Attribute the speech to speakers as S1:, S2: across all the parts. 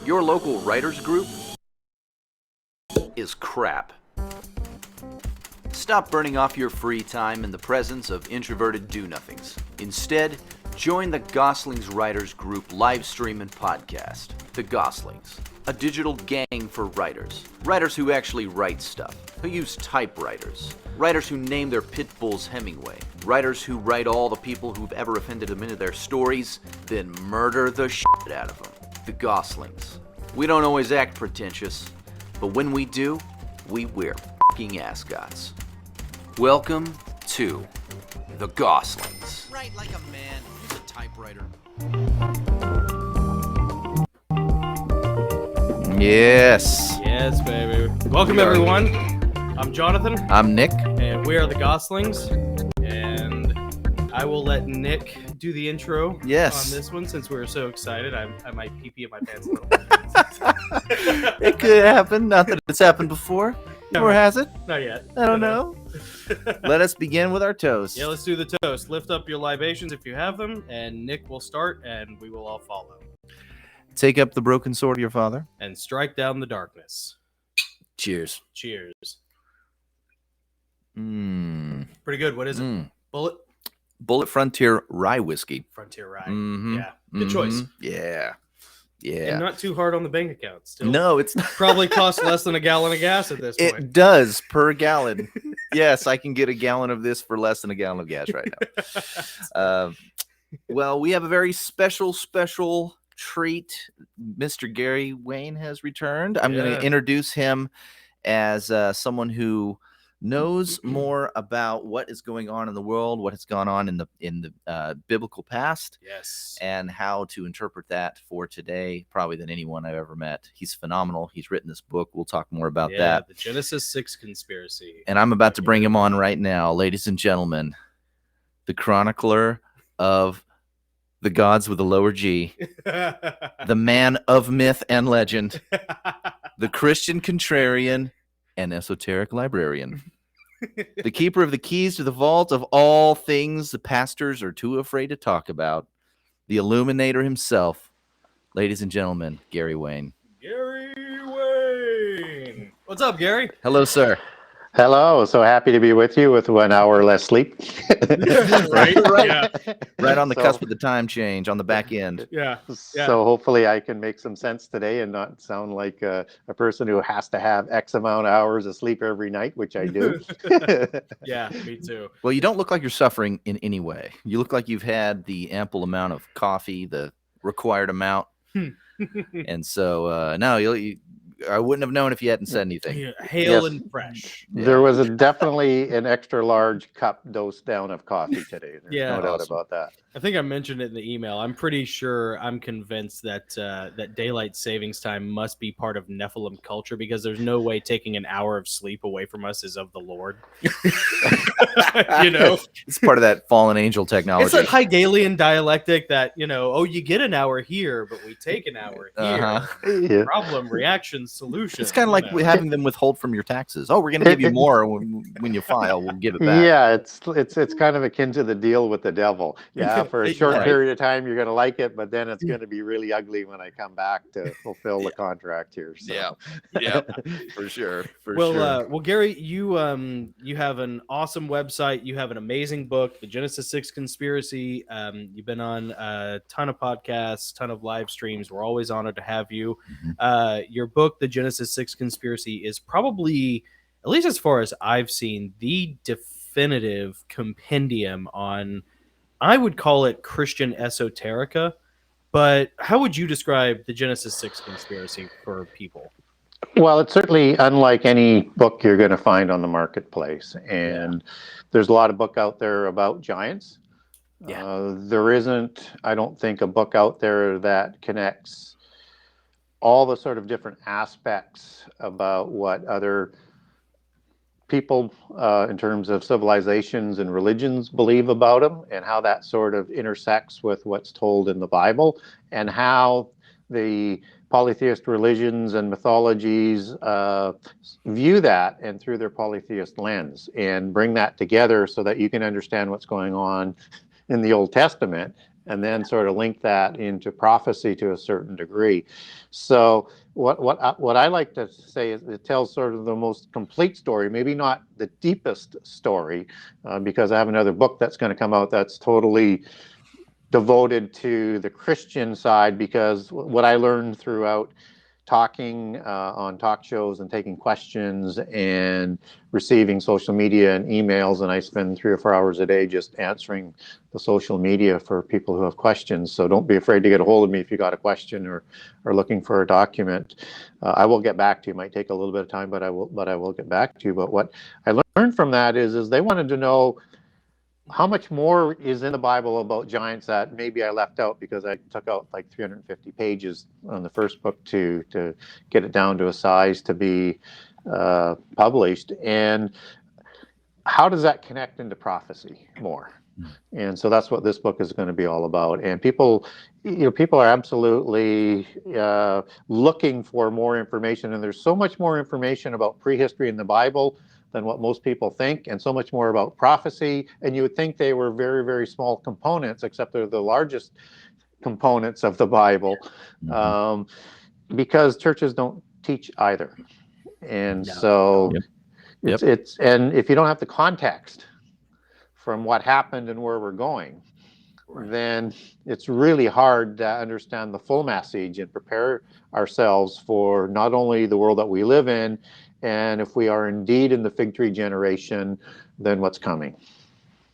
S1: Your local writers group is crap. Stop burning off your free time in the presence of introverted do-nothings. Instead, join the Gosslings Writers Group live stream and podcast, The Gosslings, a digital gang for writers. Writers who actually write stuff, who use typewriters. Writers who name their pit bulls Hemingway. Writers who write all the people who've ever offended them into their stories, then murder the shit out of them. The Gosslings. We don't always act pretentious, but when we do, we wear f***ing ascots. Welcome to The Gosslings.
S2: Write like a man. Use a typewriter.
S1: Yes.
S3: Yes, baby. Welcome, everyone. I'm Jonathan.
S1: I'm Nick.
S3: And we are the Gosslings. And I will let Nick do the intro on this one since we're so excited. I might pee in my pants a little.
S1: It could happen. Not that it's happened before. Or has it?
S3: Not yet.
S1: I don't know. Let us begin with our toast.
S3: Yeah, let's do the toast. Lift up your libations if you have them, and Nick will start, and we will all follow.
S1: Take up the broken sword of your father.
S3: And strike down the darkness.
S1: Cheers.
S3: Cheers.
S1: Mmm.
S3: Pretty good. What is it?
S1: Bullet Frontier Rye Whiskey.
S3: Frontier Rye.
S1: Mm-hmm.
S3: Yeah. Good choice.
S1: Yeah.
S3: And not too hard on the bank account. Still.
S1: No, it's not.
S3: Probably costs less than a gallon of gas at this point.
S1: It does per gallon. Yes, I can get a gallon of this for less than a gallon of gas right now. Well, we have a very special treat. Mr. Gary Wayne has returned. I'm going to introduce him as someone who knows more about what is going on in the world, what has gone on in the biblical past, and how to interpret that for today, probably than anyone I've ever met. He's phenomenal. He's written this book. We'll talk more about that.
S3: The Genesis 6 conspiracy.
S1: And I'm about to bring him on right now, ladies and gentlemen, the chronicler of the gods with a lower G, the man of myth and legend, the Christian contrarian, and esoteric librarian, the keeper of the keys to the vault of all things the pastors are too afraid to talk about, the illuminator himself, ladies and gentlemen, Gary Wayne.
S3: Gary Wayne. What's up, Gary?
S1: Hello, sir.
S4: Hello. So happy to be with you with 1 hour less sleep.
S3: Right. Yeah.
S1: Right on the cusp of the time change on the back end.
S3: Yeah.
S4: So hopefully I can make some sense today and not sound like a person who has to have X amount of hours of sleep every night, which I do.
S3: Yeah, me too.
S1: Well, you don't look like you're suffering in any way. You look like you've had the ample amount of coffee, the required amount. And so, no, I wouldn't have known if you hadn't said anything.
S3: Yeah, hale and fresh.
S4: There was definitely an extra large cup dose down of coffee today. There's no doubt about that.
S3: I think I mentioned it in the email. I'm pretty sure, I'm convinced that that daylight savings time must be part of Nephilim culture, because there's no way taking an hour of sleep away from us is of the Lord. You know,
S1: it's part of that fallen angel technology.
S3: It's like Hegelian dialectic that, you get an hour here, but we take an hour here. Problem, reaction, solution.
S1: It's kind of like having them withhold from your taxes. Oh, we're going to give you more when you file. We'll give it back.
S4: Yeah, it's kind of akin to the deal with the devil. Yeah, for a short period of time, you're going to like it, but then it's going to be really ugly when I come back to fulfill the contract here. So.
S1: Yeah, for sure.
S3: Well, Gary, you have an awesome website. You have an amazing book, The Genesis 6 Conspiracy. You've been on a ton of podcasts, ton of live streams. We're always honored to have you. Your book, The Genesis 6 Conspiracy, is probably, at least as far as I've seen, the definitive compendium on, I would call it Christian esoterica, But how would you describe the Genesis 6 conspiracy for people?
S4: Well, it's certainly unlike any book you're going to find on the marketplace. And there's a lot of book out there about giants. There isn't, I don't think, a book out there that connects all the sort of different aspects about what other people in terms of civilizations and religions believe about them, and how that sort of intersects with what's told in the Bible, and how the polytheist religions and mythologies view that and through their polytheist lens, and bring that together so that you can understand what's going on in the Old Testament, and then sort of link that into prophecy to a certain degree. So what I like to say is it tells sort of the most complete story, maybe not the deepest story, because I have another book that's going to come out that's totally devoted to the Christian side, because what I learned throughout talking on talk shows and taking questions and receiving social media and emails, and I spend 3 or 4 hours a day just answering the social media for people who have questions. So don't be afraid to get a hold of me if you got a question or looking for a document. I will get back to you. It might take a little bit of time, but I will get back to you. But what I learned from that is they wanted to know how much more is in the Bible about giants that maybe I left out, because I took out like 350 pages on the first book to get it down to a size to be published. And how does that connect into prophecy more? And so that's what this book is going to be all about. And people are absolutely looking for more information. And there's so much more information about prehistory in the Bible than what most people think, and so much more about prophecy. And you would think they were very, very small components, except they're the largest components of the Bible, because churches don't teach either. And so it's and if you don't have the context from what happened and where we're going, then it's really hard to understand the full message and prepare ourselves for not only the world that we live in, and if we are indeed in the fig tree generation, then what's coming.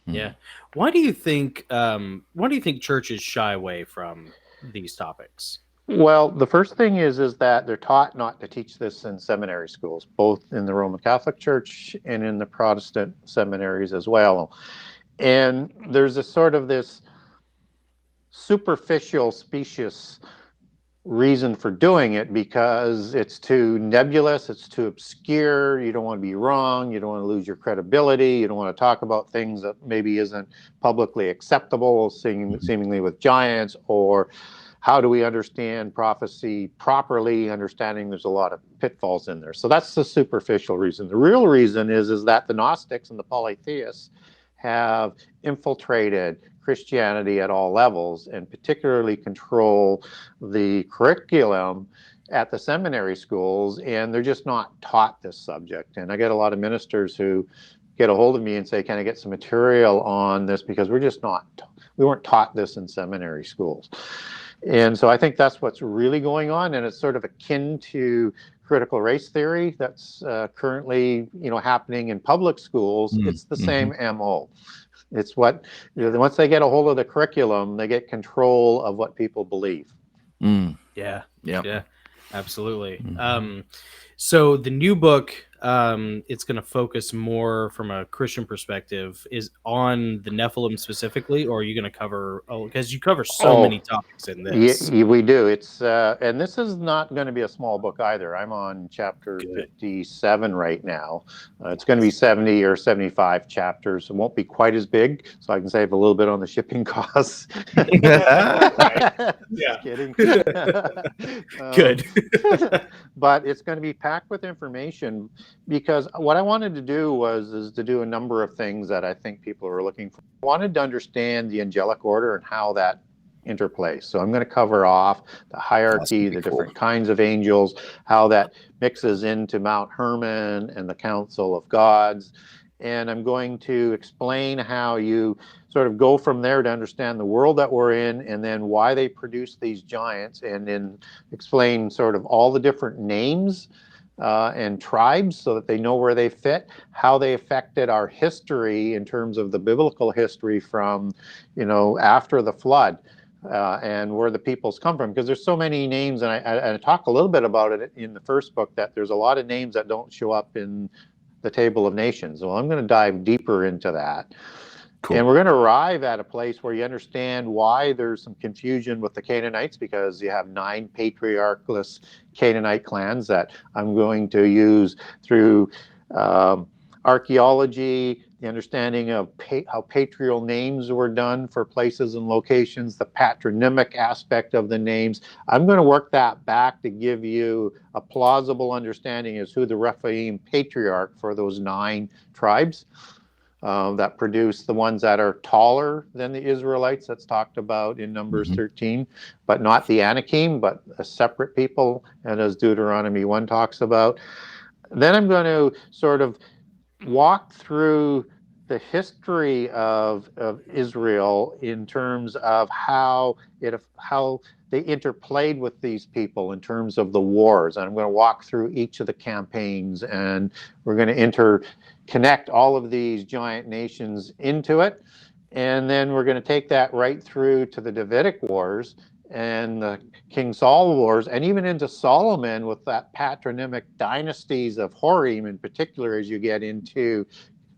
S3: Yeah. Why do you think churches shy away from these topics?
S4: Well, the first thing is that they're taught not to teach this in seminary schools, both in the Roman Catholic Church and in the Protestant seminaries as well. And there's a sort of this superficial, specious reason for doing it, because it's too nebulous, it's too obscure, you don't want to be wrong, you don't want to lose your credibility, you don't want to talk about things that maybe isn't publicly acceptable, seemingly with giants, or how do we understand prophecy properly, understanding there's a lot of pitfalls in there. So that's the superficial reason. The real reason is that the Gnostics and the polytheists have infiltrated Christianity at all levels, and particularly control the curriculum at the seminary schools, and they're just not taught this subject. And I get a lot of ministers who get a hold of me and say, can I get some material on this, because we weren't taught this in seminary schools. And so I think that's what's really going on, and it's sort of akin to critical race theory that's currently happening in public schools. It's the same MO. It's what, once they get a hold of the curriculum, they get control of what people believe.
S3: Yeah, absolutely. So the new book, it's going to focus more from a Christian perspective, is on the Nephilim specifically, or are you going to cover? Because you cover so many topics in this.
S4: We do. It's and this is not going to be a small book either. I'm on chapter 57 right now. It's going to be 70 or 75 chapters. It won't be quite as big, so I can save a little bit on the shipping costs. Just kidding.
S3: Good.
S4: But it's going to be packed with information, because what I wanted to do is to do a number of things that I think people are looking for. I wanted to understand the angelic order and how that interplays. So I'm going to cover off the hierarchy, the different kinds of angels, how that mixes into Mount Hermon and the Council of Gods. And I'm going to explain how you sort of go from there to understand the world that we're in, and then why they produce these giants, and then explain sort of all the different names and tribes, so that they know where they fit, how they affected our history in terms of the biblical history from, after the flood. and where the peoples come from, because there's so many names, and I talk a little bit about it in the first book, that there's a lot of names that don't show up in the Table of Nations. Well, I'm going to dive deeper into that. Cool. And we're going to arrive at a place where you understand why there's some confusion with the Canaanites, because you have 9 patriarchless Canaanite clans that I'm going to use through archaeology, the understanding of how patrial names were done for places and locations, the patronymic aspect of the names. I'm going to work that back to give you a plausible understanding as who the Rephaim patriarch for those 9 tribes that produce the ones that are taller than the Israelites, that's talked about in Numbers 13, but not the Anakim, but a separate people, and as Deuteronomy 1 talks about. Then I'm going to sort of walk through the history of Israel in terms of how they interplayed with these people in terms of the wars. And I'm going to walk through each of the campaigns, and we're going to interconnect all of these giant nations into it. And then we're going to take that right through to the Davidic Wars and the King Saul Wars, and even into Solomon with that patronymic dynasties of Horim in particular, as you get into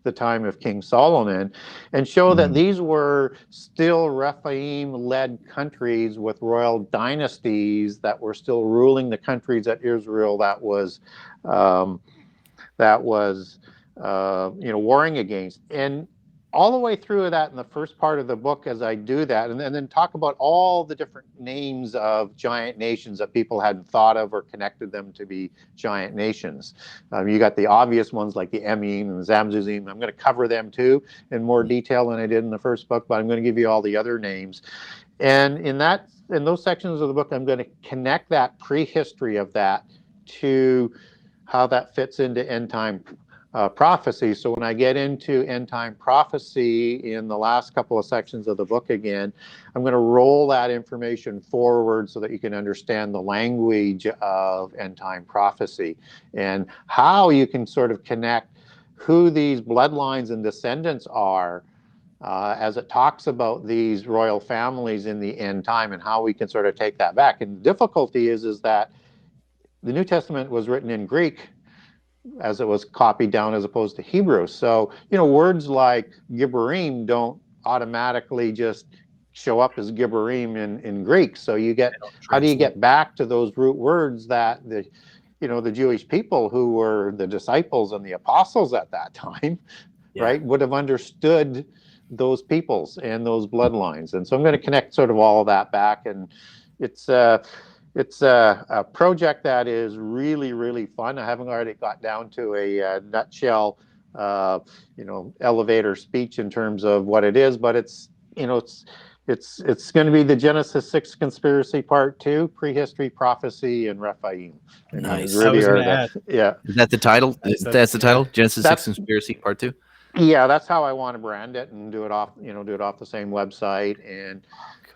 S4: the time of King Solomon, and show that these were still Rephaim-led countries with royal dynasties that were still ruling the countries that Israel that was warring against. And all the way through that in the first part of the book, as I do that, and then talk about all the different names of giant nations that people hadn't thought of or connected them to be giant nations. You got the obvious ones like the Emim and the Zamzuzim. I'm going to cover them too in more detail than I did in the first book, but I'm going to give you all the other names. And in those sections of the book, I'm going to connect that prehistory of that to how that fits into end time prophecy. So when I get into end time prophecy in the last couple of sections of the book again, I'm going to roll that information forward so that you can understand the language of end time prophecy and how you can sort of connect who these bloodlines and descendants are as it talks about these royal families in the end time, and how we can sort of take that back. And the difficulty is that the New Testament was written in Greek as it was copied down as opposed to Hebrew. So, words like Gibborim don't automatically just show up as Gibborim in Greek. So how do you get back to those root words that the Jewish people who were the disciples and the apostles at that time, right, would have understood those peoples and those bloodlines. And so I'm going to connect sort of all of that back. And it's a project that is really, really fun. I haven't already got down to a nutshell, elevator speech in terms of what it is, but it's going to be the Genesis 6 Conspiracy Part 2, Prehistory, Prophecy, and Rephaim.
S3: Nice.
S4: Really
S3: Is
S1: that the title? That's the title? Genesis 6 Conspiracy Part 2?
S4: Yeah, that's how I want to brand it and do it off the same website. And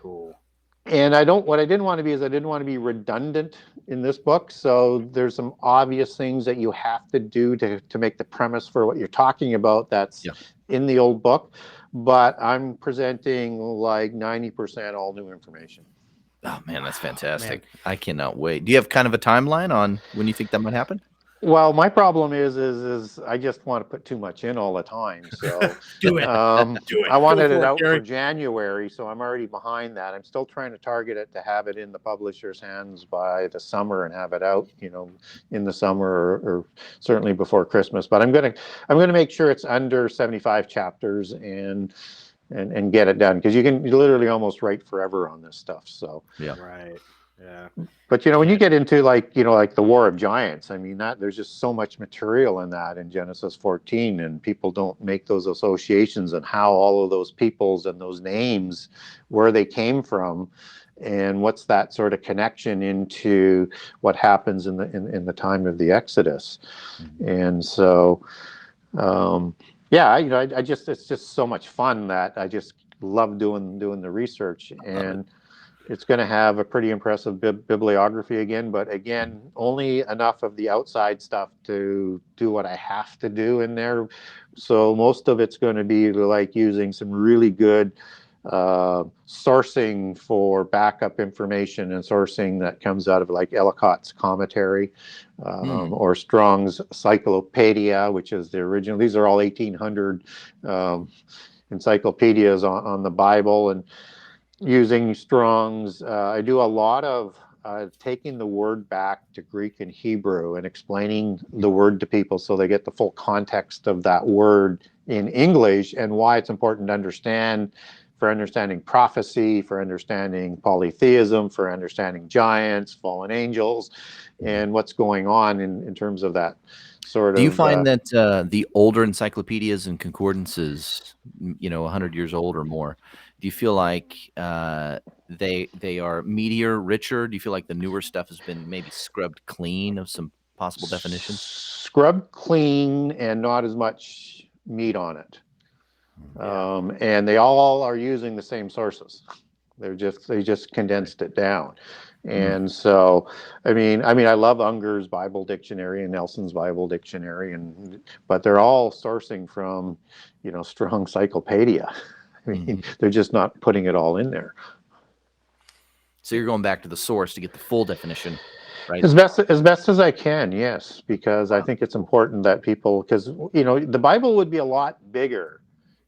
S3: cool.
S4: And what I didn't want to be is I didn't want to be redundant in this book. So there's some obvious things that you have to do to make the premise for what you're talking about that's in the old book. But I'm presenting like 90% all new information.
S1: Oh, man, that's fantastic. Man. I cannot wait. Do you have kind of a timeline on when you think that might happen?
S4: Well, my problem is I just want to put too much in all the time. So
S3: do it.
S4: I wanted it out for January, so I'm already behind that. I'm still trying to target it to have it in the publisher's hands by the summer and have it out, in the summer or certainly before Christmas. But I'm gonna make sure it's under 75 chapters and get it done, because you can literally almost write forever on this stuff. So
S3: right. Yeah.
S4: But when you get into like the War of Giants, I mean, there's just so much material in that in Genesis 14, and people don't make those associations and how all of those peoples and those names, where they came from, and what's that sort of connection into what happens in the time of the Exodus. And so it's just so much fun that I just love doing the research. And it's going to have a pretty impressive bibliography again, but again, only enough of the outside stuff to do what I have to do in there. So most of it's going to be like using some really good sourcing for backup information and sourcing that comes out of like Ellicott's commentary, or Strong's Cyclopedia, which is the original. These are all 1800 encyclopedias on the Bible, and using Strong's. I do a lot of taking the word back to Greek and Hebrew and explaining the word to people so they get the full context of that word in English and why it's important to understand, for understanding prophecy, for understanding polytheism, for understanding giants, fallen angels, and what's going on in terms of that sort of.
S1: Do you find that the older encyclopedias and concordances, 100 years old or more, do you feel like they are meatier, richer? Do you feel like the newer stuff has been maybe scrubbed clean of some possible definitions?
S4: Scrubbed clean and not as much meat on it. And they all are using the same sources. They just condensed it down. And so, I mean, I love Unger's Bible Dictionary and Nelson's Bible Dictionary, but they're all sourcing from, Strong Cyclopedia. I mean, they're just not putting it all in there.
S1: So you're going back to the source to get the full definition, right?
S4: As best as I can, yes, because I think it's important that people, because the Bible would be a lot bigger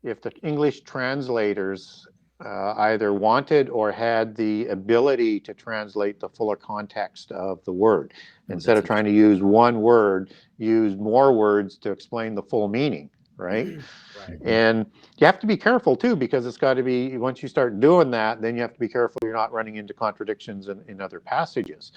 S4: if the English translators either wanted or had the ability to translate the fuller context of the word. Instead of trying to use one word, use more words to explain the full meaning, right? And you have to be careful too, because it's got to be, once you start doing that, then you have to be careful you're not running into contradictions in other passages.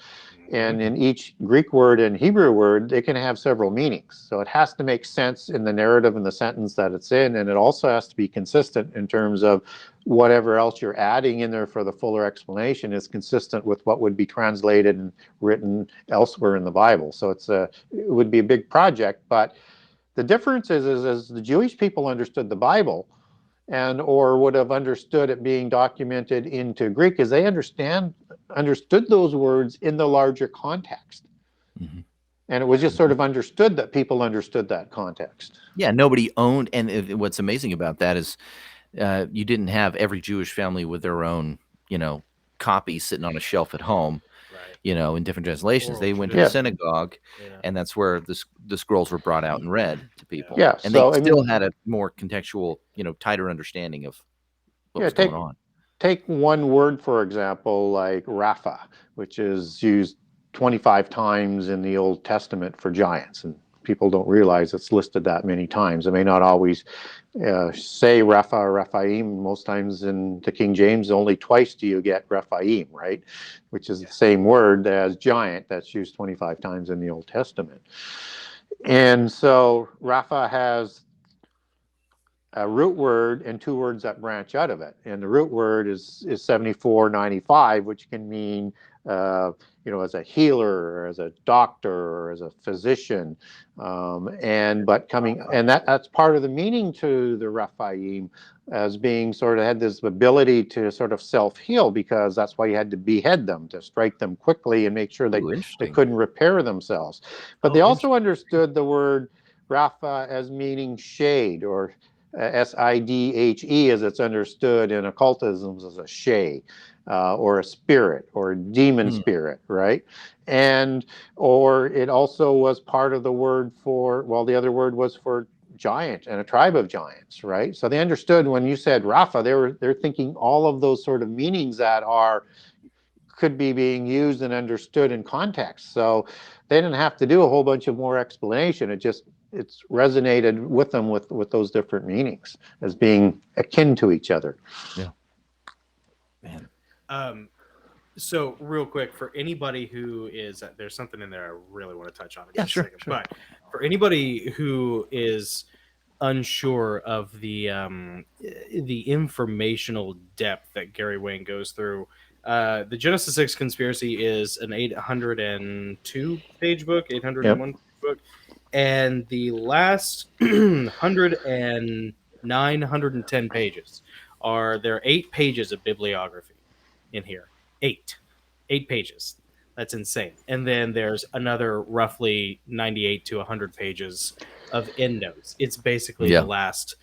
S4: And in each Greek word and Hebrew word, they can have several meanings. So it has to make sense in the narrative and the sentence that it's in. And it also has to be consistent in terms of whatever else you're adding in there for the fuller explanation is consistent with what would be translated and written elsewhere in the Bible. So it would be a big project. But the difference is the Jewish people understood the Bible or would have understood it being documented into Greek, is they understood those words in the larger context. And it was just sort of understood that people understood that context.
S1: Yeah, nobody owned, and what's amazing about that is you didn't have every Jewish family with their own, copy sitting on a shelf at home. In different translations. They went to the synagogue, and that's where the scrolls were brought out and read to people.
S4: Yeah,
S1: and they still had a more contextual, tighter understanding of what was going on.
S4: Take one word, for example, like Rapha, which is used 25 times in the Old Testament for giants, and people don't realize it's listed that many times. It may not always say Rapha or Rephaim. Most times in the King James, only twice do you get Rephaim, right? Which is the same word as giant that's used 25 times in the Old Testament. And so Rapha has a root word and two words that branch out of it. And the root word is 7495, which can mean as a healer or as a doctor or as a physician, that's part of the meaning to the Rephaim, as being sort of had this ability to sort of self-heal, because that's why you had to behead them, to strike them quickly and make sure they couldn't repair themselves. But they also understood the word Rapha as meaning shade, or Sidhe, as it's understood in occultism as a shay. Or a spirit or a demon spirit, right? Or it also was part of the word the other word was for giant and a tribe of giants, right? So they understood when you said Rapha, they're thinking all of those sort of meanings that could be being used and understood in context. So they didn't have to do a whole bunch of more explanation. It's resonated with them with those different meanings as being akin to each other.
S1: Yeah. Man.
S3: So real quick, for anybody who is, there's something in there I really want to touch on.
S1: Yeah, sure.
S3: But for anybody who is unsure of the informational depth that Gary Wayne goes through, the Genesis 6 Conspiracy is an 802 page book, 801 page book, and the last 110 pages there are 8 pages of bibliography in here. 8 pages. That's insane. And then there's another roughly 98 to 100 pages of endnotes. It's basically the last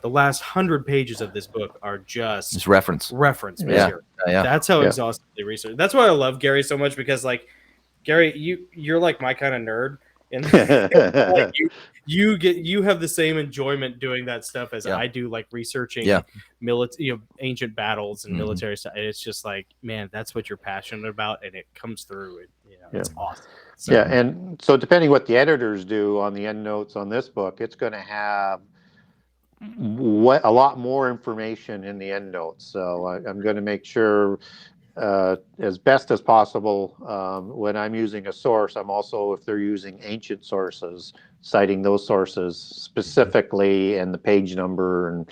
S3: the last 100 pages of this book are just
S1: It's reference.
S3: material.
S1: Yeah.
S3: That's how
S4: Yeah.
S3: exhaustively researched. That's why I love Gary so much, because like Gary, you're like my kind of nerd, and like, you have the same enjoyment doing that stuff as
S1: Yeah.
S3: I do, like researching
S1: Yeah.
S3: ancient battles and
S1: Mhm.
S3: military stuff. And it's just like, man, that's what you're passionate about, and it comes through. It's awesome. So,
S4: Yeah, and so depending what the editors do on the endnotes on this book, it's going to have a lot more information in the endnotes. So I'm going to make sure, as best as possible, when I'm using a source, I'm also, if they're using ancient sources, citing those sources specifically and the page number and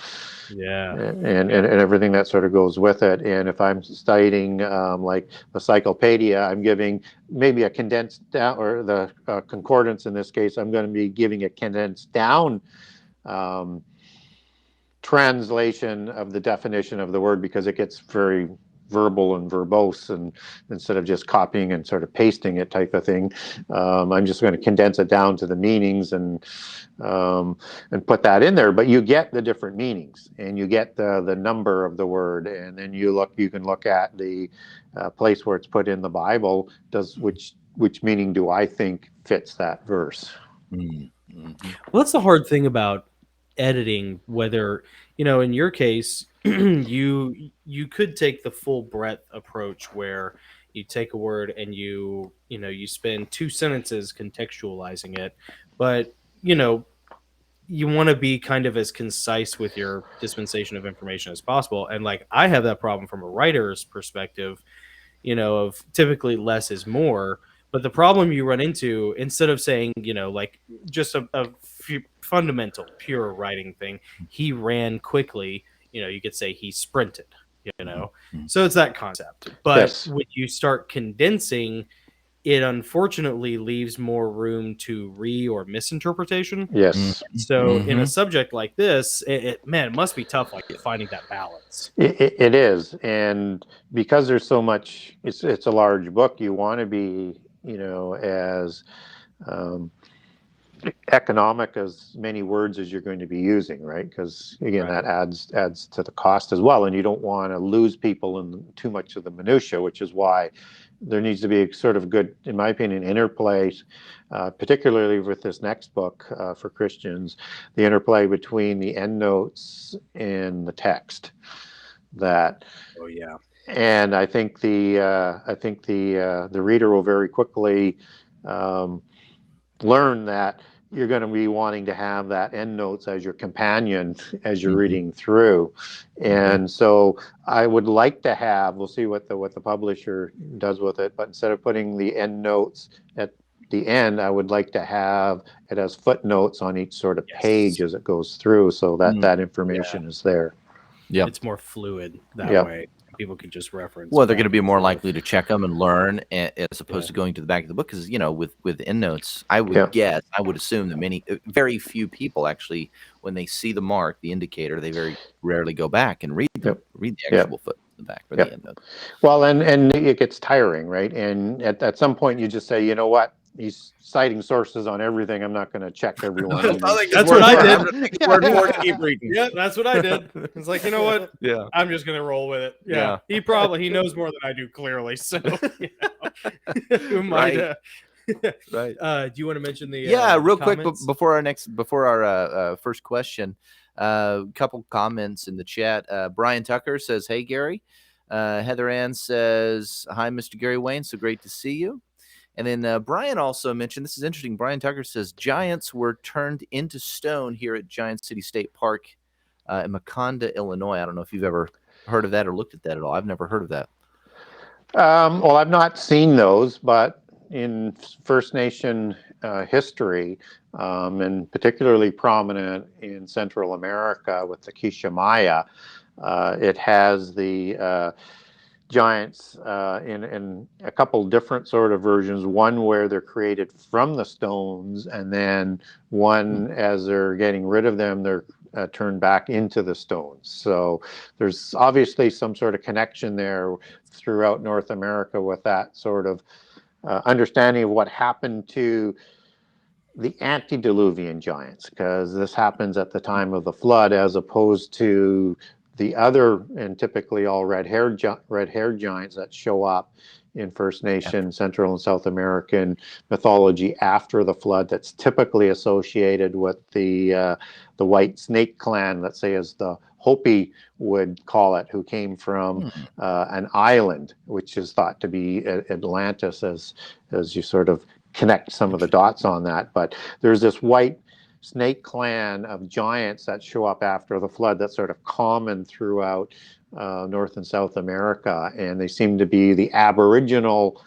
S4: everything that sort of goes with it. And if I'm citing like the Cyclopedia, I'm giving maybe a condensed down, or the concordance in this case, I'm going to be giving a condensed down translation of the definition of the word, because it gets very verbal and verbose, and instead of just copying and sort of pasting it type of thing, I'm just going to condense it down to the meanings and put that in there. But you get the different meanings, and you get the number of the word, and then you can look at the place where it's put in the Bible. Which meaning do I think fits that verse?
S1: Mm-hmm.
S3: Well, that's the hard thing about editing, whether in your case you could take the full breadth approach, where you take a word and you spend 2 sentences contextualizing it, but you want to be kind of as concise with your dispensation of information as possible. And like, I have that problem from a writer's perspective, of typically less is more. But the problem you run into, instead of saying, like just a fundamental pure writing thing, he ran quickly, you could say he sprinted, so it's that concept. But
S4: Yes.
S3: when you start condensing, it unfortunately leaves more room to or misinterpretation.
S4: Yes.
S3: So in a subject like this, it must be tough, like finding that balance.
S4: It is, and because there's so much, it's a large book. You want to be, as economic as many words as you're going to be using, right? Because again, that adds to the cost as well, and you don't want to lose people in too much of the minutia, which is why there needs to be a sort of good, in my opinion, interplay, particularly with this next book for Christians, the interplay between the endnotes and the text. And I think the reader will very quickly learn that you're going to be wanting to have that endnotes as your companion as you're reading through. And so I would like to have, we'll see what the publisher does with it, but instead of putting the endnotes at the end, I would like to have it as footnotes on each sort of page as it goes through, so that information is there.
S3: Yeah, it's more fluid that way. People can just reference.
S1: Well, they're going to be more likely to check them and learn, as opposed to going to the back of the book. Because with endnotes, I would assume that very few people actually, when they see the mark, the indicator, they very rarely go back and read the actual foot in the back or the endnote.
S4: Well, and it gets tiring, right? And at some point, you just say, you know what? He's citing sources on everything. I'm not going to check everyone.
S3: That's what I did.
S1: Keep reading.
S3: Yeah, that's what I did. It's like, you know what?
S1: Yeah,
S3: I'm just gonna roll with it. Yeah. He knows more than I do, clearly. So, who might?
S1: Right.
S3: Do you want to mention the?
S1: Real
S3: comments?
S1: quick before our first question, couple comments in the chat. Brian Tucker says, "Hey Gary." Heather Ann says, "Hi, Mr. Gary Wayne. So great to see you." And then Brian also mentioned, this is interesting, Brian Tucker says, giants were turned into stone here at Giant City State Park in Maconda, Illinois. I don't know if you've ever heard of that or looked at that at all. I've never heard of that.
S4: Well, I've not seen those, but in First Nation history, and particularly prominent in Central America with the Quiche Maya, it has the giants in a couple different sort of versions. One where they're created from the stones, and then one as they're getting rid of them, they're turned back into the stones. So there's obviously some sort of connection there throughout North America with that sort of understanding of what happened to the antediluvian giants, because this happens at the time of the flood, as opposed to the other and typically all red-haired giants that show up in First Nation, Central and South American mythology after the flood. That's typically associated with the White Snake clan, let's say, as the Hopi would call it, who came from an island, which is thought to be Atlantis, as you sort of connect some of the dots on that. But there's this White Snake clan of giants that show up after the flood that's sort of common throughout North and South America, and they seem to be the Aboriginal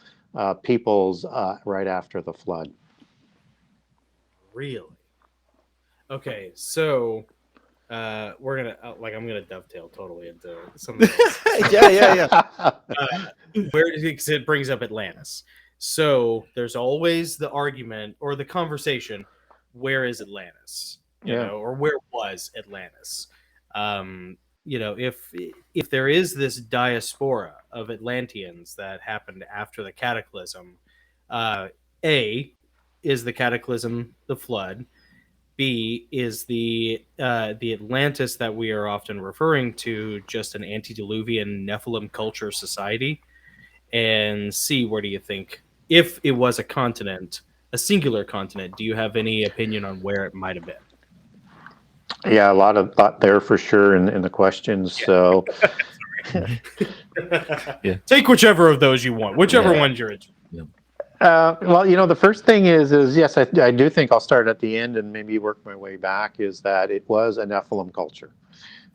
S4: peoples right after the flood.
S3: Really? Okay, so we're gonna I'm gonna dovetail totally into something else.
S1: Yeah.
S3: Because it brings up Atlantis. So there's always the argument or the conversation: where is Atlantis? You know, or where was Atlantis? You know, if there is this diaspora of Atlanteans that happened after the cataclysm, A, is the cataclysm the flood? B, is the Atlantis that we are often referring to just an antediluvian Nephilim culture society? And C, where do you think, if it was a continent, a singular continent, do you have any opinion on where it might have been?
S4: Yeah, a lot of thought there for sure in the questions. Yeah. So
S3: take whichever of those you want, whichever one's your interest.
S4: Well, you know, the first thing is yes, I do think I'll start at the end and maybe work my way back, is that it was a Nephilim culture.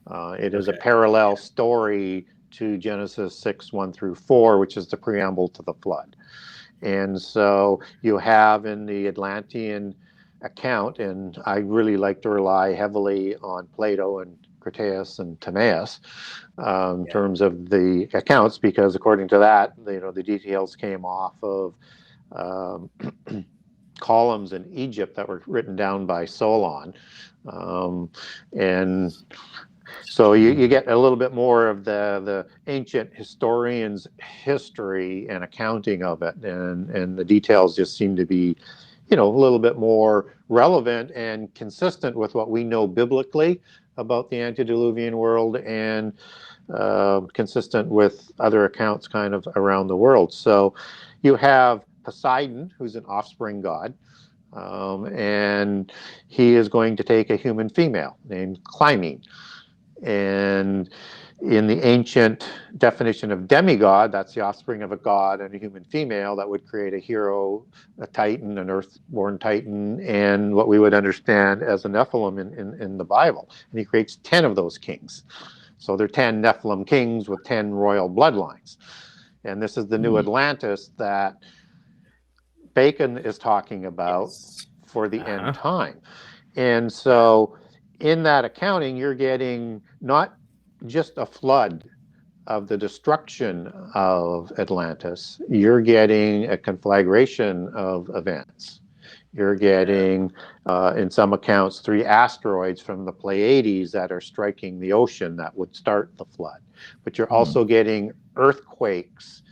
S4: It is a parallel story to Genesis 6:1-4, which is the preamble to the flood. And so you have in the Atlantean account, and I really like to rely heavily on Plato and Critias and Timaeus in terms of the accounts, because according to that, you know, the details came off of columns in Egypt that were written down by Solon, and so you get a little bit more of the ancient historians' history and accounting of it, and the details just seem to be, you know, a little bit more relevant and consistent with what we know biblically about the antediluvian world, and consistent with other accounts kind of around the world. So you have Poseidon, who's an offspring god, and he is going to take a human female named Clymene. And in the ancient definition of demigod, that's the offspring of a god and a human female that would create a hero, a titan, an earthborn titan, and what we would understand as a Nephilim in the Bible. And he creates 10 of those kings. So they're 10 Nephilim kings with 10 royal bloodlines. And this is the new Atlantis that Bacon is talking about for the end time. And so in that accounting, you're getting not just a flood of the destruction of Atlantis, you're getting a conflagration of events. You're getting, in some accounts, 3 asteroids from the Pleiades that are striking the ocean that would start the flood. But you're also getting earthquakes,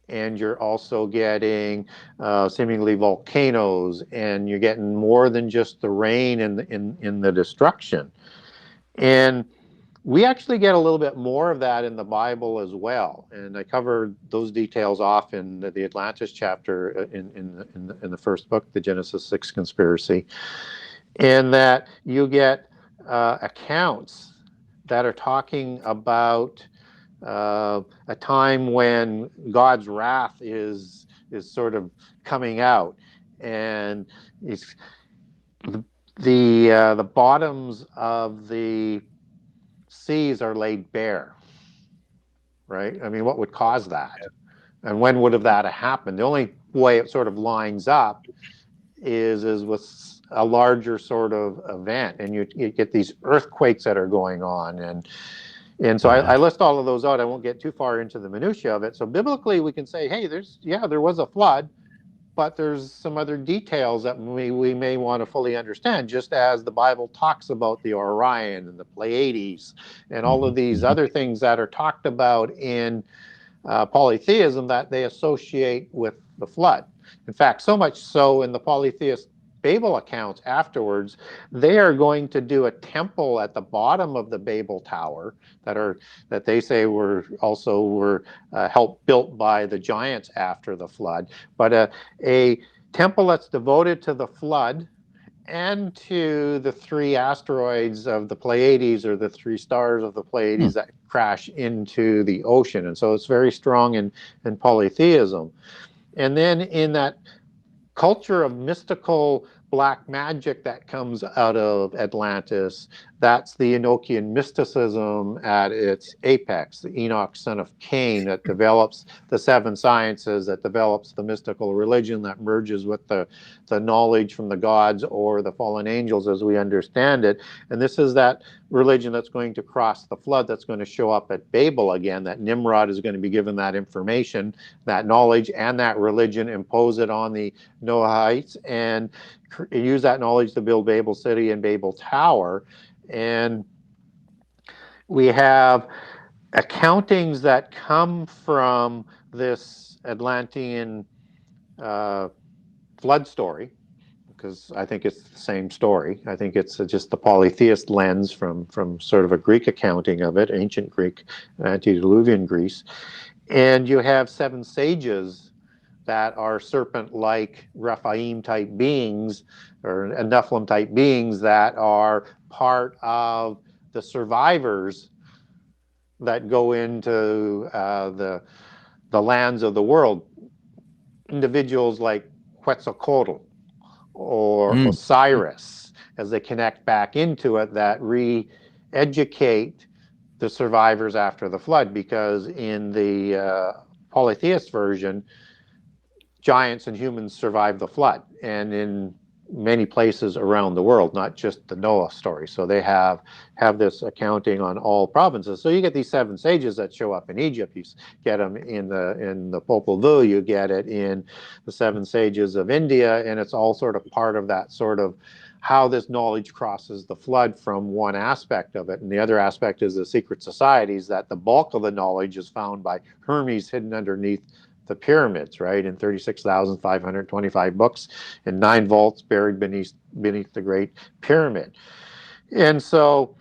S4: and you're also getting seemingly volcanoes, and you're getting more than just the rain in the destruction. And we actually get a little bit more of that in the Bible as well, and I covered those details off in the Atlantis chapter in the first book, the Genesis 6 Conspiracy, and that you get accounts that are talking about a time when God's wrath is sort of coming out, and it's the bottoms of the seas are laid bare, right? I mean, what would cause that? And when would have that happened? The only way it sort of lines up is with a larger sort of event, and you get these earthquakes that are going on, and so I list all of those out. I won't get too far into the minutiae of it. So biblically, we can say, hey, there was a flood, but there's some other details that we may want to fully understand, just as the Bible talks about the Orion and the Pleiades and all of these other things that are talked about in polytheism that they associate with the flood. In fact, so much so in the polytheist Babel accounts afterwards, they are going to do a temple at the bottom of the Babel Tower that they say were helped built by the giants after the flood, but a temple that's devoted to the flood and to the three asteroids of the Pleiades, or the three stars of the Pleiades that crash into the ocean. And so it's very strong in polytheism. And then in that culture of mystical black magic that comes out of Atlantis, that's the Enochian mysticism at its apex, the Enoch son of Cain, that develops the seven sciences, that develops the mystical religion that merges with the knowledge from the gods or the fallen angels as we understand it. And this is that religion that's going to cross the flood, that's going to show up at Babel again, that Nimrod is going to be given that information, that knowledge and that religion, impose it on the Noahites, and use that knowledge to build Babel City and Babel Tower. And we have accountings that come from this Atlantean flood story, because I think it's the same story. I think it's just the polytheist lens from sort of a Greek accounting of it, ancient Greek, antediluvian Greece. And you have seven sages that are serpent-like Rephaim-type beings, or Nephilim-type beings, that are part of the survivors that go into the lands of the world. Individuals like Quetzalcoatl or Osiris, as they connect back into it, that re-educate the survivors after the flood, because in the polytheist version, giants and humans survived the flood, and in many places around the world, not just the Noah story. So they have this accounting on all provinces. So you get these seven sages that show up in Egypt. You get them in the Popol Vuh. You get it in the seven sages of India, and it's all sort of part of that sort of how this knowledge crosses the flood from one aspect of it. And the other aspect is the secret societies, that the bulk of the knowledge is found by Hermes hidden underneath the pyramids, right, in 36,525 books in 9 vaults buried beneath the Great Pyramid. And so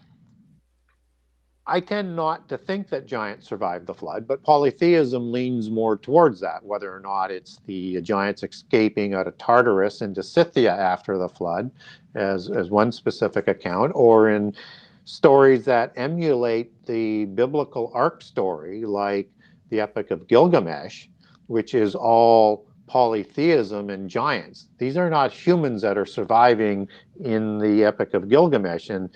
S4: I tend not to think that giants survived the flood, but polytheism leans more towards that, whether or not it's the giants escaping out of Tartarus into Scythia after the flood as one specific account, or in stories that emulate the biblical ark story, like the Epic of Gilgamesh, which is all polytheism and giants. These are not humans that are surviving in the Epic of Gilgamesh. And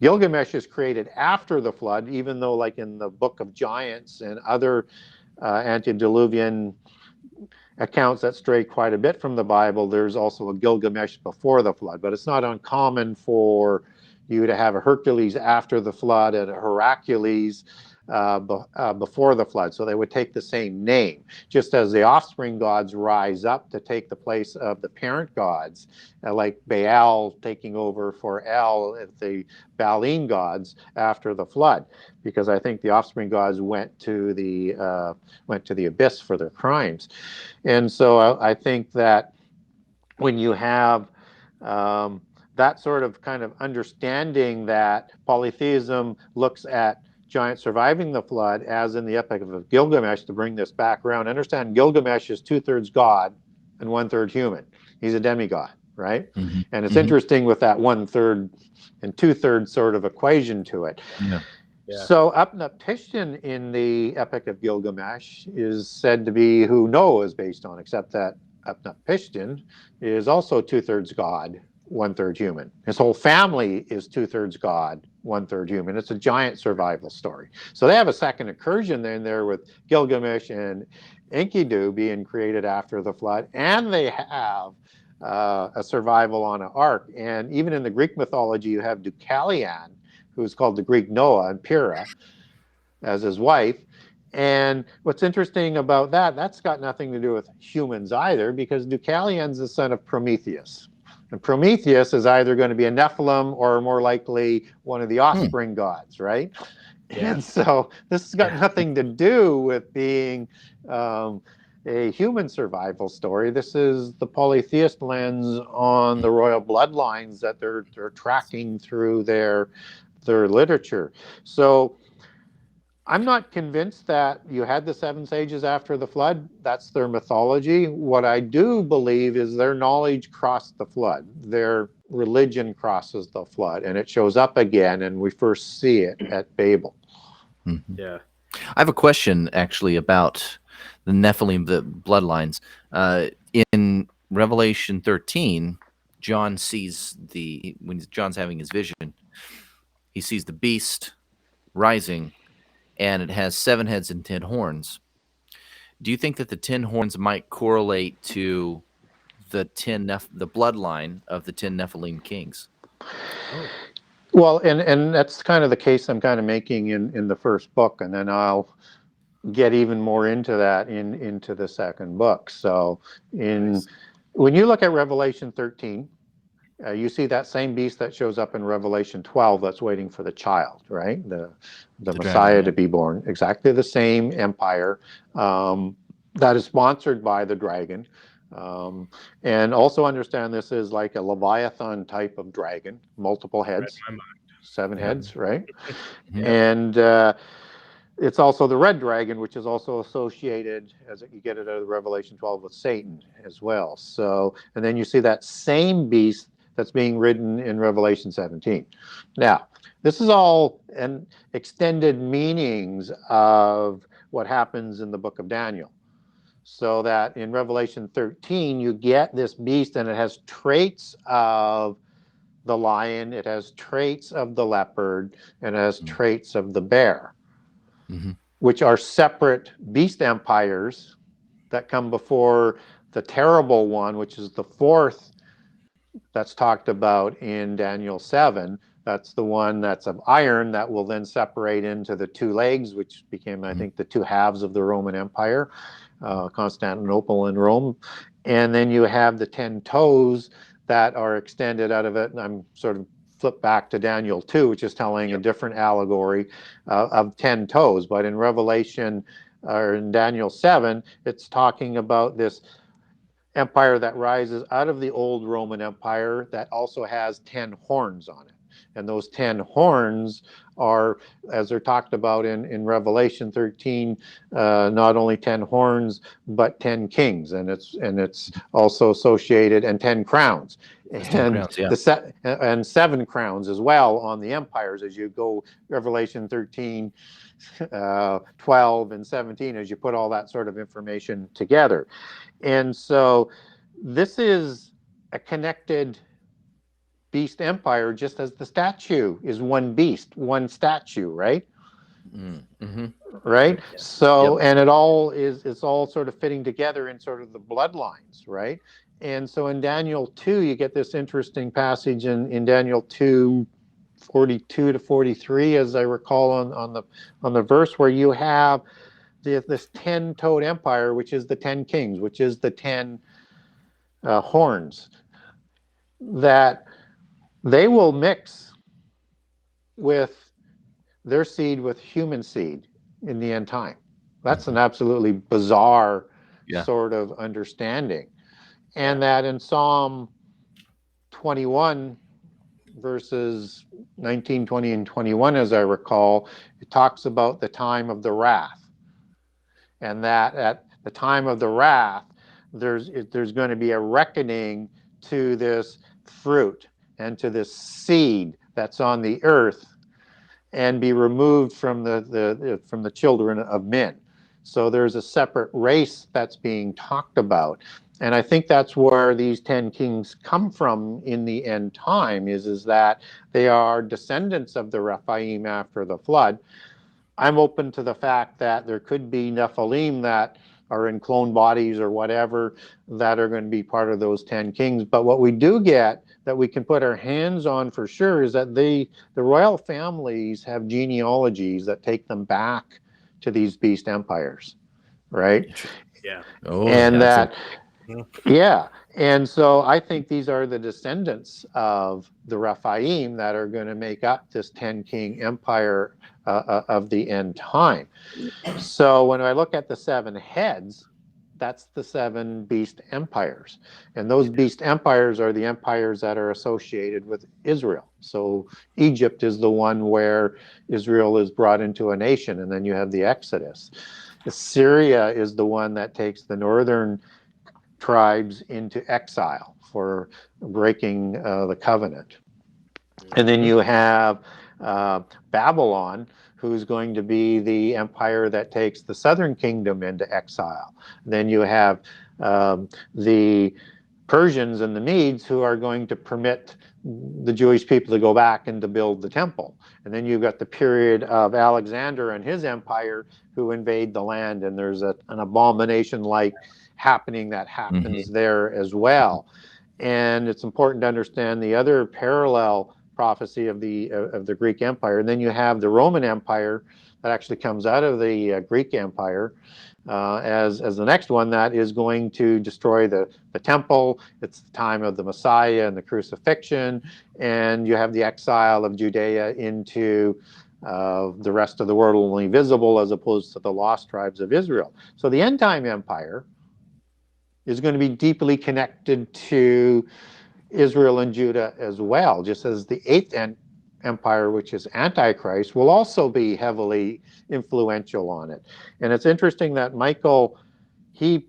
S4: Gilgamesh is created after the flood, even though, like in the Book of Giants and other antediluvian accounts that stray quite a bit from the Bible, there's also a Gilgamesh before the flood. But it's not uncommon for you to have a Hercules after the flood and a Hercules before the flood. So they would take the same name, just as the offspring gods rise up to take the place of the parent gods, like Baal taking over for El, the Baalim gods after the flood, because I think the offspring gods went to the abyss for their crimes. And so I think that when you have that sort of kind of understanding, that polytheism looks at giants surviving the flood, as in the Epic of Gilgamesh, to bring this back around. Understand, Gilgamesh is 2/3 God and 1/3 human. He's a demigod, right? Mm-hmm. And it's interesting with that 1/3 and 2/3 sort of equation to it. Yeah. Yeah. So Utnapishtim in the Epic of Gilgamesh is said to be who Noah is based on, except that Utnapishtim is also 2/3 God, 1/3 human. His whole family is 2/3 God, 1/3 human. It's a giant survival story. So they have a second incursion in there with Gilgamesh and Enkidu being created after the flood, and they have a survival on an ark. And even in the Greek mythology, you have Deucalion, who's called the Greek Noah, and Pyrrha as his wife. And what's interesting about that, that's got nothing to do with humans either, because Deucalion's the son of Prometheus. And Prometheus is either going to be a Nephilim or more likely one of the offspring gods, right? Yeah. And so this has got nothing to do with being a human survival story. This is the polytheist lens on the royal bloodlines that they're tracking through their literature. So I'm not convinced that you had the seven sages after the flood. That's their mythology. What I do believe is their knowledge crossed the flood. Their religion crosses the flood, and it shows up again, and we first see it at Babel.
S1: Mhm.
S3: Yeah.
S1: I have a question actually about the Nephilim, the bloodlines. In Revelation 13, John sees when John's having his vision, he sees the beast rising, and it has 7 heads and 10 horns. Do you think that the 10 horns might correlate to the the bloodline of the 10 Nephilim kings?
S3: Oh.
S4: Well, and that's kind of the case I'm kind of making in the first book, and then I'll get even more into that into the second book. So when you look at Revelation 13, you see that same beast that shows up in Revelation 12 that's waiting for the child, right? The Messiah
S1: dragon,
S4: to be born. Exactly the same empire that is sponsored by the dragon. And also understand this is like a Leviathan type of dragon, multiple heads, 7 heads, right? And it's also the red dragon, which is also associated, as you get it out of Revelation 12, with Satan as well. So, and then you see that same beast that's being ridden in Revelation 17. Now, this is all an extended meanings of what happens in the book of Daniel. So that in Revelation 13, you get this beast, and it has traits of the lion, it has traits of the leopard, and it has traits of the bear. Which are separate beast empires that come before the terrible one, which is the fourth that's talked about in Daniel 7. That's the one that's of iron that will then separate into the 2 legs, which became, I think, the 2 halves of the Roman Empire, Constantinople and Rome. And then you have the 10 toes that are extended out of it. And I'm sort of flip back to Daniel 2, which is telling a different allegory of 10 toes. But in Revelation, or in Daniel 7, it's talking about this empire that rises out of the old Roman Empire that also has 10 horns on it. And those 10 horns are, as they're talked about in Revelation 13, not only 10 horns, but 10 kings. And it's also associated, and 10 crowns. And, and 7 crowns as well on the empires as you go Revelation 13, 12, and 17, as you put all that sort of information together. And so this is a connected beast empire, just as the statue is one beast, one statue, right? Right? So, and it's all sort of fitting together in sort of the bloodlines, right? And so in Daniel 2, you get this interesting passage in Daniel 2, 42 to 43, as I recall on the verse, where you have this 10-toed empire, which is the 10 kings, which is the 10 horns, that they will mix with their seed with human seed in the end time. That's an absolutely bizarre sort of understanding. And that in Psalm 21, verses 19, 20, and 21, as I recall, it talks about the time of the wrath. And that at the time of the wrath, there's going to be a reckoning to this fruit and to this seed that's on the earth, and be removed from the children of men. So there's a separate race that's being talked about. And I think that's where these 10 kings come from in the end time, is that they are descendants of the Rephaim after the flood. I'm open to the fact that there could be Nephilim that are in clone bodies or whatever that are going to be part of those 10 kings. But what we do get that we can put our hands on for sure is that the royal families have genealogies that take them back to these beast empires, right?
S3: Yeah.
S4: And so I think these are the descendants of the Rephaim that are going to make up this 10-king empire of the end time. So when I look at the 7 heads, that's the seven beast empires. And those beast empires are the empires that are associated with Israel. So Egypt is the one where Israel is brought into a nation, and then you have the Exodus. Assyria is the one that takes the northern tribes into exile for breaking the covenant. And then you have Babylon, who's going to be the empire that takes the southern kingdom into exile. Then you have the Persians and the Medes, who are going to permit the Jewish people to go back and to build the temple. And then you've got the period of Alexander and his empire, who invade the land, and there's an abomination like happening that happens there as well. And it's important to understand the other parallel prophecy of the Greek Empire. And then you have the Roman Empire that actually comes out of the Greek Empire as the next one that is going to destroy the temple. It's the time of the Messiah and the crucifixion, and you have the exile of Judea into the rest of the world, only visible as opposed to the lost tribes of Israel. So the end time empire is going to be deeply connected to Israel and Judah as well, just as the eighth empire, which is Antichrist, will also be heavily influential on it. And it's interesting that Michael, he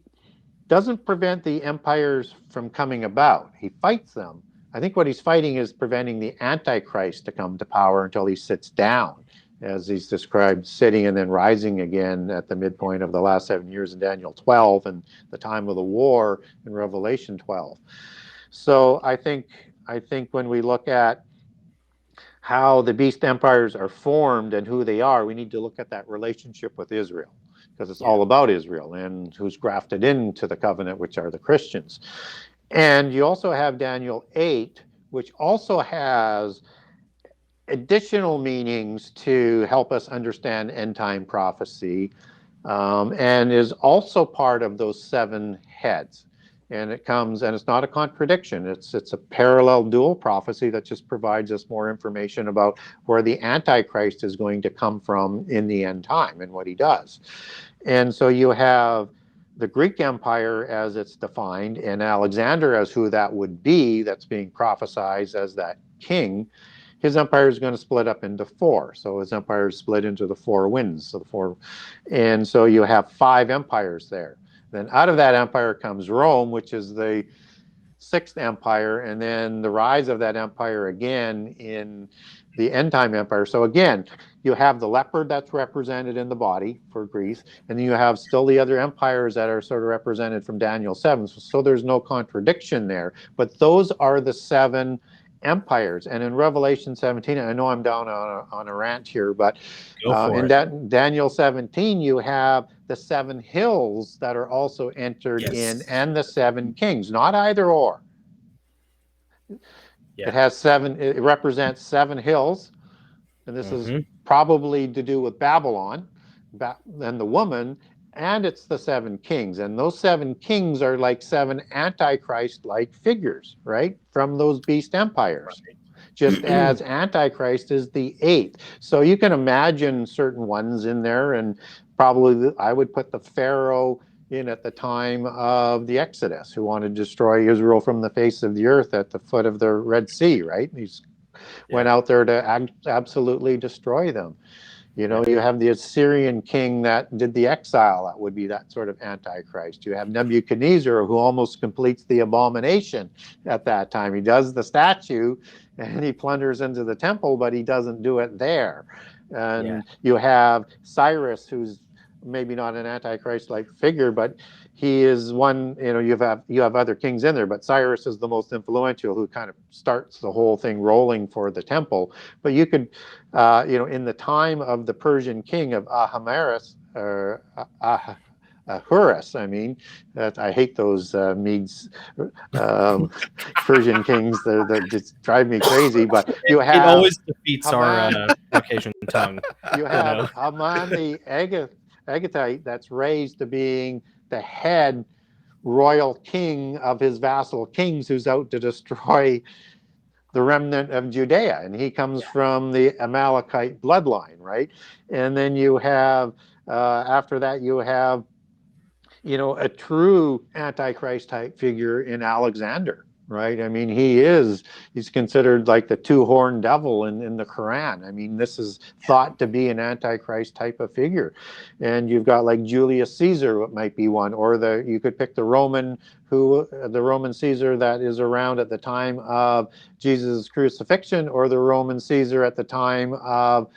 S4: doesn't prevent the empires from coming about. He fights them. I think what he's fighting is preventing the Antichrist to come to power until he sits down, as he's described sitting and then rising again at the midpoint of the last 7 years in Daniel 12 and the time of the war in Revelation 12. So I think when we look at how the beast empires are formed and who they are, we need to look at that relationship with Israel, because it's all about Israel and who's grafted into the covenant, which are the Christians. And you also have Daniel 8, which also has additional meanings to help us understand end time prophecy, and is also part of those seven heads. And it comes, and it's not a contradiction. It's a parallel dual prophecy that just provides us more information about where the Antichrist is going to come from in the end time and what he does. And so you have the Greek Empire as it's defined, and Alexander as who that would be, that's being prophesied as that king. His empire is going to split up into four. So his empire is split into the four winds. And so you have five empires there. Then out of that empire comes Rome, which is the sixth empire, and then the rise of that empire again in the end time empire. So again, you have the leopard that's represented in the body for Greece, and then you have still the other empires that are sort of represented from Daniel 7. So there's no contradiction there. But those are the seven empires. And in Revelation 17, I know I'm down on a rant here, but in Daniel 17, you have the seven hills that are also entered in, and the seven kings, not either or. It has seven, it represents seven hills, and this is probably to do with Babylon and the woman, and it's the seven kings. And those seven kings are like seven Antichrist-like figures, right, from those beast empires. Just as Antichrist is the eighth. So you can imagine certain ones in there, and probably I would put the Pharaoh in at the time of the Exodus, who wanted to destroy Israel from the face of the earth at the foot of the Red Sea, right? He's went out there to absolutely destroy them. You know, you have the Assyrian king that did the exile. That would be that sort of Antichrist. You have Nebuchadnezzar, who almost completes the abomination at that time. He does the statue and he plunders into the temple, but he doesn't do it there. And you have Cyrus, who's maybe not an Antichrist-like figure, but he is one, you know, you have other kings in there, but Cyrus is the most influential, who kind of starts the whole thing rolling for the temple. But you could, you know, in the time of the Persian king of Ahasuerus, I mean, I hate those Medes, Persian kings. They just drive me crazy. But you have,
S3: it always defeats our Caucasian tongue.
S4: You have Haman the Agagite that's raised to being the head royal king of his vassal kings, who's out to destroy the remnant of Judea, and he comes from the Amalekite bloodline, right? And then you have after that you have a true Antichrist type figure in Alexander, right? I mean, he's considered like the two-horned devil in the Quran. I mean, this is thought to be an Antichrist type of figure. And you've got like Julius Caesar, what might be one, or you could pick the Roman Caesar that is around at the time of Jesus' crucifixion, or the Roman Caesar at the time of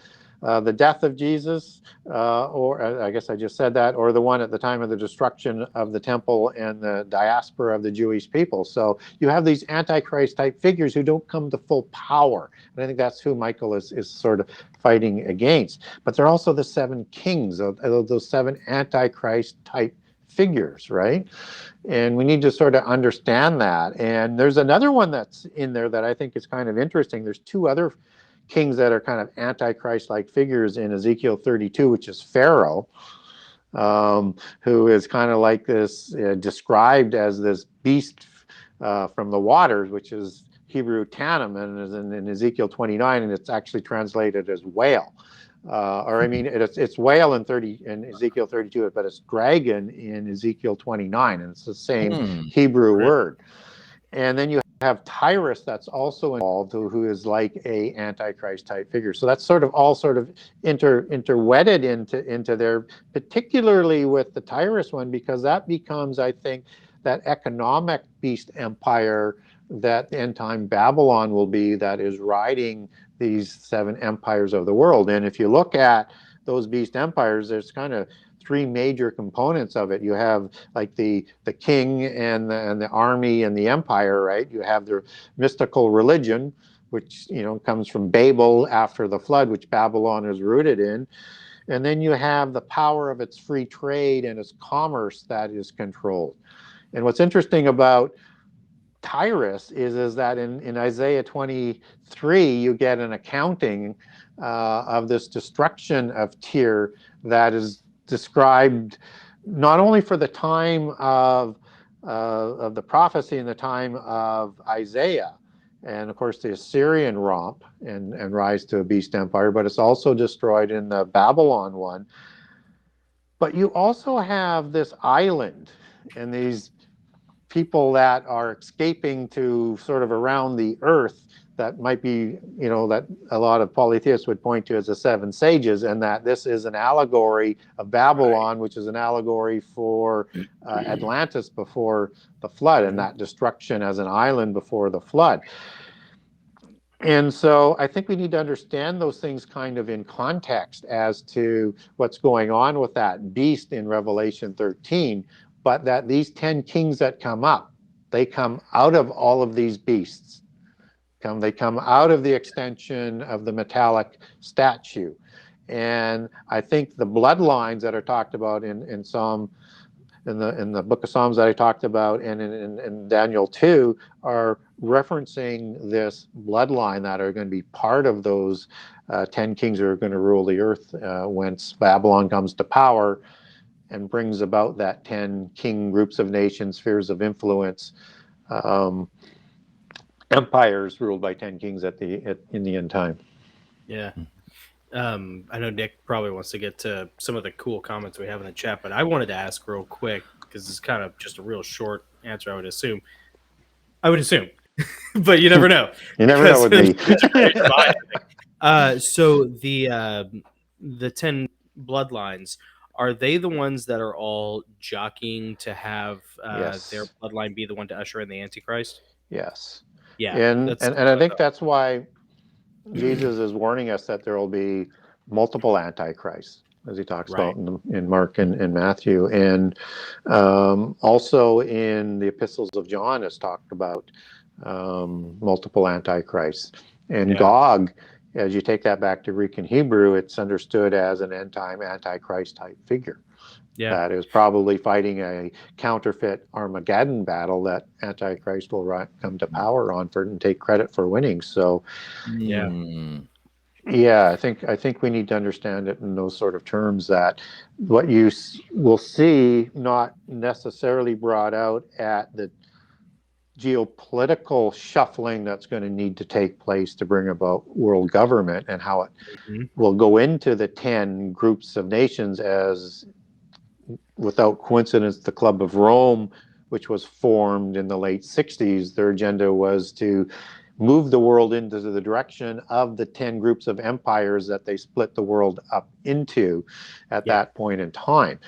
S4: the death of Jesus, or I guess I just said that, or the one at the time of the destruction of the temple and the diaspora of the Jewish people. So you have these Antichrist type figures who don't come to full power. And I think that's who Michael is sort of fighting against. But they're also the seven kings of those seven Antichrist type figures, right? And we need to sort of understand that. And there's another one that's in there that I think is kind of interesting. There's two other kings that are kind of Antichrist-like figures in Ezekiel 32, which is Pharaoh, who is kind of like this, described as this beast from the waters, which is Hebrew Tannim, and is in Ezekiel 29, and it's actually translated as whale. Or I mean, it's whale in Ezekiel 32, but it's dragon in Ezekiel 29, and it's the same Hebrew word. And then you have Tyrus that's also involved, who is like a Antichrist type figure. So that's sort of interwedded into there, particularly with the Tyrus one, because that becomes, I think, that economic beast empire that end time Babylon will be, that is riding these seven empires of the world. And if you look at those beast empires, there's kind of three major components of it. You have like the king and the army and the empire, right? You have the mystical religion, which comes from Babel after the flood, which Babylon is rooted in. And then you have the power of its free trade and its commerce that is controlled. And what's interesting about Tyrus is that in Isaiah 23, you get an accounting of this destruction of Tyre that is described not only for the time of the prophecy and the time of Isaiah, and of course the Assyrian romp and rise to a beast empire, but it's also destroyed in the Babylon one. But you also have this island and these people that are escaping to sort of around the earth that might be, that a lot of polytheists would point to as the seven sages, and that this is an allegory of Babylon, right, which is an allegory for Atlantis before the flood, and that destruction as an island before the flood. And so I think we need to understand those things kind of in context as to what's going on with that beast in Revelation 13, but that these 10 kings that come up, they come out of all of these beasts. They come out of the extension of the metallic statue. And I think the bloodlines that are talked about in Psalm, in the book of Psalms that I talked about, and in Daniel 2, are referencing this bloodline that are going to be part of those 10 kings who are going to rule the earth once Babylon comes to power and brings about that 10 king groups of nations, spheres of influence, empires ruled by 10 kings in the end time.
S3: Yeah. I know Nick probably wants to get to some of the cool comments we have in the chat, but I wanted to ask real quick, because it's kind of just a real short answer, I would assume. But you never know.
S4: You never know with me.
S3: So the 10 bloodlines, are they the ones that are all jockeying to have
S4: Yes.
S3: their bloodline be the one to usher in the Antichrist?
S4: Yes.
S3: Yeah.
S4: And I think that's why Jesus is warning us that there will be multiple antichrists, as he talks about in Mark and Matthew. And also in the epistles of John is talked about multiple antichrists. And Gog, as you take that back to Greek and Hebrew, it's understood as an end-time antichrist type figure. Yeah. That is probably fighting a counterfeit Armageddon battle that Antichrist will come to power on and take credit for winning. So, I think we need to understand it in those sort of terms, that what you will see not necessarily brought out at the geopolitical shuffling that's going to need to take place to bring about world government, and how it will go into the 10 groups of nations as without coincidence, the Club of Rome, which was formed in the late 60s, their agenda was to move the world into the direction of the 10 groups of empires that they split the world up into at that point in time.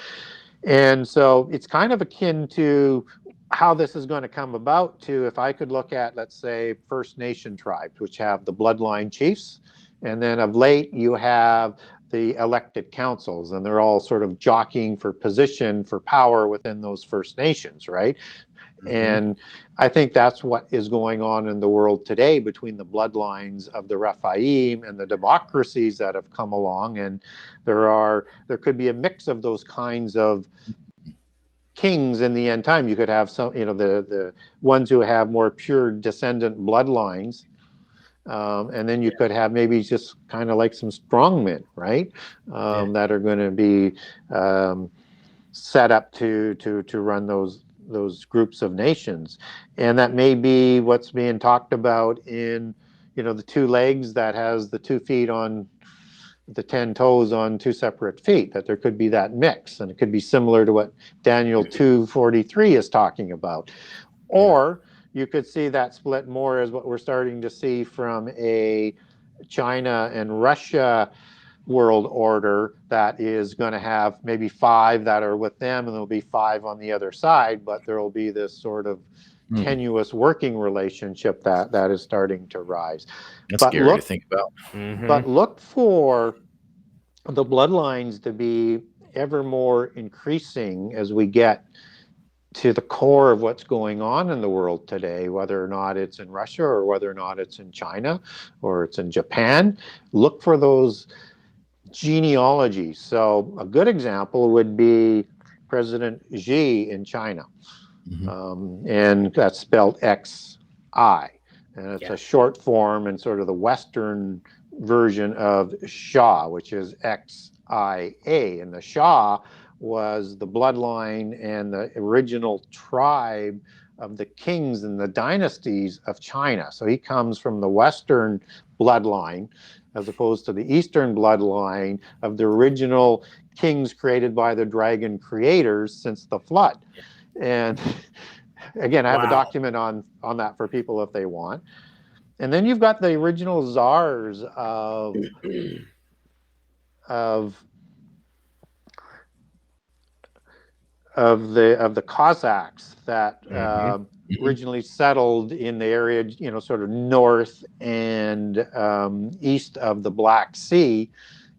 S4: And so it's kind of akin to how this is going to come about to, if I could look at, let's say, First Nation tribes, which have the bloodline chiefs. And then of late, you have the elected councils, and they're all sort of jockeying for position, for power within those First Nations, right? And I think that's what is going on in the world today between the bloodlines of the Rephaim and the democracies that have come along. And there could be a mix of those kinds of kings in the end time. You could have some, the ones who have more pure descendant bloodlines. And then you could have maybe just kind of like some strongmen, right? That are going to be set up to run those groups of nations. And that may be what's being talked about in, the 2 legs that has the 2 feet on the 10 toes on 2 separate feet, that there could be that mix. And it could be similar to what Daniel 2:43 is talking about. Or you could see that split more as what we're starting to see from a China and Russia world order that is going to have maybe 5 that are with them, and there'll be 5 on the other side, but there will be this sort of tenuous working relationship that is starting to rise.
S5: That's scary to think about.
S4: But look for the bloodlines to be ever more increasing as we get to the core of what's going on in the world today, whether or not it's in Russia or whether or not it's in China or it's in Japan. Look for those genealogies. So a good example would be President Xi in China. And that's spelled X-I. And it's a short form and sort of the Western version of Shah, which is X-I-A. And the Shah was the bloodline and the original tribe of the kings and the dynasties of China. So he comes from the Western bloodline as opposed to the Eastern bloodline of the original kings created by the dragon creators since the flood. And again, I have a document on that for people if they want. And then you've got the original czars of the Cossacks that originally settled in the area, sort of north and east of the Black Sea,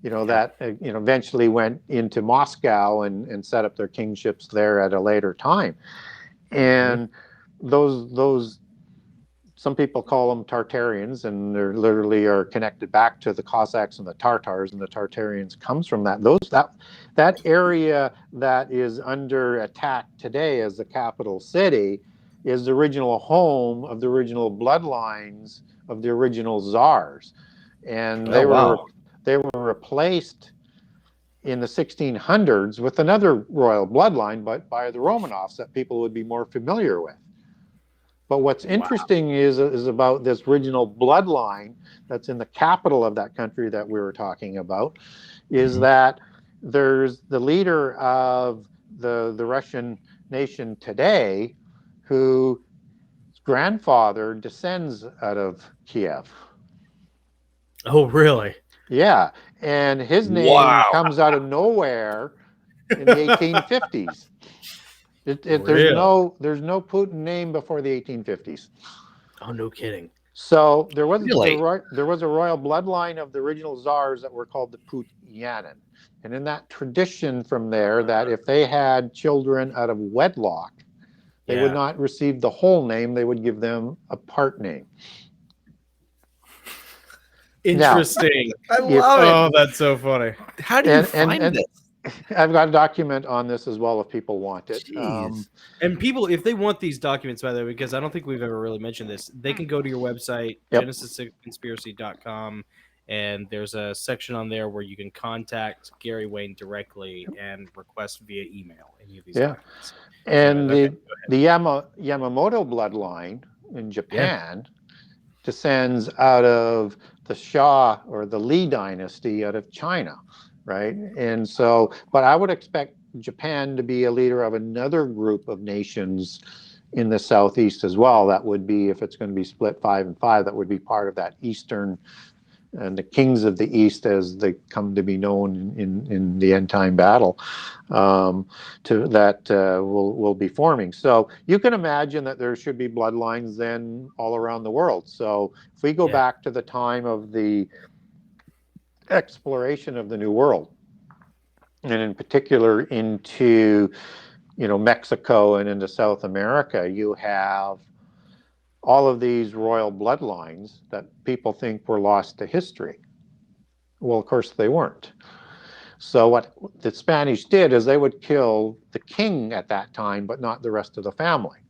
S4: that eventually went into Moscow and set up their kingships there at a later time. And those some people call them Tartarians, and they literally are connected back to the Cossacks and the Tartars, and the Tartarians comes from that. That area that is under attack today as the capital city is the original home of the original bloodlines of the original czars. And they were replaced in the 1600s with another royal bloodline, but by the Romanovs that people would be more familiar with. But what's interesting is about this original bloodline that's in the capital of that country that we were talking about, is that there's the leader of the Russian nation today whose grandfather descends out of Kiev.
S3: Oh, really?
S4: Yeah. And his name comes out of nowhere in the 1850s. There's no Putin name before the 1850s.
S3: Oh, no kidding.
S4: So there was a royal bloodline of the original czars that were called the Putyanin. And in that tradition from there, that if they had children out of wedlock, they would not receive the whole name, they would give them a part name.
S3: Interesting.
S5: I love it.
S3: Oh, that's so funny.
S5: How do you find this?
S4: I've got a document on this as well if people want it.
S3: And people, if they want these documents, by the way, because I don't think we've ever really mentioned this, they can go to your website, genesis6conspiracy.com, and there's a section on there where you can contact Gary Wayne directly and request via email any of these documents.
S4: And the Yamamoto bloodline in Japan descends out of the Shah or the Li dynasty out of China. Right. And so, but I would expect Japan to be a leader of another group of nations in the southeast as well. That would be, if it's going to be split 5 and 5, that would be part of that eastern, and the kings of the east, as they come to be known in the end time battle, will be forming. So you can imagine that there should be bloodlines then all around the world. So if we go back to the time of the exploration of the New World, and in particular into Mexico and into South America, you have all of these royal bloodlines that people think were lost to history. Well, of course they weren't. So what the Spanish did is they would kill the king at that time, but not the rest of the family.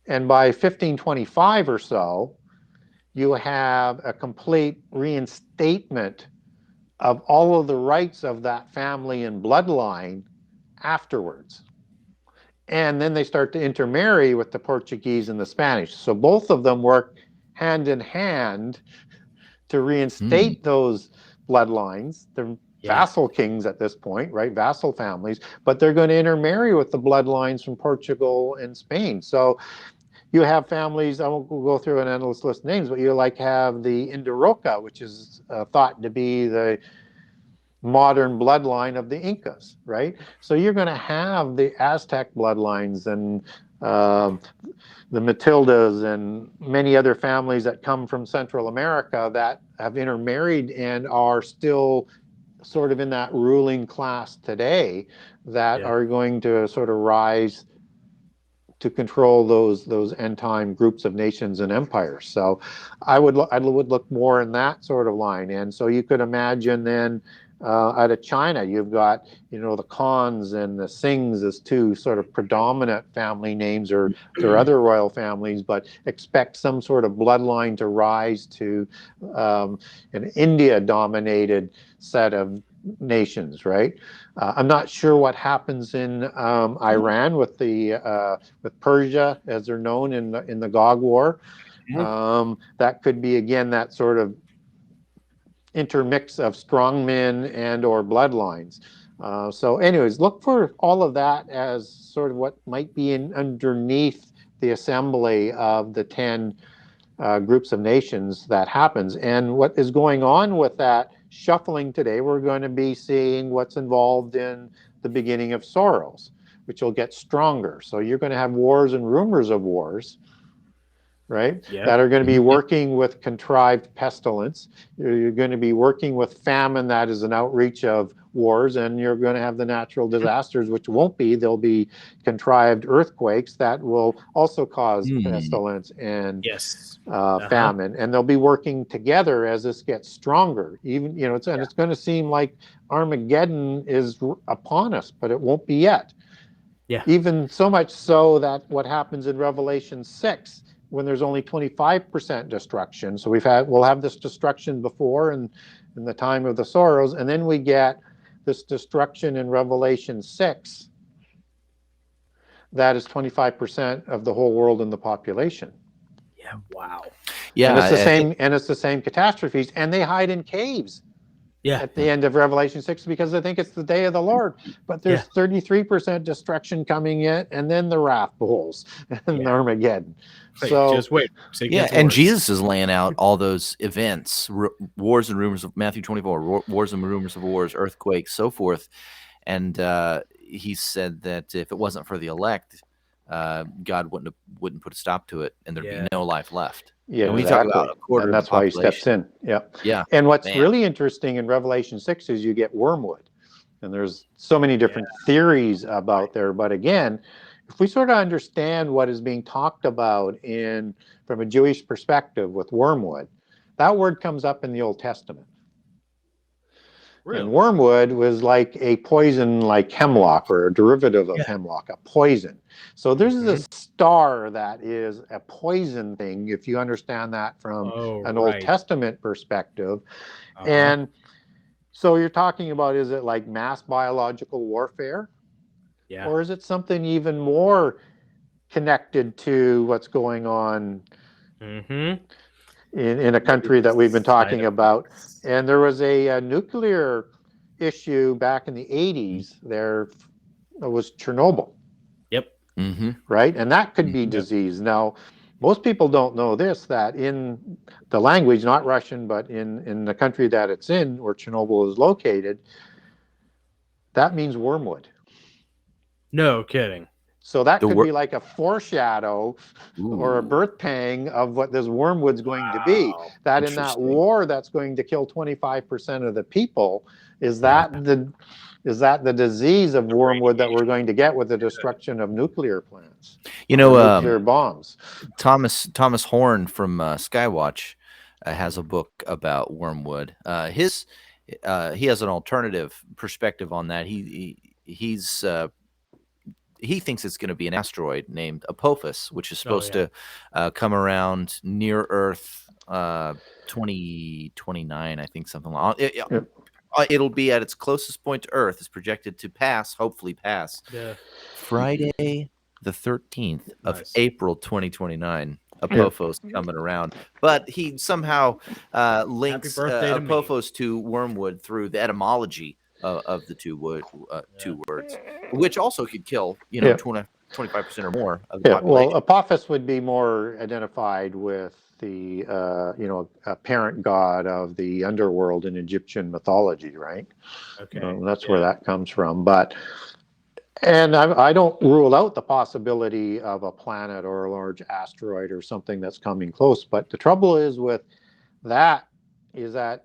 S4: And by 1525 or so, you have a complete reinstatement of all of the rights of that family and bloodline afterwards. And then they start to intermarry with the Portuguese and the Spanish. So both of them work hand in hand to reinstate those bloodlines. They're vassal kings at this point, right? Vassal families, but they're going to intermarry with the bloodlines from Portugal and Spain. So you have families, I won't go through an endless list of names, but you have the Indiroca, which is thought to be the modern bloodline of the Incas, right? So you're going to have the Aztec bloodlines and the Matildas and many other families that come from Central America that have intermarried and are still sort of in that ruling class today that are going to sort of rise to control those end time groups of nations and empires. So I would look more in that sort of line. And so you could imagine then out of China, you've got, the Khans and the Singhs as two sort of predominant family names, or there are other royal families, but expect some sort of bloodline to rise to an India-dominated set of nations, right? I'm not sure what happens in Iran with Persia, as they're known in the Gog War. That could be again that sort of intermix of strongmen and or bloodlines. So anyways, look for all of that as sort of what might be underneath the assembly of the 10 groups of nations that happens. And what is going on with that shuffling today, we're going to be seeing what's involved in the beginning of sorrows, which will get stronger. So you're going to have wars and rumors of wars, right? That are going to be working with contrived pestilence. You're going to be working with famine that is an outreach of wars, and you're going to have the natural disasters, which won't be. There'll be contrived earthquakes that will also cause pestilence and famine, and they'll be working together as this gets stronger. Even and it's going to seem like Armageddon is upon us, but it won't be yet. Even so much so that what happens in Revelation 6, when there's only 25% destruction. So we'll have this destruction before in the time of the sorrows, and then we get this destruction in Revelation 6 that is 25% of the whole world and the population.
S5: Yeah,
S4: and it's the same catastrophes, and they hide in caves at the end of Revelation 6 because they think it's the day of the Lord. But there's 33% destruction coming in, and then the wrath bowls and Armageddon. So
S3: just wait.
S5: And Jesus is laying out all those events, wars and rumors of Matthew 24, wars and rumors of wars, earthquakes, so forth. And he said that if it wasn't for the elect, God wouldn't put a stop to it, and there'd be no life left.
S4: Yeah,
S5: and we
S4: exactly.
S5: talk about a quarter
S4: and that's
S5: of the
S4: why he steps in. Yeah. And what's really interesting in Revelation 6 is you get wormwood. And there's so many different theories about there. But again, if we sort of understand what is being talked about from a Jewish perspective with wormwood, that word comes up in the Old Testament. Really? And wormwood was like a poison, like hemlock, or a derivative of hemlock, a poison. So this is a star that is a poison thing, if you understand that from an Old Testament perspective. And so you're talking about, is it like mass biological warfare? Or is it something even more connected to what's going on in a country that we've been talking about? And there was a nuclear issue back in the 80s, there was Chernobyl,
S3: Yep.
S5: Mm-hmm.
S4: right? And that could be disease. Now, most people don't know this, that in the language, not Russian, but in the country that it's in, where Chernobyl is located, that means wormwood.
S3: No kidding.
S4: So that
S5: The
S4: could
S5: wor-
S4: be like a foreshadow or a
S5: Ooh.
S4: birth pang of what this wormwood's going to be.
S3: Wow.
S4: That in that
S5: Interesting.
S4: war that's going to kill 25% of the people, is that the disease of wormwood that we're going to get with the destruction of nuclear plants?
S5: You know,
S4: Nuclear bombs.
S5: Thomas Horn from Skywatch has a book about wormwood. He has an alternative perspective on that. He thinks it's going to be an asteroid named Apophis, which is supposed to come around near Earth 2029, I think, something like that. It'll be at its closest point to Earth. It's projected to hopefully pass, Friday the 13th of April 2029. Apophis coming around. But he somehow links Apophis to wormwood through the etymology of the two words, which also could kill 25% or more of the population.
S4: Well, Apophis would be more identified with the a parent god of the underworld in Egyptian mythology, right?
S3: Okay,
S4: that's where that comes from. And I don't rule out the possibility of a planet or a large asteroid or something that's coming close. But the trouble is with that is that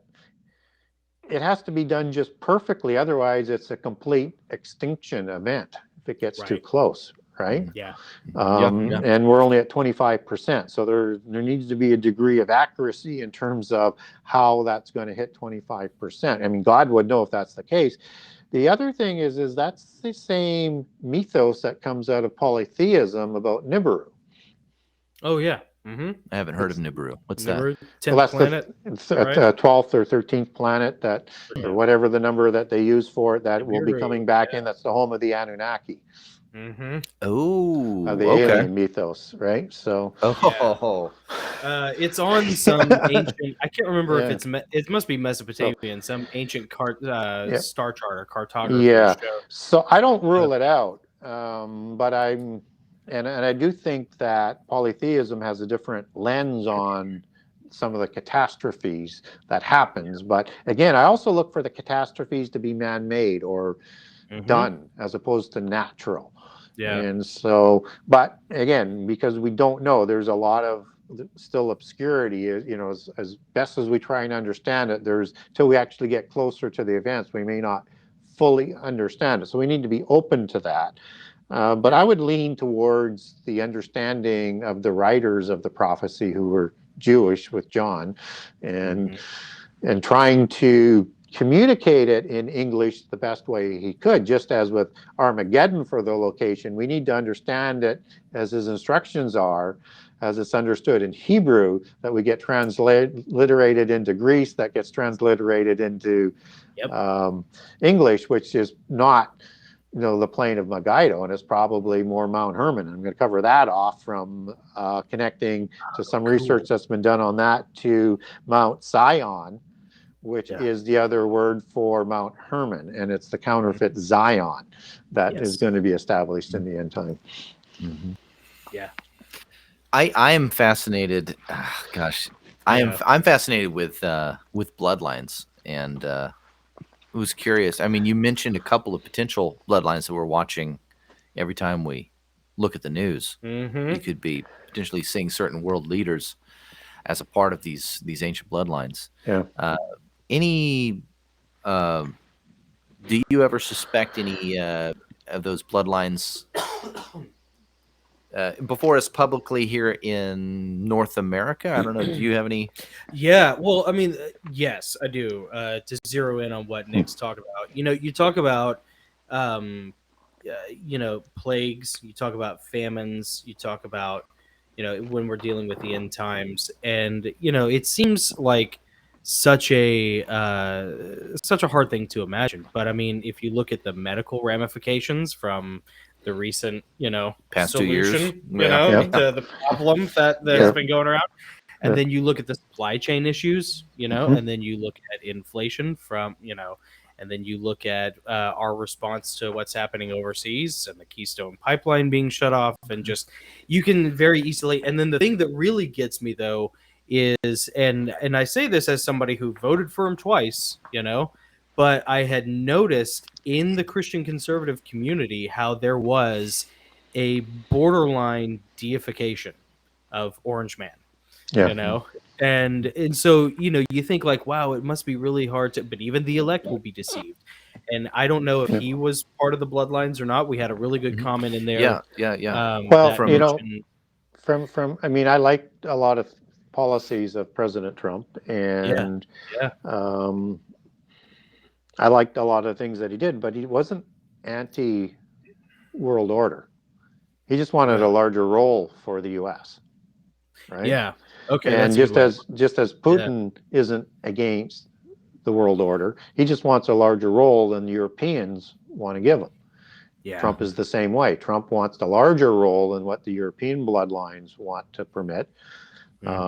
S4: it has to be done just perfectly. Otherwise, it's a complete extinction event if it gets too close, right?
S3: Yeah.
S4: And we're only at 25%. So there needs to be a degree of accuracy in terms of how that's going to hit 25%. I mean, God would know if that's the case. The other thing is that's the same mythos that comes out of polytheism about Nibiru.
S3: Oh, yeah.
S5: I haven't heard of Nibiru. What's
S3: Nibiru,
S5: that?
S3: 10th
S4: That's
S3: planet.
S4: the 12th or 13th planet or whatever the number that they use for it, that will be coming back in. That's the home of the Anunnaki.
S5: Oh,
S4: The alien mythos, right? So
S3: it's on some ancient, I can't remember if it must be Mesopotamian, some ancient star chart or cartography show.
S4: So I don't rule it out, but I do think that polytheism has a different lens on some of the catastrophes that happens. But again, I also look for the catastrophes to be man-made or done as opposed to natural. Yeah. And so, but again, because we don't know, there's a lot of still obscurity, as best as we try and understand it, till we actually get closer to the events, we may not fully understand it. So we need to be open to that. But I would lean towards the understanding of the writers of the prophecy who were Jewish with John and trying to communicate it in English the best way he could. Just as with Armageddon for the location, we need to understand it as his instructions are, as it's understood in Hebrew, that we get transliterated into Greece, that gets transliterated into English, which is not the plain of Megiddo, and it's probably more Mount Hermon. I'm going to cover that off from connecting to some research that's been done on that to Mount Zion, which is the other word for Mount Hermon, and it's the counterfeit Zion that is going to be established in the end time.
S3: Yeah.
S5: I am fascinated. I'm fascinated with bloodlines, and was curious. I mean, you mentioned a couple of potential bloodlines that we're watching every time we look at the news. You could be potentially seeing certain world leaders as a part of these ancient bloodlines. Do you ever suspect any of those bloodlines before us publicly here in North America? I don't know. Do you have any?
S3: Yeah, well, I mean, yes, I do. To zero in on what Nick's talking about, you talk about, plagues. You talk about famines. You talk about, when we're dealing with the end times, and it seems like such a hard thing to imagine. But I mean, if you look at the medical ramifications from the recent,
S5: past
S3: solution,
S5: 2 years,
S3: the problem that has been going around. And then you look at the supply chain issues, and then you look at inflation from, And then you look at our response to what's happening overseas and the Keystone Pipeline being shut off, and just you can very easily. And then the thing that really gets me though is, and I say this as somebody who voted for him twice, but I had noticed in the Christian conservative community how there was a borderline deification of Orange Man,
S4: Yeah.
S3: and so you think like, wow, it must be really hard to, but even the elect will be deceived. And I don't know if
S4: Yeah.
S3: he was part of the bloodlines or not. We had a really good comment in there.
S5: Yeah.
S4: Well,
S3: that
S4: you know,
S3: mentioned-
S4: from I mean, I liked a lot of policies of President Trump, and
S3: yeah.
S4: I liked a lot of things that he did, but he wasn't anti-world order. He just wanted a larger role for the U.S. Right?
S3: Yeah. Okay.
S4: And
S3: that's a good
S4: just as Putin isn't against the world order, he just wants a larger role than the Europeans want to give him.
S3: Yeah.
S4: Trump is the same way. Trump wants a larger role than what the European bloodlines want to permit,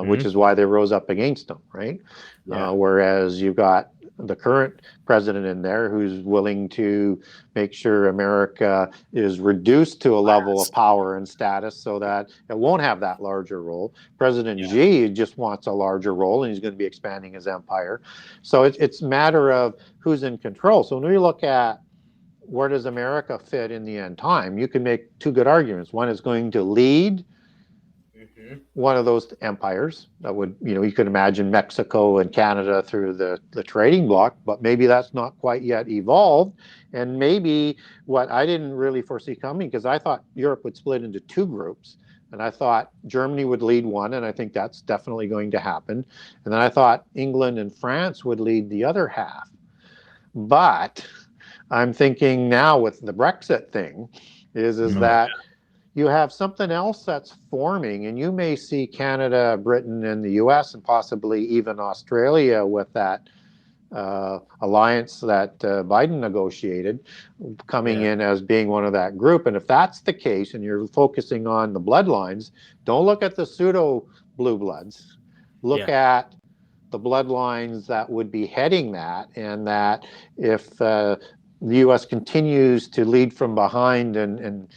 S4: which is why they rose up against him, right?
S3: Yeah.
S4: Whereas you've got the current president in there who's willing to make sure America is reduced to a level of power and status so that it won't have that larger role. President Xi just wants a larger role, and he's going to be expanding his empire. So it's a matter of who's in control. So when we look at where does America fit in the end time, you can make two good arguments. One is going to lead one of those empires that would, you could imagine Mexico and Canada through the trading bloc, but maybe that's not quite yet evolved. And maybe what I didn't really foresee coming, because I thought Europe would split into two groups, and I thought Germany would lead one, and I think that's definitely going to happen. And then I thought England and France would lead the other half. But I'm thinking now with the Brexit thing is that you have something else that's forming, and you may see Canada, Britain, and the US, and possibly even Australia with that alliance that Biden negotiated coming in as being one of that group. And if that's the case, and you're focusing on the bloodlines, don't look at the pseudo blue bloods. Look at the bloodlines that would be heading that, and that if the US continues to lead from behind and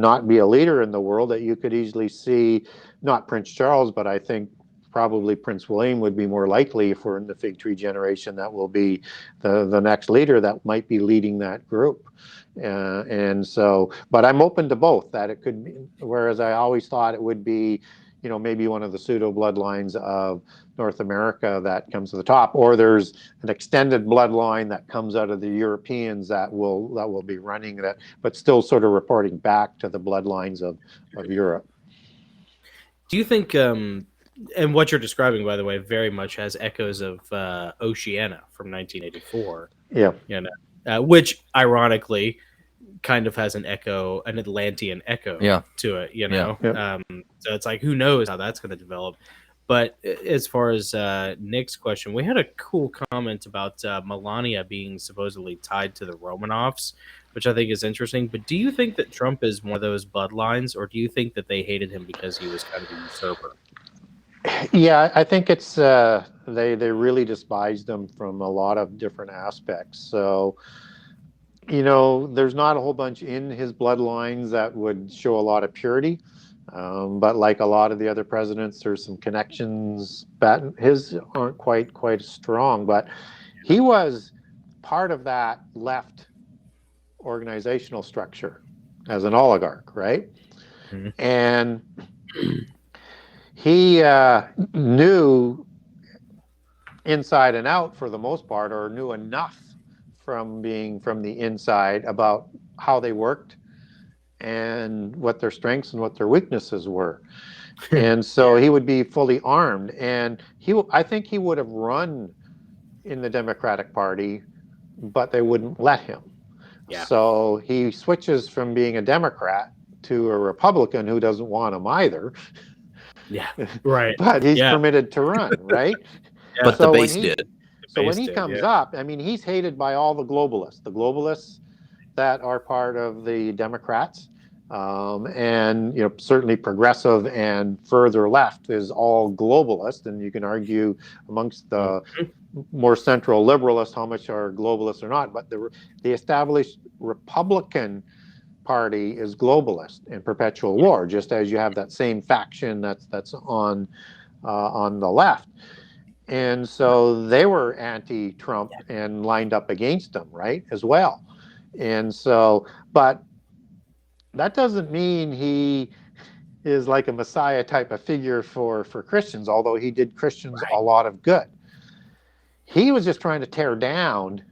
S4: not be a leader in the world, that you could easily see, not Prince Charles, but I think probably Prince William would be more likely, if we're in the fig tree generation, that will be the next leader that might be leading that group. And so, but I'm open to both, that it could be, whereas I always thought it would be, maybe one of the pseudo bloodlines of North America that comes to the top, or there's an extended bloodline that comes out of the Europeans that will be running that, but still sort of reporting back to the bloodlines of Europe.
S3: Do you think, and what you're describing, by the way, very much has echoes of Oceania from 1984.
S4: Yeah.
S3: Which ironically kind of has an Atlantean echo to it, so it's like, who knows how that's going to develop. But as far as Nick's question, we had a cool comment about Melania being supposedly tied to the Romanovs, which I think is interesting. But do you think that Trump is one of those bloodlines, or do you think that they hated him because he was kind of a usurper?
S4: Yeah, I think it's they really despised him from a lot of different aspects. So, there's not a whole bunch in his bloodlines that would show a lot of purity. But like a lot of the other presidents, there's some connections, but his aren't quite as strong. But he was part of that left organizational structure as an oligarch, right? And he knew inside and out for the most part, or knew enough from being from the inside about how they worked and what their strengths and what their weaknesses were. And so he would be fully armed, and I think he would have run in the Democratic Party, but they wouldn't let him. So he switches from being a Democrat to a Republican who doesn't want him either.
S3: Right.
S4: But he's permitted to run, right?
S5: But
S4: so
S5: the base did.
S4: So when he comes up, I mean, he's hated by all the globalists that are part of the Democrats, and certainly progressive and further left is all globalist, and you can argue amongst the more central liberalists, how much are globalists or not. But the established Republican Party is globalist and perpetual war, just as you have that same faction that's on the left. And so they were anti-Trump and lined up against him, right, as well. And so, but that doesn't mean he is like a messiah type of figure for Christians, although he did Christians a lot of good. He was just trying to tear down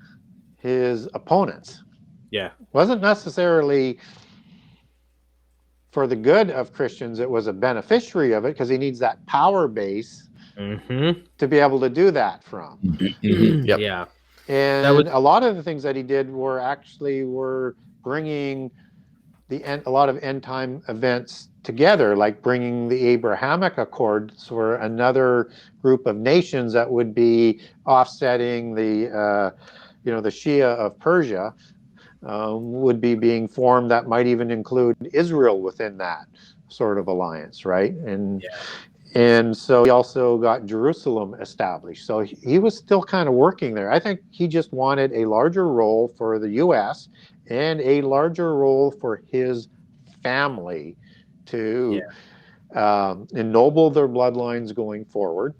S4: his opponents.
S3: Yeah.
S4: Wasn't necessarily for the good of Christians. It was a beneficiary of it because he needs that power base to be able to do that from.
S5: Yep.
S3: Yeah.
S4: And a lot of the things that he did were bringing a lot of end time events together, like bringing the Abrahamic Accords, were another group of nations that would be offsetting the Shia of Persia would be being formed, that might even include Israel within that sort of alliance, right? And so he also got Jerusalem established. So he was still kind of working there. I think he just wanted a larger role for the U.S. and a larger role for his family to ennoble their bloodlines going forward,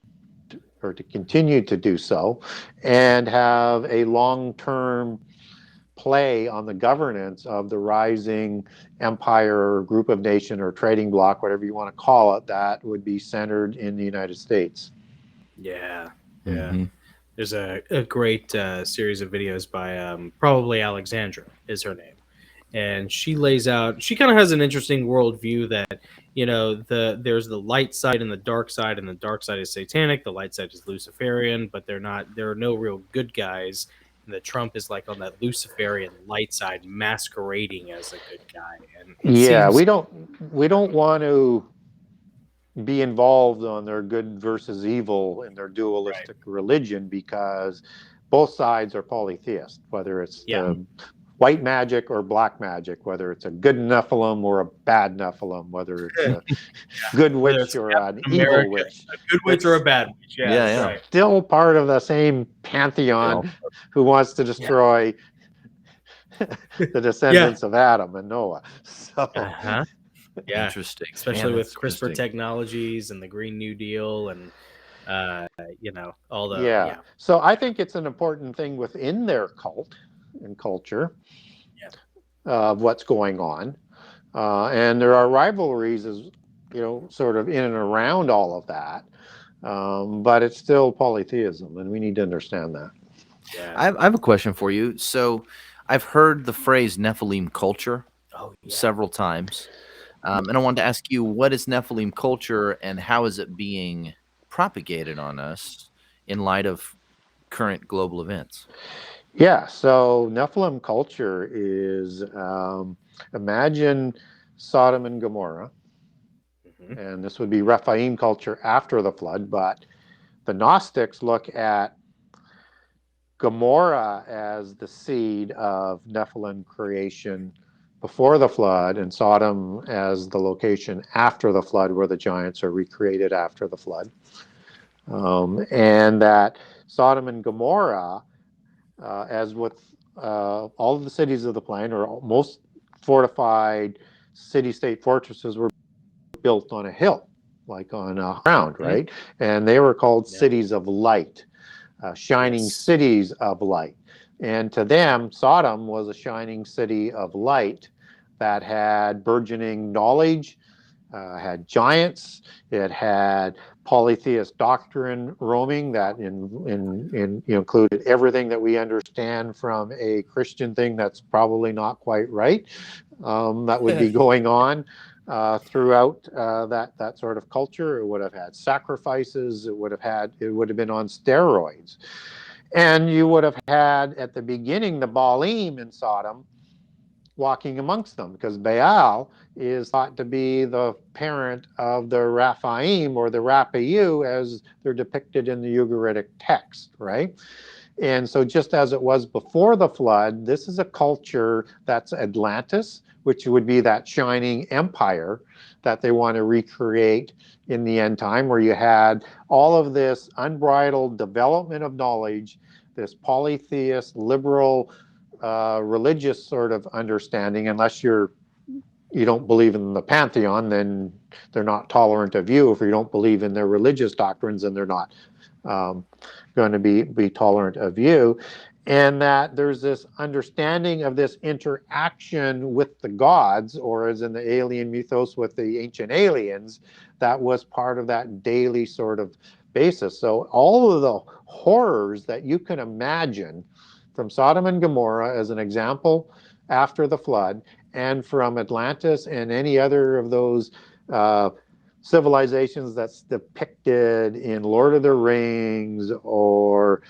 S4: or to continue to do so, and have a long-term play on the governance of the rising empire or group of nation or trading bloc, whatever you want to call it, that would be centered in the United States.
S3: Yeah. There's a great series of videos by probably Alexandra is her name, and she lays out, she kind of has an interesting worldview that, you know, there's the light side and the dark side, and the dark side is satanic, the light side is Luciferian, but there are no real good guys. And that Trump is like on that Luciferian light side, masquerading as a good guy. And
S4: we don't want to be involved on their good versus evil in their dualistic religion, because both sides are polytheist, whether it's white magic or black magic, whether it's a good Nephilim or a bad Nephilim, whether it's a good witch or an evil witch.
S3: A good witch or a bad witch. Yeah. Right.
S4: Still part of the same pantheon who wants to destroy the descendants of Adam and Noah. So,
S5: Interesting.
S3: Especially with CRISPR technologies and the Green New Deal and all the
S4: So I think it's an important thing within their cult and culture of what's going on, and there are rivalries, as sort of in and around all of that, but it's still polytheism, and we need to understand that.
S5: I have a question for you. So I've heard the phrase Nephilim culture several times, and I wanted to ask you, what is Nephilim culture and how is it being propagated on us in light of current global events?
S4: Yeah, so Nephilim culture is, imagine Sodom and Gomorrah, and this would be Rephaim culture after the flood, but the Gnostics look at Gomorrah as the seed of Nephilim creation before the flood, and Sodom as the location after the flood where the giants are recreated after the flood. And that Sodom and Gomorrah, as with all of the cities of the plain, or most fortified city-state fortresses, were built on a hill, like on a ground, right? And they were called cities of light, shining cities of light. And to them, Sodom was a shining city of light that had burgeoning knowledge, had giants, it had polytheist doctrine roaming that included everything that we understand from a Christian thing that's probably not quite right, that would be going on throughout that sort of culture. It would have had sacrifices, it would have been on steroids. And you would have had at the beginning the Baalim in Sodom walking amongst them, because Baal is thought to be the parent of the Raphaim or the Rapayu as they're depicted in the Ugaritic text, right? And so just as it was before the flood, this is a culture that's Atlantis, which would be that shining empire that they want to recreate in the end time, where you had all of this unbridled development of knowledge, this polytheist, liberal, religious sort of understanding. Unless you don't believe in the pantheon, then they're not tolerant of you. If you don't believe in their religious doctrines, then they're not going to be tolerant of you. And that there's this understanding of this interaction with the gods, or as in the alien mythos with the ancient aliens, that was part of that daily sort of basis. So all of the horrors that you can imagine from Sodom and Gomorrah as an example after the flood, and from Atlantis and any other of those civilizations that's depicted in Lord of the Rings, or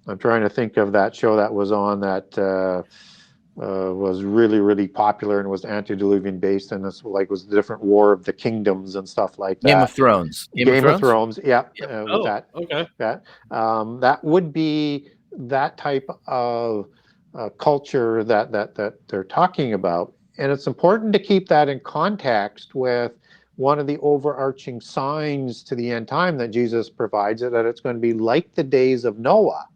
S4: I'm trying to think of that show that was on that was really, really popular and was antediluvian based, and this was the different War of the Kingdoms and stuff like that.
S5: Game of Thrones.
S4: Game of Thrones, yeah.
S3: Yep.
S4: With that,
S3: Okay.
S4: that would be that type of culture that they're talking about, and it's important to keep that in context with one of the overarching signs to the end time that Jesus provides, that it's going to be like the days of Noah.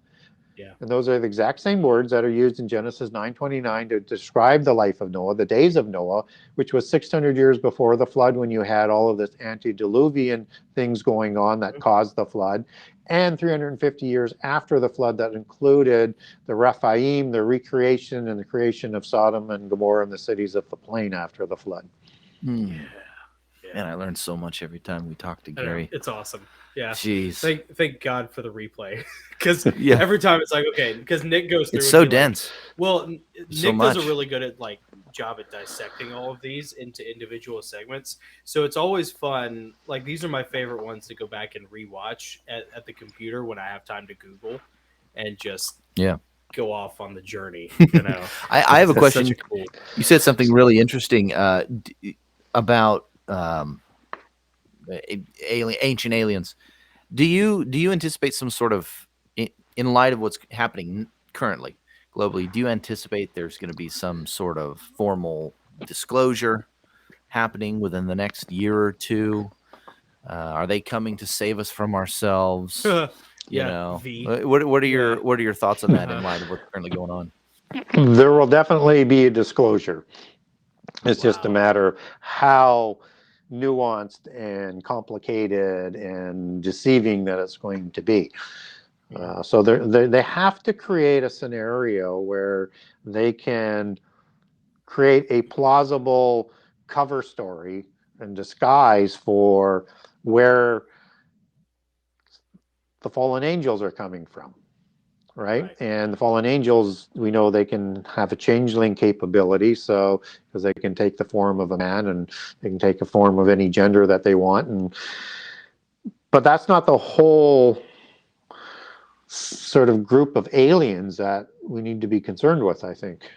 S3: Yeah.
S4: And those are the exact same words that are used in Genesis 9:29 to describe the life of Noah, the days of Noah, which was 600 years before the flood, when you had all of this antediluvian things going on that caused the flood, and 350 years after the flood that included the Rephaim, the recreation and the creation of Sodom and Gomorrah and the cities of the plain after the flood.
S5: Man, I learned so much every time we talk to Gary.
S3: It's awesome. Yeah.
S5: Jeez.
S3: Thank God for the replay, because
S5: Yeah.
S3: every time it's like, okay, because Nick goes through.
S5: It's
S3: and
S5: so
S3: he, like,
S5: dense.
S3: well,
S5: So
S3: Nick does
S5: much.
S3: a really good job at dissecting all of these into individual segments. So it's always fun. Like, these are my favorite ones to go back and rewatch at the computer when I have time to Google and just go off on the journey. You know,
S5: I have a
S3: That's
S5: question.
S3: such a cool.
S5: You said something really interesting about ancient aliens. Do you anticipate some sort of, in light of what's happening currently globally, do you anticipate there's going to be some sort of formal disclosure happening within the next year or two? Are they coming to save us from ourselves? You know, what are your thoughts on that in light of what's currently going on?
S4: There will definitely be a disclosure. It's just a matter of how nuanced and complicated and deceiving that it's going to be. So they have to create a scenario where they can create a plausible cover story and disguise for where the fallen angels are coming from. Right? And the fallen angels, we know they can have a changeling capability, so because they can take the form of a man and they can take a form of any gender that they want, but that's not the whole sort of group of aliens that we need to be concerned with. I think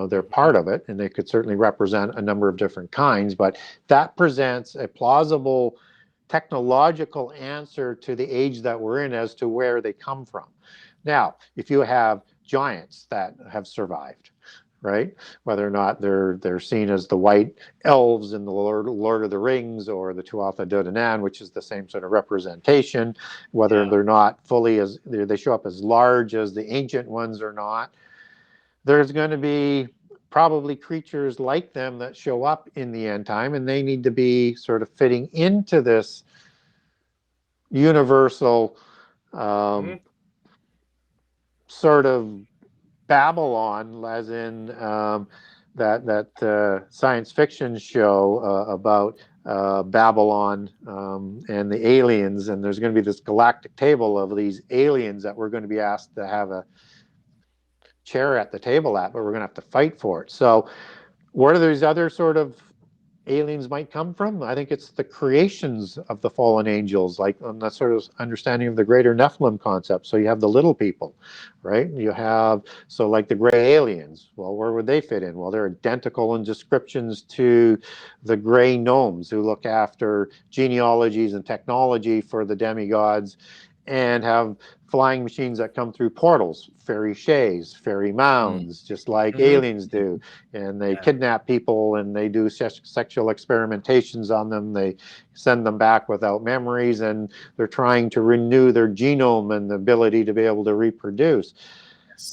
S4: they're part of it, and they could certainly represent a number of different kinds, but that presents a plausible technological answer to the age that we're in as to where they come from. Now, if you have giants that have survived, right, whether or not they're seen as the white elves in the Lord of the Rings, or the Tuatha De Danann, which is the same sort of representation, whether they're not fully as they show up as large as the ancient ones or not, there's going to be probably creatures like them that show up in the end time, and they need to be sort of fitting into this universal sort of Babylon, as in that science fiction show about Babylon and the aliens, and there's going to be this galactic table of these aliens that we're going to be asked to have a chair at the table at, but we're going to have to fight for it. So where do these other sort of aliens might come from? I think it's the creations of the fallen angels, like on that sort of understanding of the greater Nephilim concept. So you have the little people, right? You have, so like the gray aliens, well, where would they fit in? Well, they're identical in descriptions to the gray gnomes who look after genealogies and technology for the demigods, and have flying machines that come through portals, fairy shays, fairy mounds, just like aliens do. And they kidnap people and they do sexual experimentations on them. They send them back without memories, and they're trying to renew their genome and the ability to be able to reproduce.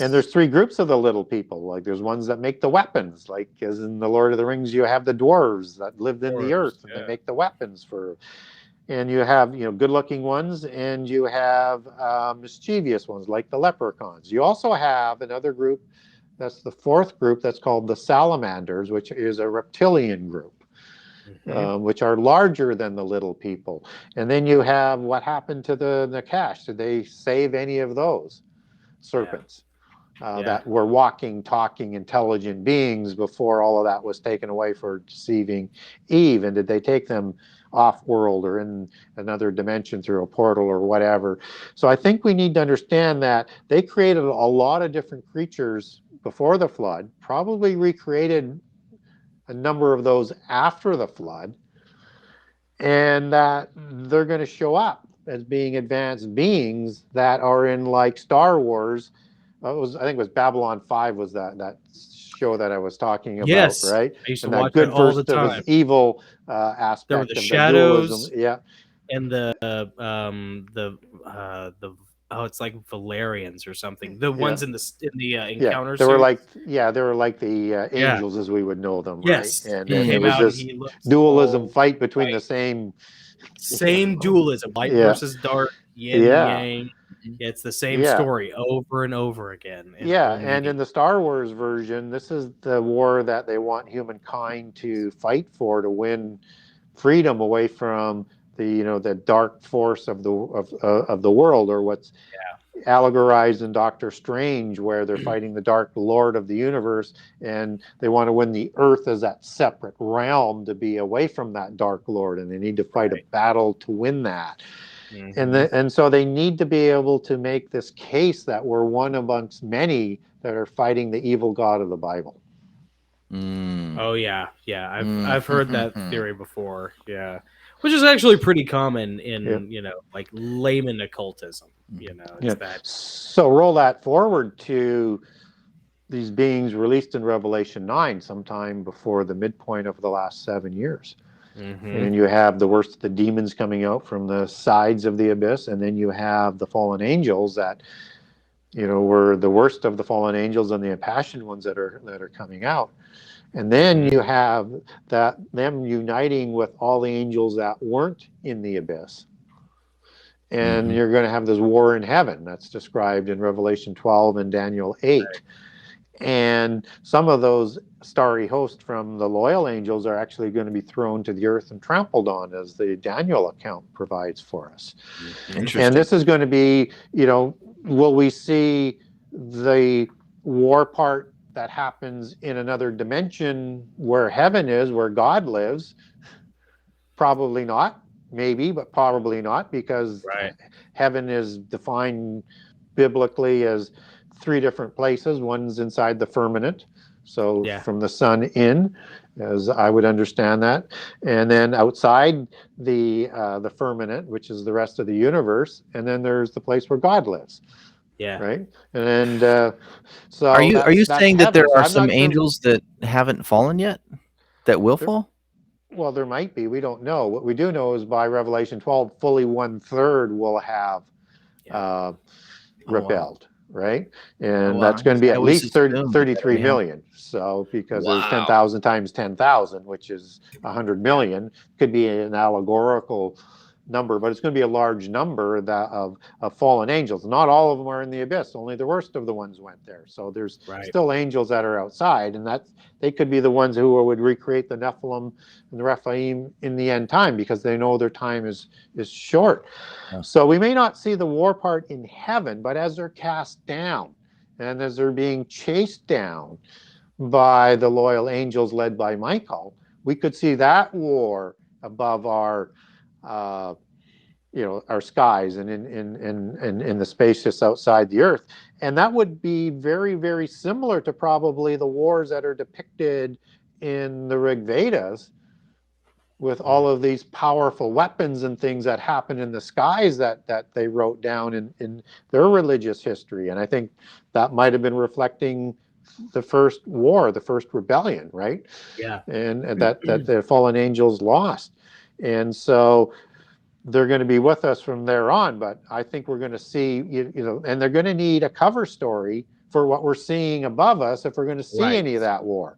S4: And there's three groups of the little people. Like there's ones that make the weapons, like as in the Lord of the Rings, you have the dwarves that lived in the earth and they make the weapons for. And you have, good-looking ones, and you have mischievous ones like the leprechauns. You also have another group, that's the fourth group, that's called the salamanders, which is a reptilian group, which are larger than the little people. And then you have what happened to the Nakash. Did they save any of those serpents? That were walking, talking, intelligent beings before all of that was taken away for deceiving Eve? And did they take them off-world or in another dimension through a portal or whatever? So I think we need to understand that they created a lot of different creatures before the flood, probably recreated a number of those after the flood, and that they're going to show up as being advanced beings that are in, like, Star Wars. I think it was Babylon 5 was that show that I was talking about, right?
S3: I used to
S4: and that
S3: watch
S4: good
S3: it all the
S4: versus
S3: time.
S4: evil aspect
S3: There were the
S4: of
S3: shadows,
S4: the dualism.
S3: and it's like Valerians or something. The ones in the encounter.
S4: They were like the angels as we would know them,
S3: yes.
S4: right? And
S3: He
S4: it
S3: came
S4: was
S3: out
S4: this
S3: and he looked
S4: dualism fight between the same
S3: dualism, light versus dark, yin yang. It's the same story over and over again.
S4: And in the Star Wars version, this is the war that they want humankind to fight for, to win freedom away from the dark force of the world, or what's allegorized in Doctor Strange, where they're fighting the Dark Lord of the universe, and they want to win the Earth as that separate realm to be away from that Dark Lord, and they need to fight a battle to win that. And so they need to be able to make this case that we're one amongst many that are fighting the evil God of the Bible.
S3: Oh yeah, I've heard that theory before. Yeah, which is actually pretty common in like layman occultism.
S4: So roll that forward to these beings released in Revelation 9, sometime before the midpoint of the last 7 years. And you have the worst of the demons coming out from the sides of the abyss, and then you have the fallen angels that were the worst of the fallen angels and the impassioned ones that are coming out. And then you have them uniting with all the angels that weren't in the abyss. And you're going to have this war in heaven that's described in Revelation 12 and Daniel 8. Right. And some of those starry hosts from the loyal angels are actually going to be thrown to the earth and trampled on, as the Daniel account provides for us. And this is going to be, will we see the war part that happens in another dimension where heaven is, where God lives? Probably not. Maybe, but probably not, because heaven is defined biblically as 3 different places. One's inside the firmament, so from the sun in, as I would understand that, and then outside the firmament, which is the rest of the universe, and then there's the place where God lives. Right. And so
S5: are you saying that there are some angels that haven't fallen yet that will fall?
S4: Well, there might be. We don't know. What we do know is by Revelation 12, fully 1/3 will have rebelled. Right? And that's going to be at least 33 million. So, because there's 10,000 times 10,000, which is 100 million, could be an allegorical number, but it's going to be a large number of fallen angels. Not all of them are in the abyss. Only the worst of the ones went there. So there's still angels that are outside, and that they could be the ones who would recreate the Nephilim and the Rephaim in the end time, because they know their time is short. So we may not see the war part in heaven, but as they're cast down and as they're being chased down by the loyal angels led by Michael, we could see that war above our our skies and in the space just outside the earth. And that would be very, very similar to probably the wars that are depicted in the Rig Vedas with all of these powerful weapons and things that happen in the skies that they wrote down in their religious history. And I think that might have been reflecting the first war, the first rebellion, right?
S3: Yeah.
S4: And that the fallen angels lost. And so they're going to be with us from there on. But I think we're going to see, and they're going to need a cover story for what we're seeing above us if we're going to see any of that war.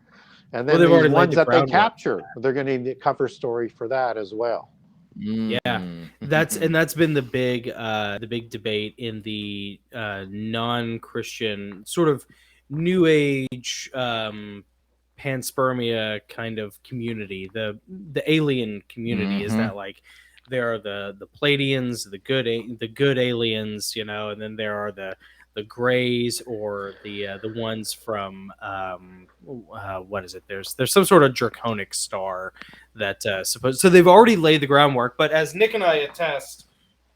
S4: And then
S3: they've
S4: these
S3: already laid
S4: ones
S3: the
S4: that they
S3: groundwork.
S4: capture, they're going to need a cover story for that as well.
S3: Yeah, that's been the big debate in the non-Christian sort of New Age panspermia kind of community. The alien community is that like there are the Pleiadians, the good aliens, and then there are the grays or the ones from what is it? There's some sort of draconic star that so they've already laid the groundwork. But as Nick and I attest,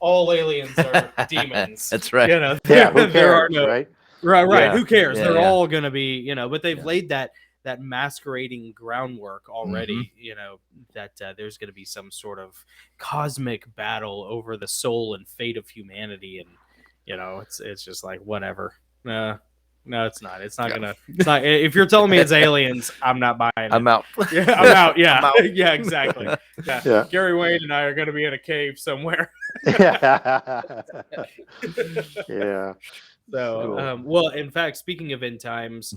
S3: all aliens are demons.
S5: That's right.
S4: Who cares,
S3: there are no
S4: right?
S3: right.
S5: Yeah.
S3: Who cares?
S5: Yeah,
S3: They're
S5: yeah.
S3: all gonna be but they've laid that masquerading groundwork already. That there's gonna be some sort of cosmic battle over the soul and fate of humanity, and it's just like whatever. No, it's not. It's not gonna. It's not. If you're telling me it's aliens, I'm not buying it.
S5: I'm out.
S3: Yeah, I'm out. Yeah,
S5: I'm out.
S3: yeah, exactly.
S4: Yeah.
S3: Gary Wayne and I are gonna be in a cave somewhere.
S4: Yeah.
S3: So, well, in fact, speaking of end times,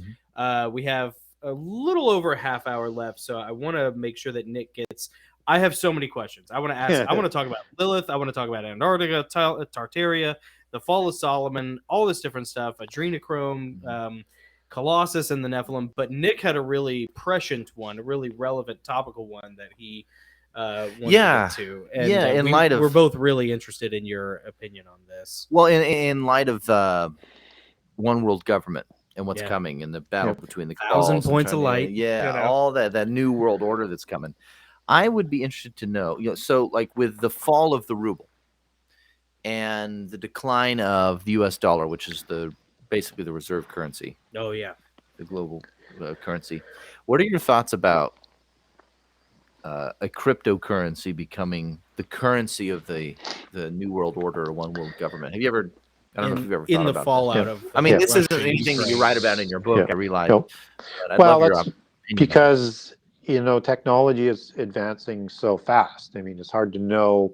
S3: we have a little over a half hour left. So I want to make sure that Nick gets. I have so many questions. I want to ask. I want to talk about Lilith. I want to talk about Antarctica, Tartaria, the Fall of Solomon, all this different stuff. Adrenochrome, Colossus, and the Nephilim. But Nick had a really prescient one, a really relevant, topical one that he wanted to get to. And,
S5: in light of
S3: we're both really interested in your opinion on this.
S5: Well, in light of one world government and what's coming in the battle between the
S3: 1,000 points of light.
S5: All that new world order that's coming. I would be interested to know, so like with the fall of the ruble and the decline of the U.S. dollar, which is basically the reserve currency.
S3: Oh yeah,
S5: the global currency. What are your thoughts about a cryptocurrency becoming the currency of the new world order or one world government? Have you ever? I don't know if you've ever thought about
S3: in the fallout
S5: that.
S3: of.
S5: I mean, this isn't anything that you write about in your book. I realize.
S4: Nope.
S5: But I'd love your
S4: that's
S5: opinion
S4: because technology is advancing so fast. I mean, it's hard to know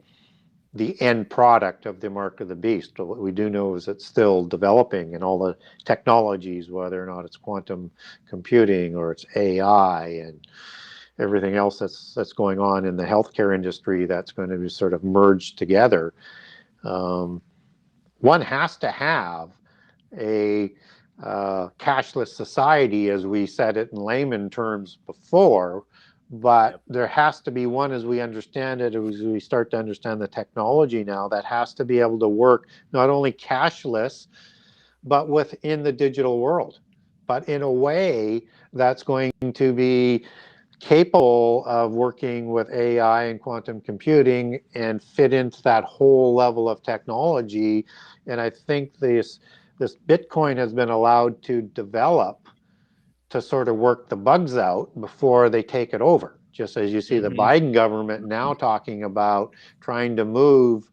S4: the end product of the mark of the beast. But what we do know is it's still developing, and all the technologies, whether or not it's quantum computing or it's AI and everything else that's going on in the healthcare industry, that's going to be sort of merged together. One has to have a cashless society, as we said it in layman terms before, but there has to be one, as we understand it, as we start to understand the technology now, that has to be able to work not only cashless, but within the digital world, but in a way that's going to be capable of working with AI and quantum computing and fit into that whole level of technology. And I think this Bitcoin has been allowed to develop to sort of work the bugs out before they take it over. Just as you see the Biden government now talking about trying to move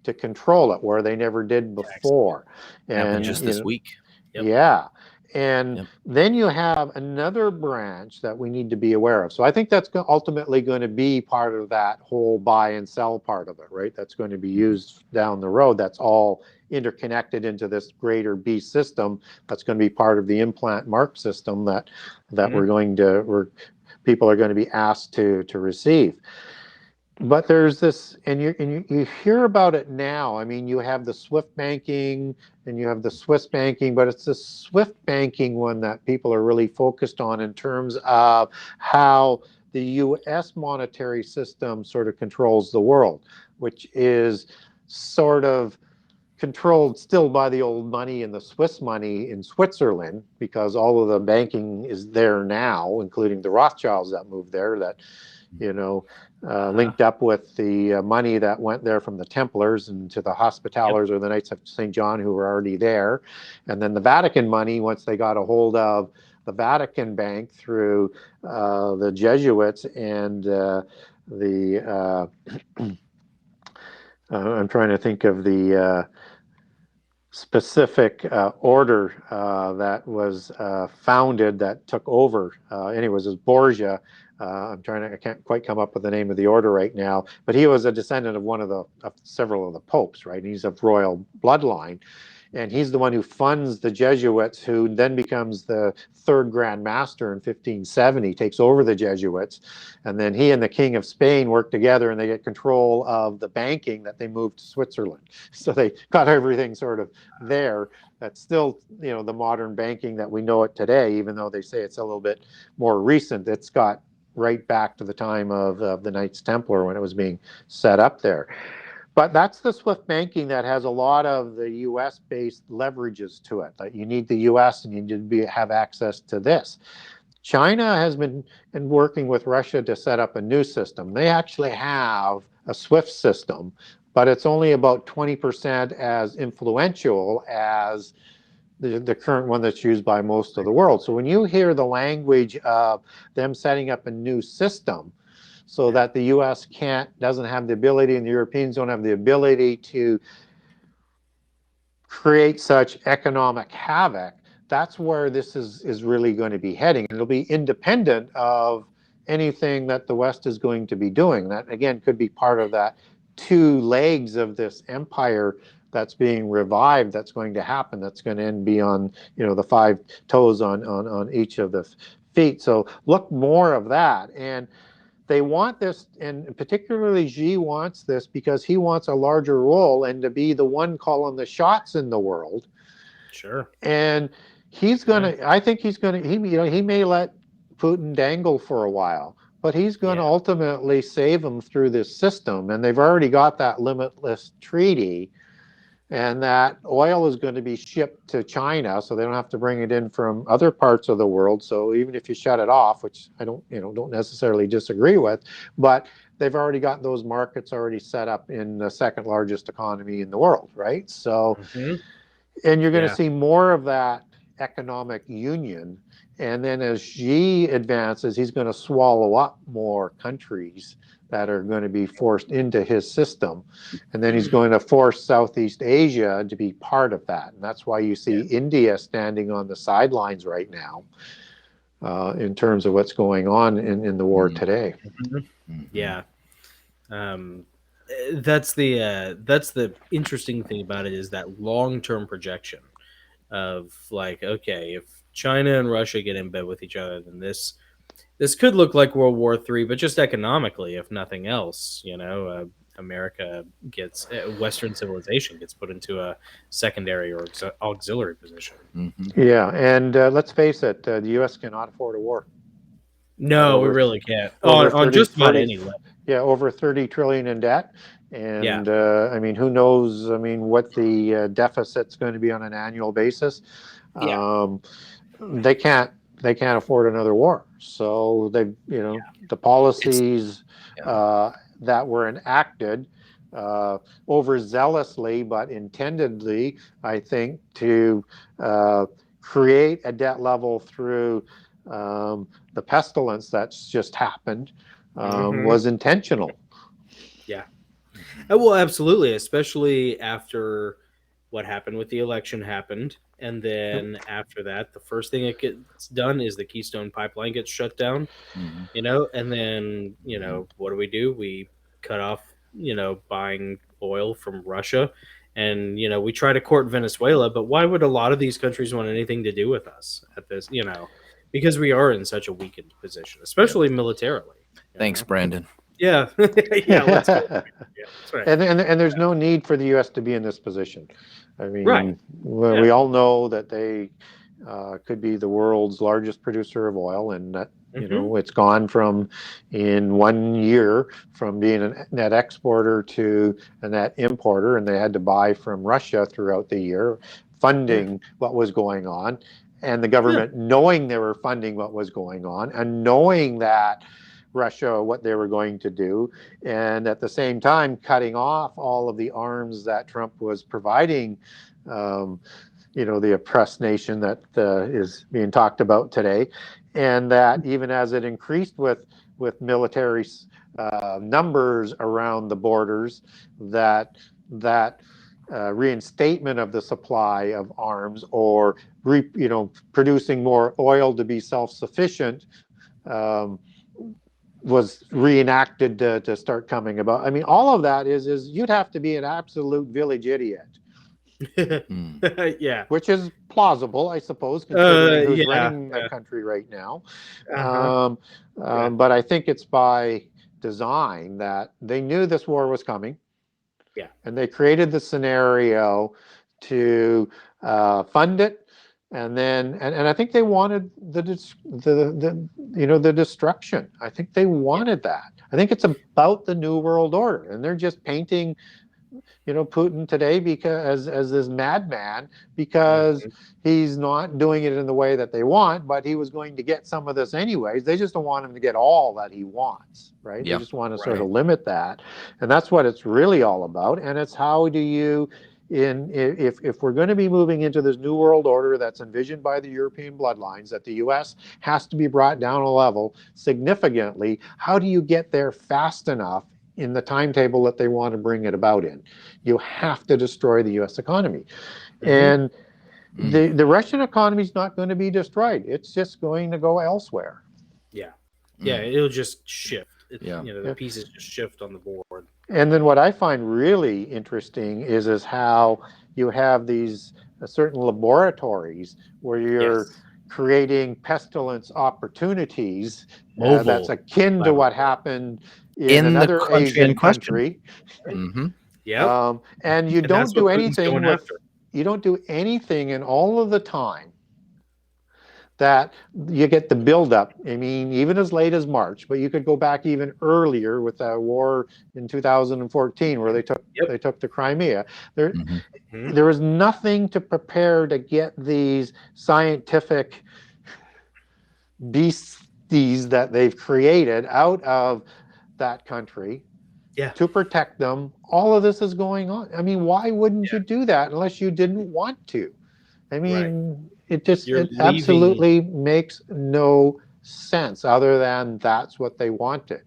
S4: to control it where they never did before.
S5: happened just this week.
S4: Yeah. And then you have another branch that we need to be aware of. So I think that's ultimately going to be part of that whole buy and sell part of it, right? That's going to be used down the road. That's all interconnected into this greater beast system. That's going to be part of the implant mark system that people are going to be asked to receive. But there's this, and you hear about it now. I mean, you have the Swift banking and you have the Swiss banking, but it's the Swift banking one that people are really focused on in terms of how the U.S. monetary system sort of controls the world, which is sort of controlled still by the old money and the Swiss money in Switzerland, because all of the banking is there now, including the Rothschilds that moved there, that linked up with the money that went there from the Templars and to the Hospitallers or the Knights of St. John, who were already there. And then the Vatican money, once they got a hold of the Vatican Bank through the Jesuits and I'm trying to think of the specific order that was founded that took over. Anyways, it was Borgia. I can't quite come up with the name of the order right now, but he was a descendant of several of the popes, right? He's of royal bloodline. And he's the one who funds the Jesuits, who then becomes the third Grand Master in 1570, takes over the Jesuits. And then he and the King of Spain work together, and they get control of the banking that they moved to Switzerland. So they got everything sort of there. That's still, the modern banking that we know it today, even though they say it's a little bit more recent. It's got right back to the time of the Knights Templar when it was being set up there. But that's the SWIFT banking that has a lot of the US-based leverages to it. Like you need the US and you need to have access to this. China has been working with Russia to set up a new system. They actually have a SWIFT system, but it's only about 20% as influential as the current one that's used by most of the world. So when you hear the language of them setting up a new system, so that the U.S. doesn't have the ability, and the Europeans don't have the ability to create such economic havoc, that's where this is really going to be heading. It'll be independent of anything that the West is going to be doing. That, again, could be part of that two legs of this empire that's being revived, that's going to happen, that's going to be on, the five toes on each of the feet. So look more of that. And they want this, and particularly Xi wants this because he wants a larger role and to be the one calling the shots in the world.
S3: Sure.
S4: And he's gonna. I think he's gonna. He may let Putin dangle for a while, but he's going to ultimately save him through this system. And they've already got that limitless treaty. And that oil is going to be shipped to China, so they don't have to bring it in from other parts of the world. So even if you shut it off, which I don't necessarily disagree with, but they've already got those markets already set up in the second largest economy in the world, right? So, and you're going to see more of that economic union. And then as Xi advances, he's going to swallow up more countries that are going to be forced into his system. And then he's going to force Southeast Asia to be part of that. And that's why you see India standing on the sidelines right now in terms of what's going on in the war today.
S3: Yeah. That's the interesting thing about it, is that long-term projection of like, okay, if China and Russia get in bed with each other, then this could look like World War III, but just economically, if nothing else. America gets Western civilization gets put into a secondary or auxiliary position.
S4: Yeah, and let's face it, the U.S. cannot afford a war.
S3: No, we really can't. On just about any level.
S4: Yeah, over $30 trillion in debt. And I mean, who knows? I mean, what the deficit's going to be on an annual basis. They can't afford another war. So they, the policies that were enacted overzealously but intendedly, I think, to create a debt level through the pestilence that's just happened was intentional.
S3: Yeah. Well, absolutely, especially after what happened with the election happened. And then after that, the first thing that gets done is the Keystone Pipeline gets shut down, and then, what do? We cut off, buying oil from Russia. And, we try to court Venezuela, but why would a lot of these countries want anything to do with us at this, because we are in such a weakened position, especially militarily.
S5: Thanks, Brandon.
S3: Yeah. Let's go. That's right.
S4: And there's no need for the U.S. to be in this position. I mean, we all know that they could be the world's largest producer of oil, and that it's gone from, in 1 year, from being a net exporter to a net importer, and they had to buy from Russia throughout the year, funding what was going on, and the government knowing they were funding what was going on, and knowing that Russia, what they were going to do, and at the same time cutting off all of the arms that Trump was providing, the oppressed nation that is being talked about today, and that even as it increased with military numbers around the borders, that reinstatement of the supply of arms, or producing more oil to be self-sufficient, was reenacted to start coming about. I mean, all of that is you'd have to be an absolute village idiot.
S3: Yeah.
S4: Which is plausible, I suppose, considering who's
S3: yeah,
S4: running the country right now.
S3: Uh-huh.
S4: But I think it's by design that they knew this war was coming.
S3: Yeah.
S4: And they created the scenario to fund it. And then, and I think they wanted the destruction. I think they wanted that. I think it's about the New World Order, and they're just painting, Putin today because as this madman, because he's not doing it in the way that they want, but he was going to get some of this anyways. They just don't want him to get all that he wants, right?
S5: Yeah.
S4: They just want to sort of limit that, and that's what it's really all about. And it's how do you, if we're going to be moving into this new world order that's envisioned by the European bloodlines, that the U.S. has to be brought down a level significantly, how do you get there fast enough in the timetable that they want to bring it about in? You have to destroy the U.S. economy. And the Russian economy is not going to be destroyed. It's just going to go elsewhere.
S3: Yeah. It'll just shift. The pieces just shift on the board.
S4: And then what I find really interesting is how you have these certain laboratories where you're creating pestilence opportunities that's akin to what happened in another Asian country.
S3: Yeah.
S4: And you don't do anything you don't do anything in all of the time that you get the buildup. I mean, even as late as March, but you could go back even earlier with that war in 2014 where they took the Crimea. There was nothing to prepare to get these scientific beasties that they've created out of that country to protect them. All of this is going on. I mean, why wouldn't you do that unless you didn't want to? I mean, it absolutely makes no sense other than that's what they wanted.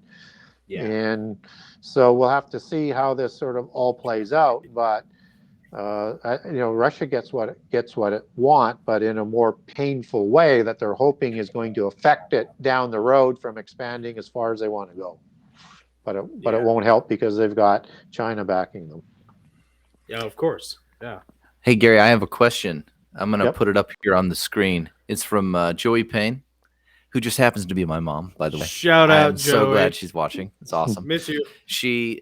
S4: And so we'll have to see how this sort of all plays out. But Russia gets what it wants, but in a more painful way that they're hoping is going to affect it down the road from expanding as far as they want to go. But it won't help because they've got China backing them.
S3: Yeah, of course. Yeah.
S5: Hey, Gary, I have a question. I'm going to put it up here on the screen. It's from Joey Payne, who just happens to be my mom, by the way.
S3: Shout out,
S5: I'm
S3: Joey.
S5: so glad she's watching. It's awesome.
S3: Miss you.
S5: She,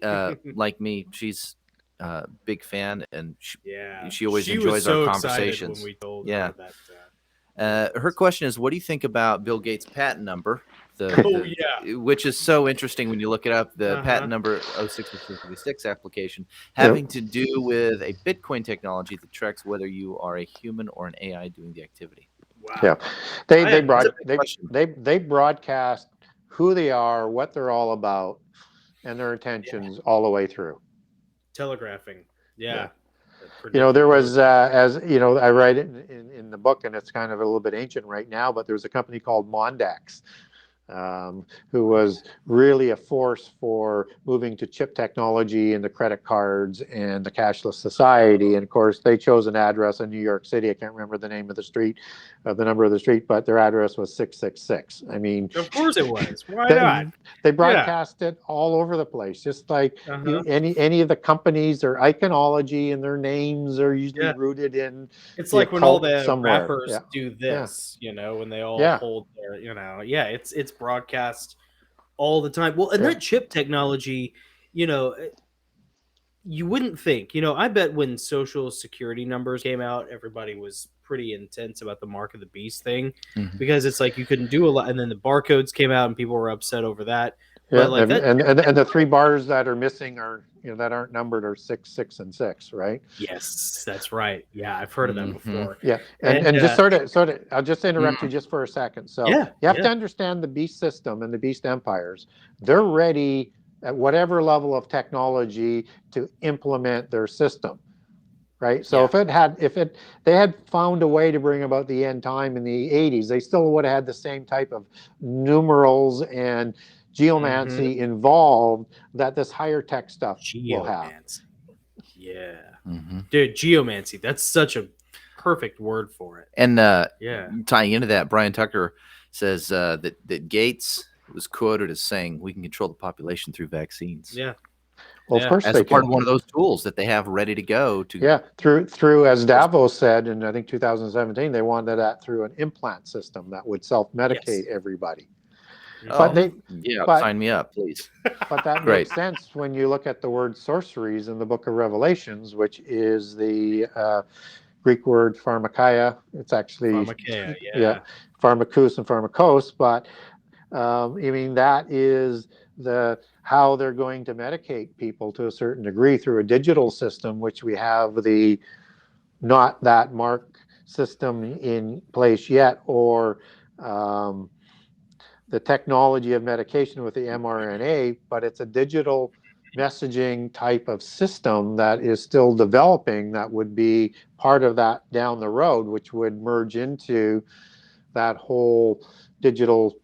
S5: like me, she's a big fan, and she always enjoys our conversations.
S3: When we told her
S5: that, her question is, what do you think about Bill Gates' patent number? Which is so interesting when you look it up. The patent number 06666 application having to do with a Bitcoin technology that tracks whether you are a human or an AI doing the activity.
S3: Wow.
S4: Yeah, they broadcast who they are, what they're all about, and their intentions all the way through.
S3: Telegraphing. Yeah.
S4: There was, I write it in the book, and it's kind of a little bit ancient right now, but there was a company called Mondex, who was really a force for moving to chip technology and the credit cards and the cashless society. And of course, they chose an address in New York City. I can't remember the name of the street, the number of the street, but their address was 666. I mean,
S3: of course it was. Why not?
S4: They broadcast it all over the place, just like any of the companies, their iconology and their names are usually rooted in.
S3: It's like when all the rappers do this, when they all hold their, it's broadcast all the time. Well, and that chip technology, you wouldn't think, I bet when social security numbers came out, everybody was pretty intense about the mark of the beast thing, because it's like you couldn't do a lot, and then the barcodes came out and people were upset over that.
S4: Yeah, but and the 3 bars that are missing are that aren't numbered are 6, 6, and 6, right?
S3: Yes, that's right. Yeah, I've heard of that before.
S4: Yeah, and just sort of, I'll just interrupt you just for a second. So you have to understand the beast system and the beast empires. They're ready at whatever level of technology to implement their system, right? So if they had found a way to bring about the end time in the 80s, they still would have had the same type of numerals and geomancy involved that this higher tech stuff will have.
S3: Geomancy. Yeah.
S5: Mm-hmm.
S3: Dude, geomancy. That's such a perfect word for it.
S5: And
S3: Yeah.
S5: tying into that, Brian Tucker says that Gates was quoted as saying, "We can control the population through vaccines."
S3: Yeah.
S4: Well, of course
S5: as
S4: they
S5: a part
S4: can.
S5: of one of those tools that they have ready to go to.
S4: Yeah, through as Davos said in I think 2017, they wanted that through an implant system that would self-medicate everybody.
S5: Oh,
S4: But
S5: sign me up, please.
S4: But that
S5: Great.
S4: makes sense when you look at the word sorceries in the book of Revelations, which is the Greek word pharmakeia. It's actually
S3: Pharmakeia, yeah.
S4: pharmakous and pharmakos, but I mean that is how they're going to medicate people to a certain degree through a digital system, which we have the not that mark system in place yet, or the technology of medication with the mRNA, but it's a digital messaging type of system that is still developing that would be part of that down the road, which would merge into that whole digital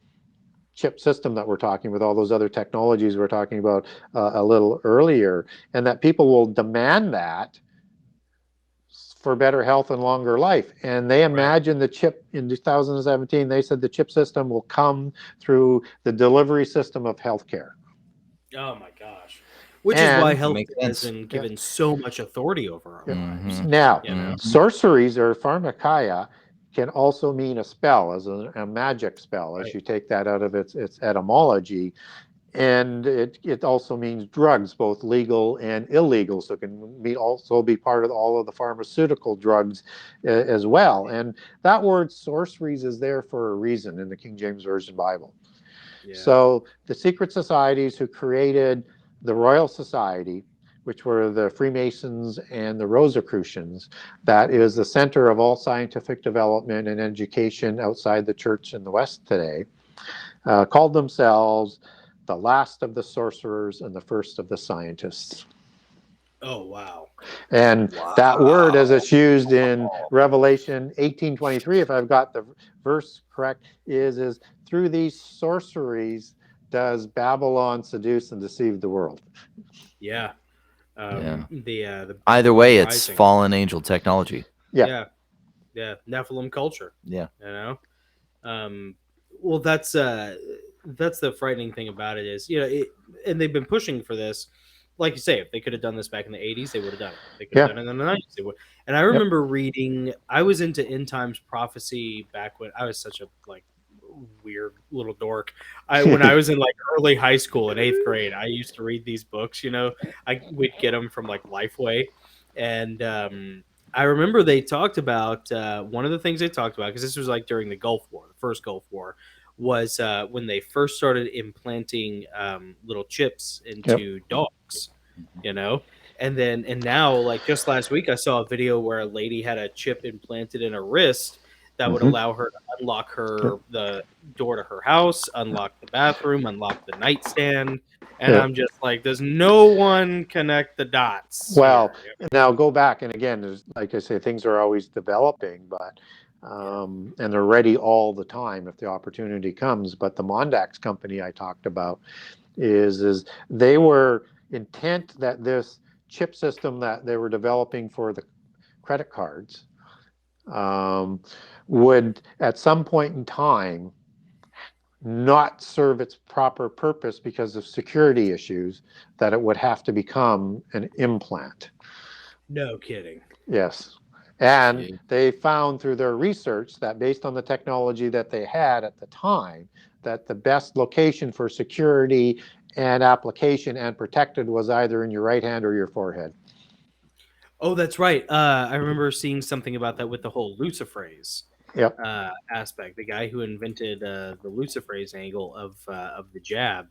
S4: chip system that we're talking with all those other technologies we're talking about a little earlier, and that people will demand that for better health and longer life. And they imagine the chip in 2017, they said the chip system will come through the delivery system of healthcare.
S3: Oh my gosh. Which is why healthcare has been given so much authority over our lives.
S4: Now,
S3: You know?
S4: sorceries or pharmakeia can also mean a spell, as a magic spell, as you take that out of its etymology. And it also means drugs, both legal and illegal. So it can also be part of all of the pharmaceutical drugs as well. And that word sorceries is there for a reason in the King James Version Bible. Yeah. So the secret societies who created the Royal Society, which were the Freemasons and the Rosicrucians, that is the center of all scientific development and education outside the church in the West today, called themselves the last of the sorcerers and the first of the scientists.
S3: Oh, wow.
S4: And that word, as it's used in Revelation 18:23, if I've got the verse correct, is through these sorceries does Babylon seduce and deceive the world.
S3: Yeah. The
S5: either way, it's fallen angel technology.
S3: Yeah. Nephilim culture.
S5: Yeah.
S3: You know? Well, that's the frightening thing about it is, you know, and they've been pushing for this. Like you say, if they could have done this back in the 80s, they would have done it. If they could have done it in the 90s, they would. And I remember reading, I was into end times prophecy back when I was such a weird little dork. When I was in early high school in 8th grade, I used to read these books, you know. We'd get them from Lifeway. And I remember they talked about, one of the things they talked about, because this was during the Gulf War, the first Gulf War, was when they first started implanting little chips into dogs, you know. And now, just last week, I saw a video where a lady had a chip implanted in her wrist that would allow her to unlock the door to her house, unlock the bathroom, unlock the nightstand. And I'm just does no one connect the dots?
S4: Well, now go back, and again, there's, like I say, things are always developing, but and they're ready all the time if the opportunity comes. But the Mondax company I talked about is they were intent that this chip system that they were developing for the credit cards would at some point in time not serve its proper purpose because of security issues, that it would have to become an implant.
S3: No kidding.
S4: Yes. And they found through their research that based on the technology that they had at the time, that the best location for security and application and protected was either in your right hand or your forehead.
S3: Oh, that's right. I remember seeing something about that with the whole luciferase aspect. The guy who invented the luciferase angle of the jab,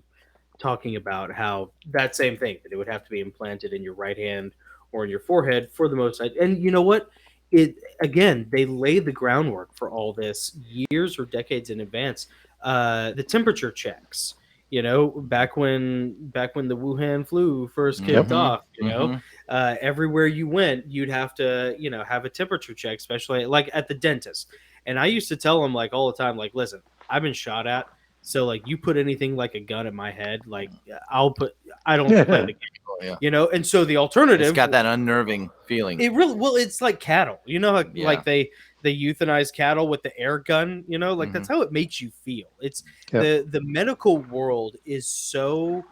S3: talking about how that same thing, that it would have to be implanted in your right hand or in your forehead for the most. And you know what? They laid the groundwork for all this years or decades in advance. The temperature checks, you know, back when the Wuhan flu first kicked off, you know, everywhere you went, you'd have to, you know, have a temperature check, especially at the dentist. And I used to tell them all the time, listen, I've been shot at. So like you put anything like a gun in my head, like I don't play the game,
S5: Yeah.
S3: you know. And so the alternative,
S5: It's got that unnerving feeling.
S3: it really, well, it's like cattle, you know,
S5: Yeah.
S3: like they euthanize cattle with the air gun, you know, like that's how it makes you feel. It's the medical world is so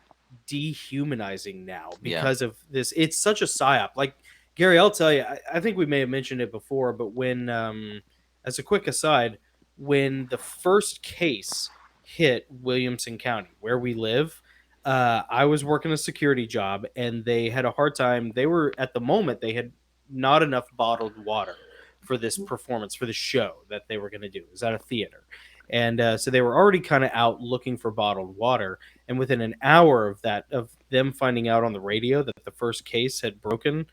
S3: dehumanizing now because of this. It's such a psyop. Like Gary, I'll tell you, I think we may have mentioned it before, but when as a quick aside, when the first case hit Williamson County where we live, I was working a security job and they had a hard time. They were, at the moment, they had not enough bottled water for this performance, for the show that they were going to do. It was at a theater. And so they were already kind of out looking for bottled water. And within an hour of that, of them finding out on the radio that the first case had broken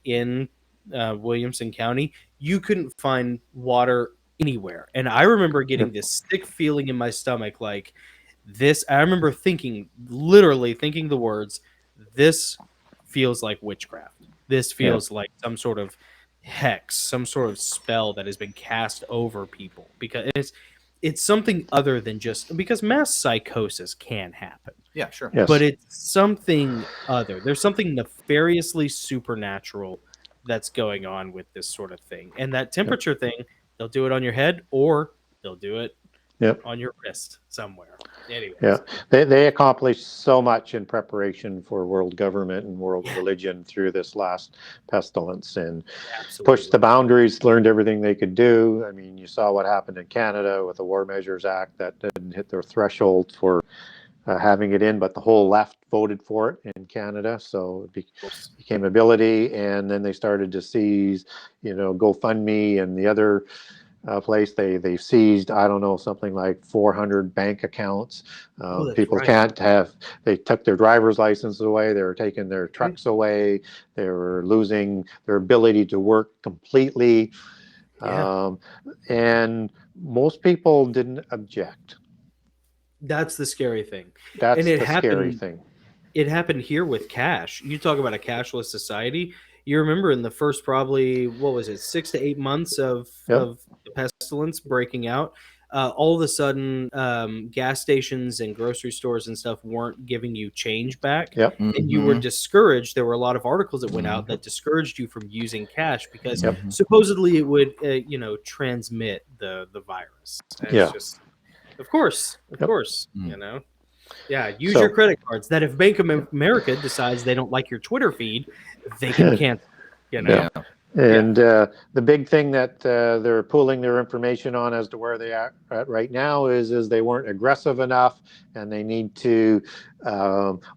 S3: in Williamson County, you couldn't find water anywhere. And I remember getting this sick feeling in my stomach, like this. I remember literally thinking the words, "This feels like witchcraft. This feels like some sort of hex, some sort of spell that has been cast over people." Because it's something other than just, because mass psychosis can happen.
S5: Yeah, sure.
S4: Yes.
S3: But it's something other. There's something nefariously supernatural that's going on with this sort of thing. And that temperature thing, they'll do it on your head or they'll do it on your wrist somewhere. Anyways.
S4: Yeah, they accomplished so much in preparation for world government and world religion through this last pestilence, and pushed the boundaries, learned everything they could do. I mean, you saw what happened in Canada with the War Measures Act that didn't hit their threshold for having it in, but the whole left voted for it in Canada, so it became ability. And then they started to seize, GoFundMe and the other place. They seized, I don't know, something like 400 bank accounts. People can't have, they took their driver's license away, they were taking their trucks away, they were losing their ability to work completely. And most people didn't object.
S3: That's the scary thing.
S4: That's
S3: the
S4: scary thing.
S3: It happened here with cash. You talk about a cashless society. You remember in the first probably, 6 to 8 months of the pestilence breaking out, all of a sudden gas stations and grocery stores and stuff weren't giving you change back. And you were discouraged. There were a lot of articles that went out that discouraged you from using cash because supposedly it would transmit the virus. And it's just, of course, use your credit cards. That if Bank of America decides they don't like your Twitter feed, they can cancel. And
S4: the big thing that they're pooling their information on as to where they are at right now is they weren't aggressive enough, and they need to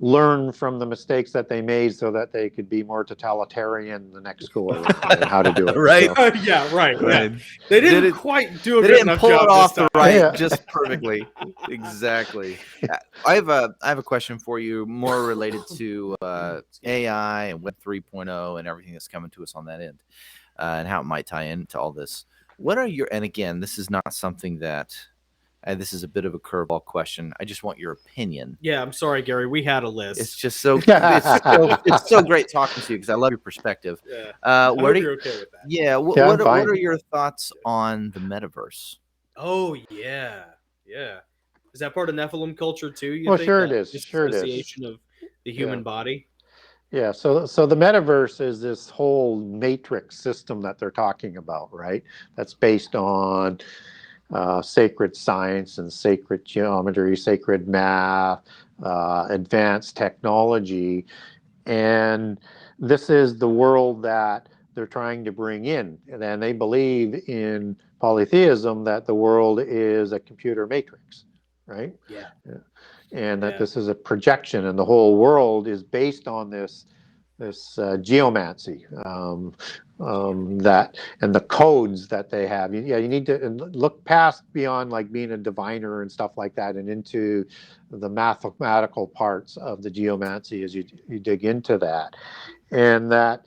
S4: learn from the mistakes that they made so that they could be more totalitarian the next go around and how to do it.
S5: Right?
S4: So,
S3: right. They didn't quite do a
S5: They
S3: good
S5: didn't
S3: enough
S5: pull it
S3: job
S5: off
S3: this
S5: the
S3: time.
S5: just perfectly. Exactly. I have a question for you, more related to AI and Web 3.0 and everything that's coming to us on that end, and how it might tie into all this. What are your, and again, this is not something that, this is a bit of a curveball question. I just want your opinion.
S3: Yeah, I'm sorry, Gary. We had a list.
S5: It's just it's so great talking to you because I love your perspective.
S3: What are you okay with that?
S5: Yeah. What are your thoughts on the metaverse?
S3: Oh yeah. Is that part of Nephilim culture too? You think?
S4: Sure it is.
S3: Association of the human body.
S4: Yeah, so the metaverse is this whole matrix system that they're talking about, right? That's based on sacred science and sacred geometry, sacred math, advanced technology. And this is the world that they're trying to bring in. And they believe in polytheism, that the world is a computer matrix, right?
S3: Yeah.
S4: And that this is a projection, and the whole world is based on this geomancy, that, and the codes that they have. You need to look past beyond like being a diviner and stuff like that, and into the mathematical parts of the geomancy as you dig into that. And that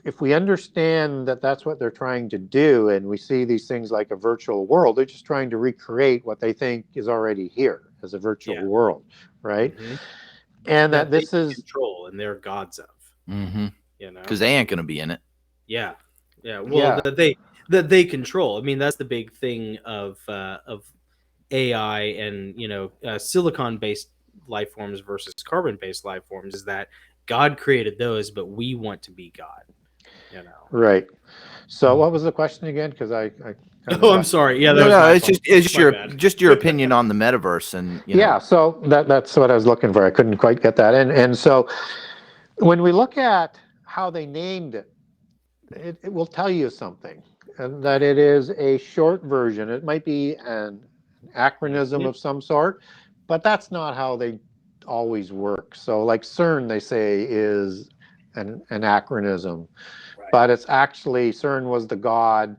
S4: if we understand that that's what they're trying to do, and we see these things like a virtual world, they're just trying to recreate what they think is already here as a virtual world, right? And that this is
S3: control, and they're gods of,
S5: because they ain't gonna be in it.
S3: Well, that they control. I mean, that's the big thing of AI and silicon-based life forms versus carbon-based life forms is that God created those, but we want to be God.
S4: Right. So what was the question again? Because I kind of
S3: Oh, I'm sorry. Yeah, that
S5: No,
S3: was
S5: no,
S3: my
S5: it's
S3: fault.
S5: just
S3: My
S5: your
S3: bad.
S5: opinion on the metaverse, and
S4: Yeah, so that's what I was looking for. I couldn't quite get that. And so when we look at how they named it, it will tell you something, and that it is a short version. It might be an acronym of some sort, but that's not how they always work. So like CERN, they say, is an acronym, but it's actually CERN was the god,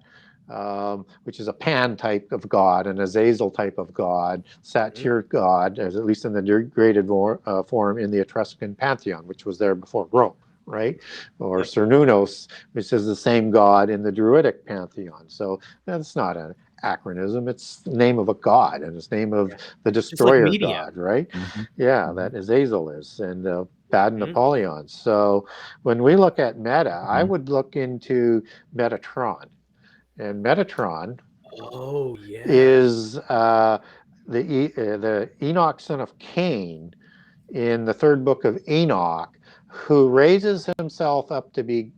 S4: which is a Pan type of god, an Azazel type of god, Satyr god, as at least in the degraded form in the Etruscan pantheon, which was there before Rome, right? Or Cernunnos, which is the same god in the Druidic pantheon. So that's not an acronym; it's the name of a god, and it's the name of the destroyer god, right? Yeah, that Azazel is, and bad Napoleon. So when we look at Meta, I would look into Metatron. And Metatron is the Enoch son of Cain in the third book of Enoch, who raises himself up to be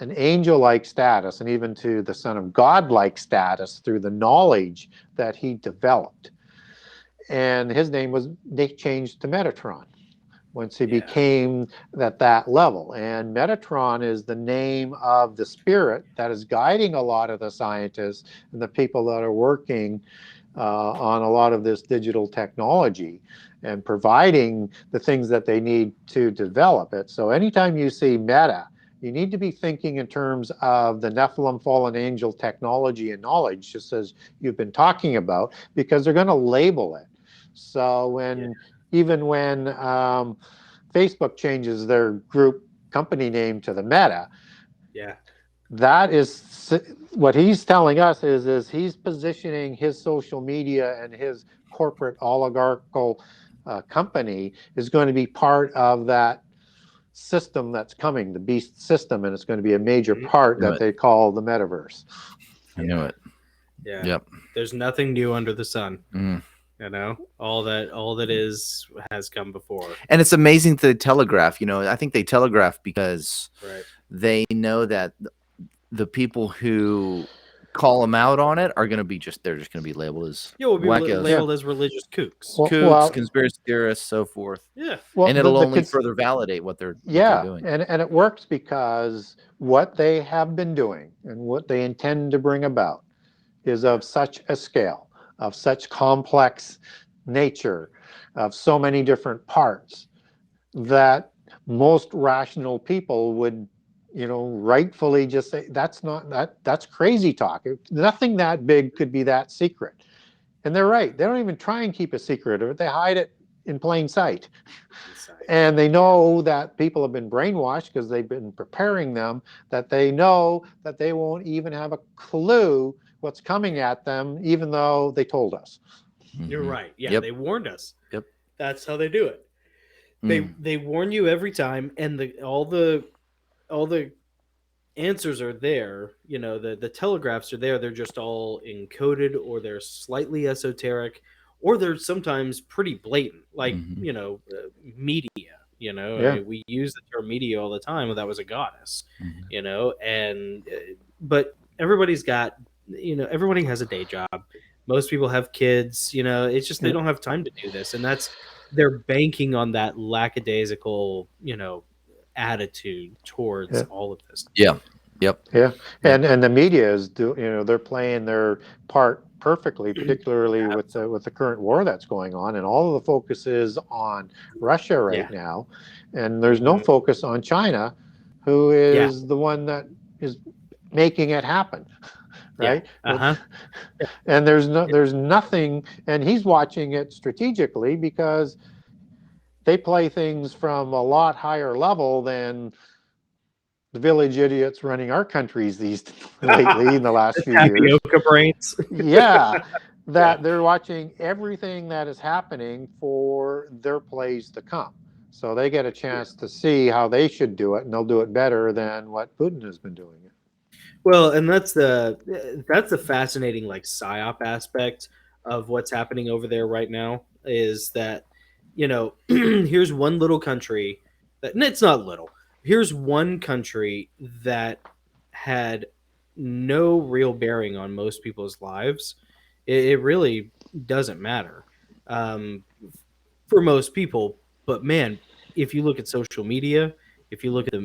S4: an angel-like status and even to the son of God-like status through the knowledge that he developed. And his name was changed to Metatron once he became at that level. And Metatron is the name of the spirit that is guiding a lot of the scientists and the people that are working on a lot of this digital technology and providing the things that they need to develop it. So anytime you see Meta, you need to be thinking in terms of the Nephilim fallen angel technology and knowledge, just as you've been talking about, because they're going to label it. So even when Facebook changes their group company name to the Meta, that is what he's telling us is he's positioning his social media and his corporate oligarchical company is going to be part of that system that's coming, the beast system, and it's going to be a major part that they call the metaverse.
S5: I knew it.
S3: Yeah.
S5: Yep.
S3: There's nothing new under the sun. All that is has come before.
S5: And it's amazing to telegraph. I think they telegraph because they know that the people who call them out on it are going to be they're just going to be labeled as
S3: labeled as religious kooks.
S5: Kooks, conspiracy theorists, so forth.
S3: Yeah.
S4: Well,
S5: and it'll only further validate what they're doing.
S4: And it works because what they have been doing and what they intend to bring about is of such a scale, of such complex nature, of so many different parts, that most rational people would, rightfully just say, that's crazy talk. Nothing that big could be that secret. And they're right. They don't even try and keep a secret of it. They hide it in plain sight. And they know that people have been brainwashed because they've been preparing them, that they know that they won't even have a clue what's coming at them, even though they told us.
S3: You're right. Yeah, they warned us. Yep. That's how they do it. They warn you every time, and all the answers are there. The telegraphs are there. They're just all encoded, or they're slightly esoteric, or they're sometimes pretty blatant, like media. I mean, we use the term media all the time. Well, that was a goddess, but everybody's got, everybody has a day job. Most people have kids, it's just they don't have time to do this. And they're banking on that lackadaisical, attitude towards all of this.
S5: Yeah. Yep.
S4: Yeah. And the media is they're playing their part perfectly, particularly with the current war that's going on, and all of the focus is on Russia right now, and there's no focus on China, who is the one that is making it happen. Right. And there's nothing, and he's watching it strategically because they play things from a lot higher level than the village idiots running our countries lately in the last few years.
S3: Brains.
S4: That they're watching everything that is happening for their plays to come. So they get a chance to see how they should do it, and they'll do it better than what Putin has been doing it.
S3: Well, and that's the fascinating psyop aspect of what's happening over there right now is that, here's one little country that, and it's not little. Here's one country that had no real bearing on most people's lives. It really doesn't matter for most people. But man, if you look at social media, if you look at the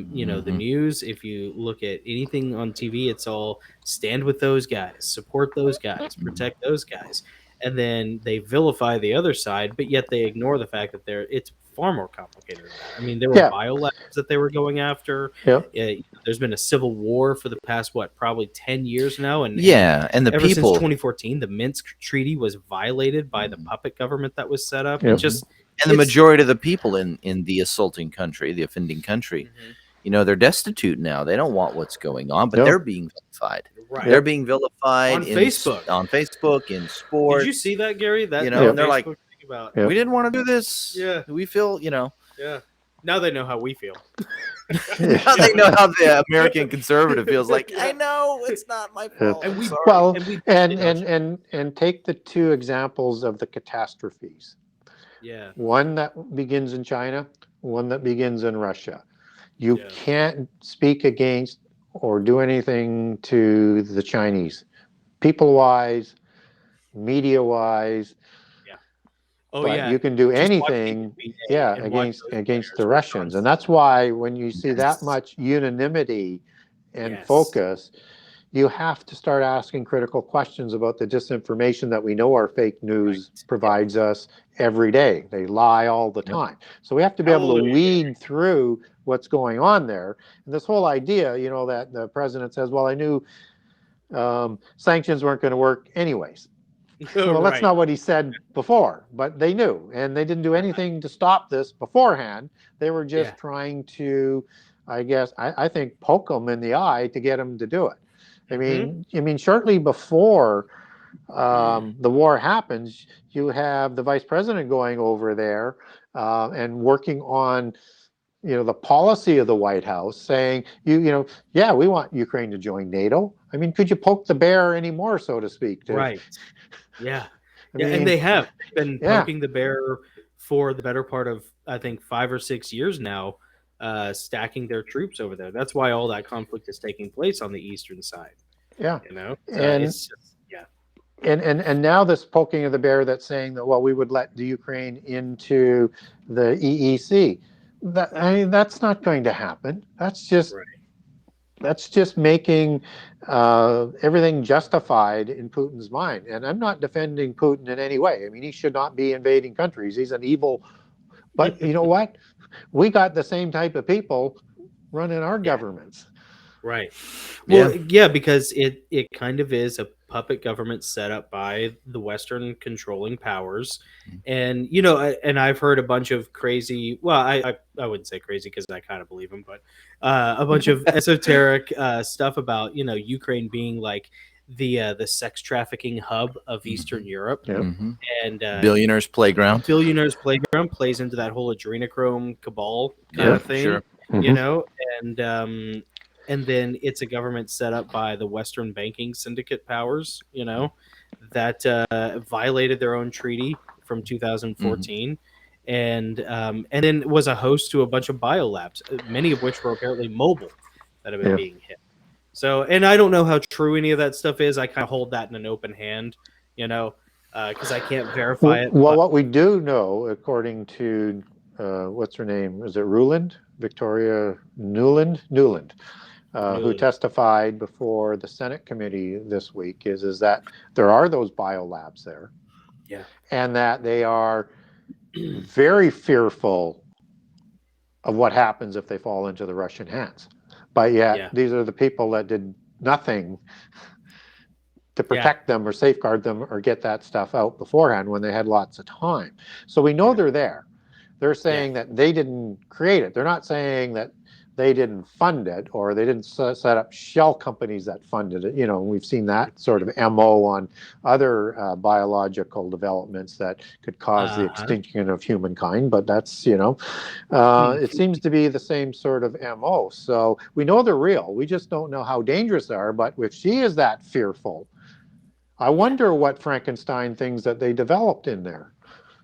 S3: news, if you look at anything on TV, it's all stand with those guys, support those guys, protect those guys, and then they vilify the other side, but yet they ignore the fact that it's far more complicated than that. I mean, there were biolabs that they were going after. There's been a civil war for the past probably 10 years now, and
S5: the
S3: ever
S5: people
S3: since 2014, the Minsk Treaty was violated by the puppet government that was set up.
S5: And the majority of the people in the assaulting country, the offending country, they're destitute now. They don't want what's going on, but they're being vilified.
S3: Right.
S5: They're being vilified
S3: on Facebook,
S5: in sports.
S3: Did you see that, Gary? That
S5: and they're like,
S3: about,
S5: we didn't want to do this.
S3: Yeah,
S5: we feel,
S3: Yeah. Now they know how we feel.
S5: Now they know how the American conservative feels. Like, I know it's not my fault.
S4: And take the two examples of the catastrophes.
S3: Yeah.
S4: One that begins in China, one that begins in Russia. You can't speak against or do anything to the Chinese, people-wise, media-wise. But you can do anything, against the Russians, and that's why when you see that much unanimity and focus, you have to start asking critical questions about the disinformation that we know our fake news provides us every day. They lie all the time, so we have to be able to weed through what's going on there. And this whole idea, that the president says, "Well, I knew sanctions weren't going to work anyways." Well, that's not what he said before, but they knew, and they didn't do anything to stop this beforehand. They were just trying to, I think, poke them in the eye to get them to do it. I mean, shortly before the war happens, you have the vice president going over there and working on, the policy of the White House, saying, we want Ukraine to join NATO. I mean, could you poke the bear anymore, so to speak?
S3: Right. Yeah. And they have been poking the bear for the better part of, I think, 5 or 6 years now, stacking their troops over there. That's why all that conflict is taking place on the eastern side. Yeah. It's just,
S4: And now this poking of the bear that's saying that, well, we would let the Ukraine into the EEC. That's not going to happen. That's just making everything justified in Putin's mind. And I'm not defending Putin in any way. I mean, he should not be invading countries. He's an evil. But you know what? We got the same type of people running our governments.
S3: Right. Well, because it kind of is a puppet government set up by the Western controlling powers. And, and I've heard a bunch of crazy, well, I wouldn't say crazy because I kind of believe them, but a bunch of esoteric stuff about, Ukraine being like the sex trafficking hub of Eastern Europe. And
S5: Billionaires Playground.
S3: Billionaires Playground plays into that whole adrenochrome cabal kind of thing,
S5: sure.
S3: And then it's a government set up by the Western banking syndicate powers, that violated their own treaty from 2014, and then was a host to a bunch of biolabs, many of which were apparently mobile, that have been being hit. So, and I don't know how true any of that stuff is. I kind of hold that in an open hand, because I can't verify it.
S4: Well, what we do know, according to what's her name? Is it Ruland? Victoria Newland, who testified before the Senate committee this week, is that there are those biolabs there, and that they are very fearful of what happens if they fall into the Russian hands. But yet, these are the people that did nothing to protect them or safeguard them or get that stuff out beforehand when they had lots of time. So we know they're there. They're saying that they didn't create it. They're not saying that they didn't fund it or they didn't set up shell companies that funded it. We've seen that sort of MO on other biological developments that could cause the extinction of humankind. But that's, it seems to be the same sort of MO. So we know they're real. We just don't know how dangerous they are. But if she is that fearful I wonder what Frankenstein things that they developed in there,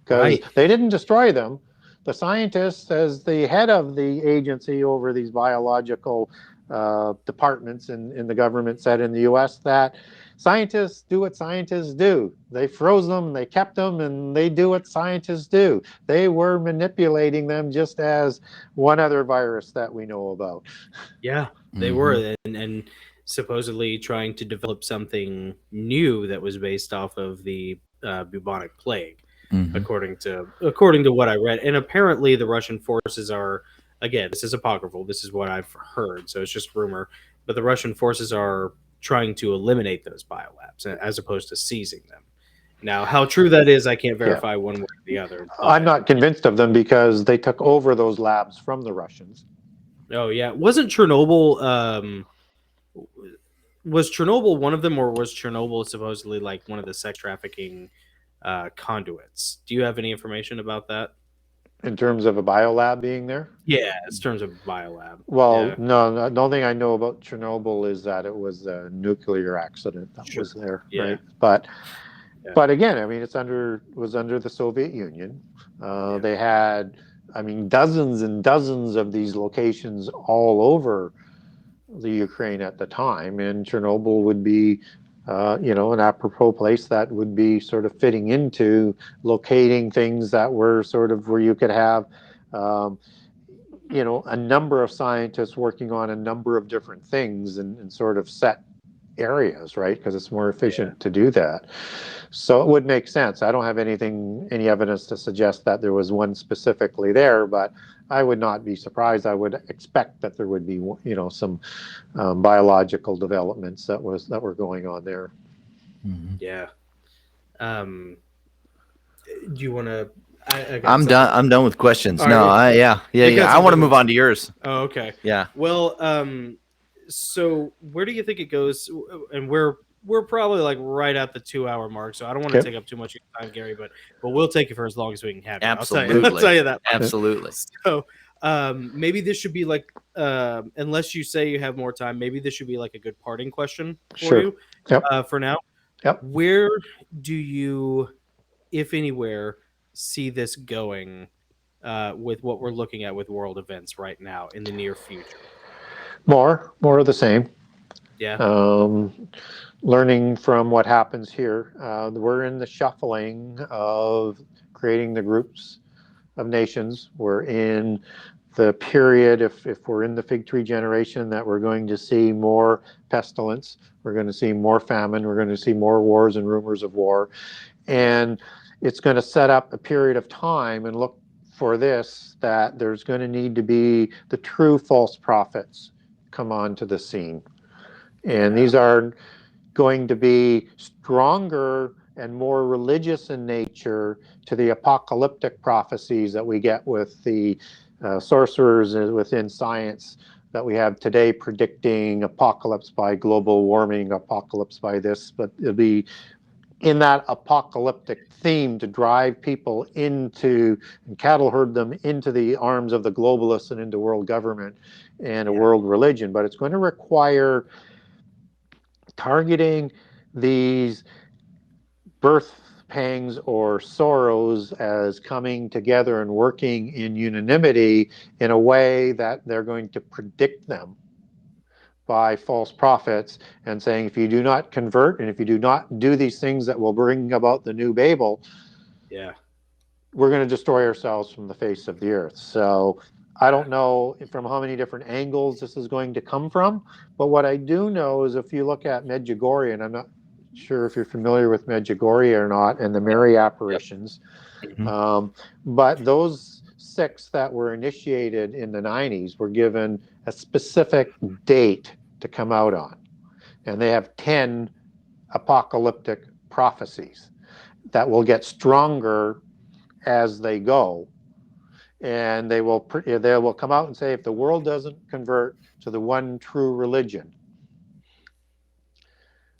S4: because
S3: Right.
S4: they didn't destroy them. The scientists, as the head of the agency over these biological departments in the government, said in the U.S. that scientists do what scientists do. They froze them, they kept them, and they do what scientists do. They were manipulating them just as one other virus that we know about.
S3: Yeah, they were, and supposedly trying to develop something new that was based off of the bubonic plague, according to what I read. And apparently, the Russian forces are, again, this is apocryphal. This is what I've heard, so it's just rumor. But the Russian forces are trying to eliminate those biolabs as opposed to seizing them. Now, how true that is, I can't verify one way or the other.
S4: I'm not convinced of them because they took over those labs from the Russians.
S3: Oh yeah, wasn't Chernobyl? Was Chernobyl one of them, or was Chernobyl supposedly like one of the sex trafficking conduits? Do you have any information about that?
S4: In terms of a biolab being there?
S3: Yeah, in terms of biolab.
S4: Well,
S3: Yeah.
S4: no, the only thing I know about Chernobyl is that it was a nuclear accident that was there,
S3: Yeah.
S4: right? But again, I mean, was under the Soviet Union. They had, I mean, dozens and dozens of these locations all over the Ukraine at the time, and Chernobyl would be, an apropos place that would be sort of fitting into locating things that were sort of where you could have, a number of scientists working on a number of different things and sort of set areas, right? Because it's more efficient to do that. So it would make sense. I don't have any evidence to suggest that there was one specifically there, but I would not be surprised. I would expect that there would be, some biological developments that were going on there.
S3: Yeah. Do you want to?
S5: I'm done. I'm done with questions.
S3: All
S5: No,
S3: right.
S5: I
S3: got
S5: want to
S3: some
S5: move on to yours.
S3: Oh, okay.
S5: Yeah.
S3: Well, so where do you think it goes? And we're probably like right at the 2-hour mark, so I don't want to take up too much of your time, Gary, but we'll take it for as long as we can have you.
S5: Absolutely.
S3: I'll tell you that.
S5: Absolutely.
S3: So maybe this should be like, unless you say you have more time, maybe this should be like a good parting question for you.
S4: Yep.
S3: For now.
S4: Yep.
S3: Where do you, if anywhere, see this going with what we're looking at with world events right now in the near future?
S4: More of the same.
S3: Yeah.
S4: Learning from what happens here. We're in the shuffling of creating the groups of nations. We're in the period, if we're in the fig tree generation, that we're going to see more pestilence. We're going to see more famine. We're going to see more wars and rumors of war. And it's going to set up a period of time and look for this, that there's going to need to be the true false prophets come onto the scene. And these are going to be stronger and more religious in nature to the apocalyptic prophecies that we get with the sorcerers within science that we have today, predicting apocalypse by global warming, apocalypse by this, but it'll be in that apocalyptic theme to drive people into and cattle herd them into the arms of the globalists and into world government and a world religion. But it's going to require targeting these birth pangs or sorrows as coming together and working in unanimity in a way that they're going to predict them by false prophets and saying, if you do not convert and if you do not do these things that will bring about the new Babel, we're going to destroy ourselves from the face of the earth. So I don't know from how many different angles this is going to come from, but what I do know is if you look at Medjugorje, and I'm not sure if you're familiar with Medjugorje or not, and the Mary apparitions, but those 6 that were initiated in the 90s were given a specific date to come out on. And they have 10 apocalyptic prophecies that will get stronger as they go. And they will come out and say, if the world doesn't convert to the one true religion,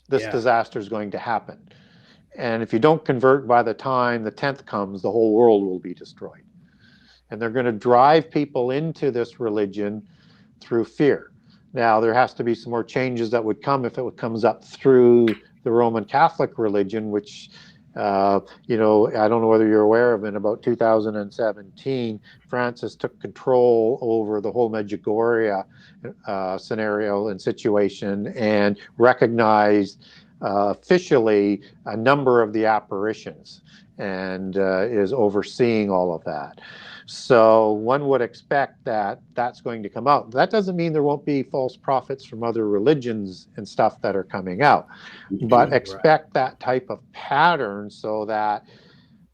S4: this disaster is going to happen. And if you don't convert by the time the 10th comes, the whole world will be destroyed. And they're going to drive people into this religion through fear. Now, there has to be some more changes that would come if it comes up through the Roman Catholic religion, which I don't know whether you're aware of, in about 2017, Francis took control over the whole Medjugorje scenario and situation, and recognized officially a number of the apparitions, and is overseeing all of that. So one would expect that that's going to come out. That doesn't mean there won't be false prophets from other religions and stuff that are coming out, but expect that type of pattern, so that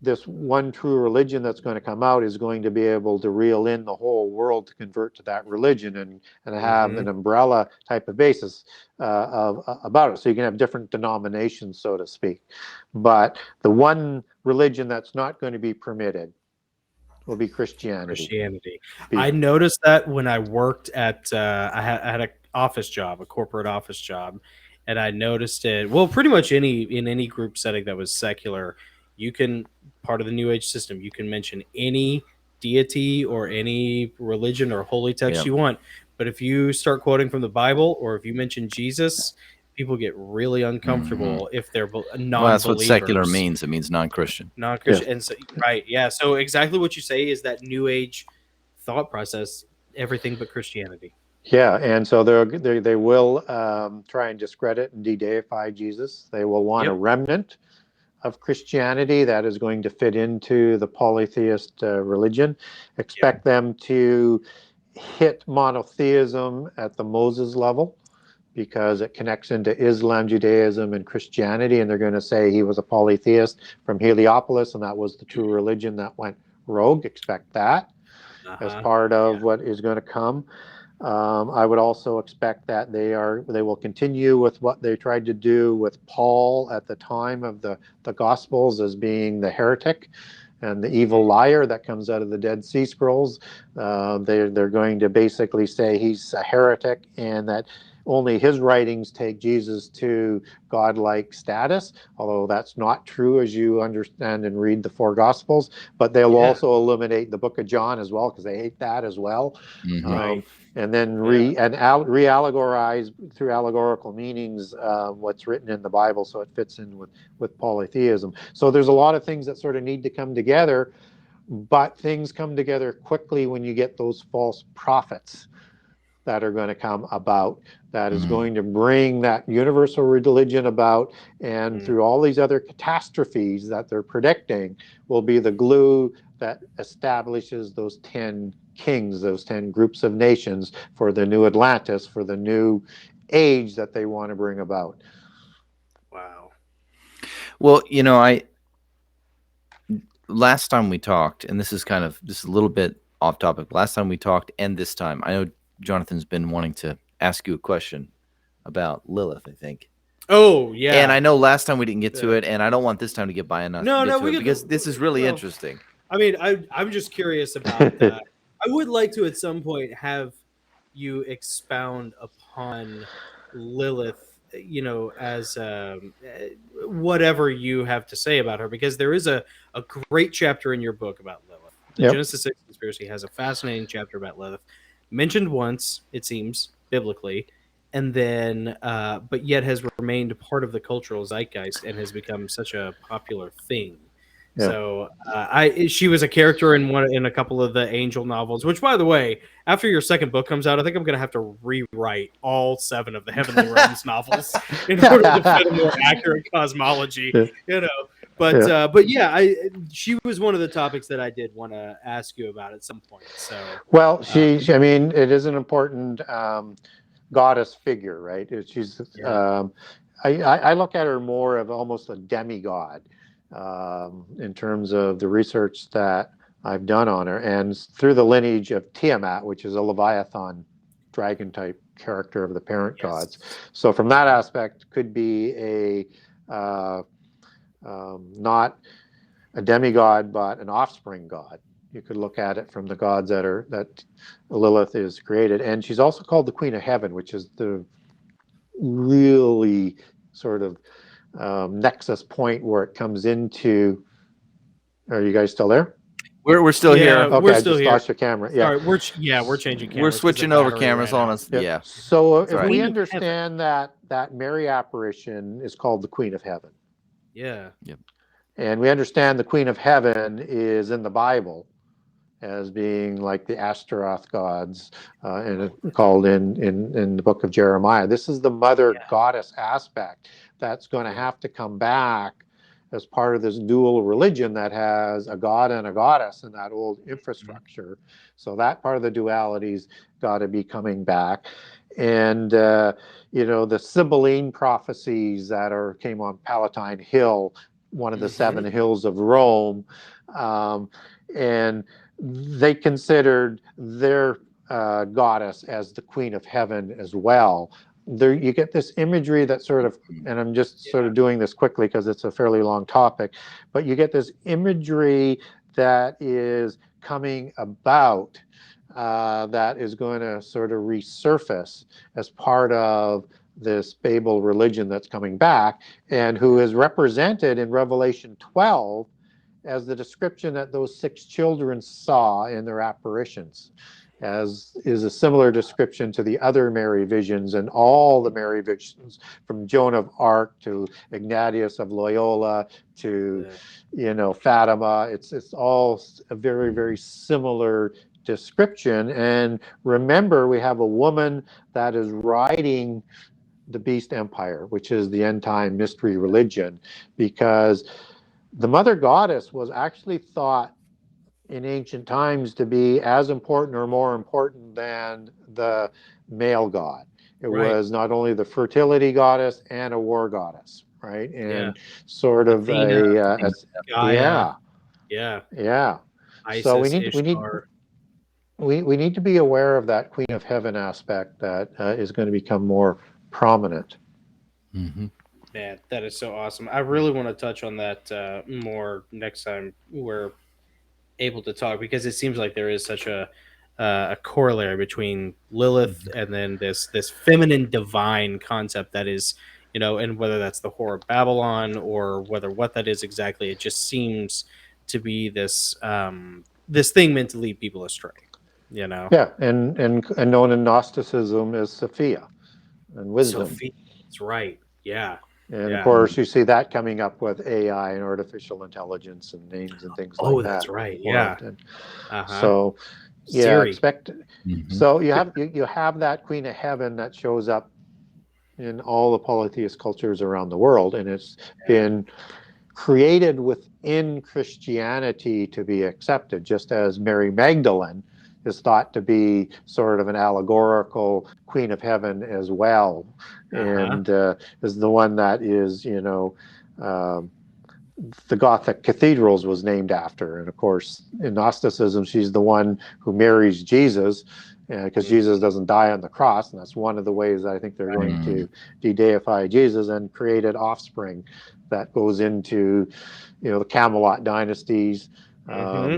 S4: this one true religion that's going to come out is going to be able to reel in the whole world to convert to that religion, and have an umbrella type of basis about it. So you can have different denominations, so to speak. But the one religion that's not going to be permitted will be Christianity.
S3: I noticed that when I worked at, I had an office job, a corporate office job, and I noticed it. Well, pretty much in any group setting that was secular, you can, part of the New Age system, you can mention any deity or any religion or holy text you want. But if you start quoting from the Bible, or if you mention Jesus, people get really uncomfortable if they're non-believers.
S5: Well, that's what secular means. It means non-Christian.
S3: Non-Christian. And so, right. Yeah. So exactly what you say is that New Age thought process, everything but Christianity.
S4: Yeah, and so they will try and discredit and de-deify Jesus. They will want a remnant of Christianity that is going to fit into the polytheist religion. Expect them to hit monotheism at the Moses level, because it connects into Islam, Judaism, and Christianity, and they're going to say he was a polytheist from Heliopolis, and that was the true religion that went rogue. Expect that as part of what is going to come. I would also expect that they will continue with what they tried to do with Paul at the time of the Gospels, as being the heretic and the evil liar that comes out of the Dead Sea Scrolls. They're going to basically say he's a heretic, and that only his writings take Jesus to godlike status, although that's not true as you understand and read the four Gospels. But they'll also eliminate the book of John as well, because they hate that as well.
S3: Right.
S4: And then re-allegorize through allegorical meanings what's written in the Bible, so it fits in with polytheism. So there's a lot of things that sort of need to come together, but things come together quickly when you get those false prophets that are going to come about, that is going to bring that universal religion about, and through all these other catastrophes that they're predicting, will be the glue that establishes those 10 kings, those 10 groups of nations, for the new Atlantis, for the new age that they want to bring about.
S3: Wow.
S5: Well, last time we talked, and this is a little bit off topic. Last time we talked, and this time, I know Jonathan's been wanting to ask you a question about Lilith, I think.
S3: Oh, yeah.
S5: And I know last time we didn't get to it, and I don't want this time to get by enough because this is really interesting.
S3: I mean, I'm just curious about that. I would like to, at some point, have you expound upon Lilith, as whatever you have to say about her, because there is a great chapter in your book about Lilith. The Genesis 6 Conspiracy has a fascinating chapter about Lilith, mentioned once, it seems, biblically, and then but yet has remained part of the cultural zeitgeist and has become such a popular thing. So she was a character in a couple of the Angel novels, which, by the way, after your second book comes out, I think I'm going to have to rewrite all 7 of the Heavenly Realms novels in order to fit a more accurate cosmology, But she was one of the topics that I did want to ask you about at some point. So,
S4: well, I mean, it is an important goddess figure, right? She's I look at her more of almost a demigod. In terms of the research that I've done on her, and through the lineage of Tiamat, which is a Leviathan dragon type character of the parent gods. So from that aspect, could be not a demigod, but an offspring god. You could look at it from the gods that Lilith is created. And she's also called the Queen of Heaven, which is the really sort of nexus point where it comes into. Are you guys still there?
S5: We're still
S3: Yeah,
S5: here.
S4: Okay,
S3: we're
S4: I
S3: still
S4: just
S3: here.
S4: lost your camera. Yeah.
S3: Sorry, we're changing cameras.
S5: We're
S3: 'cause the
S5: switching over
S3: battery
S5: cameras
S3: ran
S5: on
S3: out.
S5: us. Yeah.
S4: So if
S5: right.
S4: we
S3: Queen of
S4: understand that Mary apparition is called the Queen of Heaven,
S3: Yeah.
S4: and we understand the Queen of Heaven is in the Bible as being like the Astaroth gods, and called in the book of Jeremiah. This is the mother goddess aspect that's going to have to come back as part of this dual religion that has a god and a goddess in that old infrastructure. So that part of the duality's got to be coming back. And the Sibylline prophecies that came on Palatine Hill, one of the seven hills of Rome, and they considered their goddess as the Queen of Heaven as well. There, you get this imagery that sort of, and I'm just sort of doing this quickly because it's a fairly long topic, but you get this imagery that is coming about that is going to sort of resurface as part of this Babel religion that's coming back, and who is represented in Revelation 12 as the description that those 6 children saw in their apparitions, as is a similar description to the other Mary visions and all the Mary visions, from Joan of Arc to Ignatius of Loyola to Fatima. It's all a very, very similar description. And remember, we have a woman that is riding the beast empire, which is the end time mystery religion, because the mother goddess was actually thought in ancient times to be as important or more important than the male god. It was not only the fertility goddess and a war goddess, right? And sort of
S3: Athena,
S4: yeah.
S3: Isis,
S4: So we need
S3: Ishtar.
S4: we need to be aware of that Queen of Heaven aspect that is going to become more prominent.
S5: Mm-hmm.
S3: Man, that is so awesome. I really want to touch on that more next time we're able to talk, because it seems like there is such a corollary between Lilith and then this feminine divine concept that is, and whether that's the Whore of Babylon or what that is exactly, it just seems to be this this thing meant to lead people astray.
S4: Yeah, and known in Gnosticism as Sophia and wisdom.
S3: Sophia, that's right. Yeah.
S4: And of course, you see that coming up with AI and artificial intelligence and names and things like that.
S3: Oh, that's right. Yeah.
S4: So,
S3: Siri.
S4: expect. So you have that Queen of Heaven that shows up in all the polytheist cultures around the world, and it's been created within Christianity to be accepted, just as Mary Magdalene is thought to be sort of an allegorical Queen of Heaven as well, and is the one that is, the Gothic cathedrals was named after. And of course, in Gnosticism, she's the one who marries Jesus, because Jesus doesn't die on the cross, and that's one of the ways I think they're going to de-deify Jesus and created offspring that goes into, the Camelot dynasties,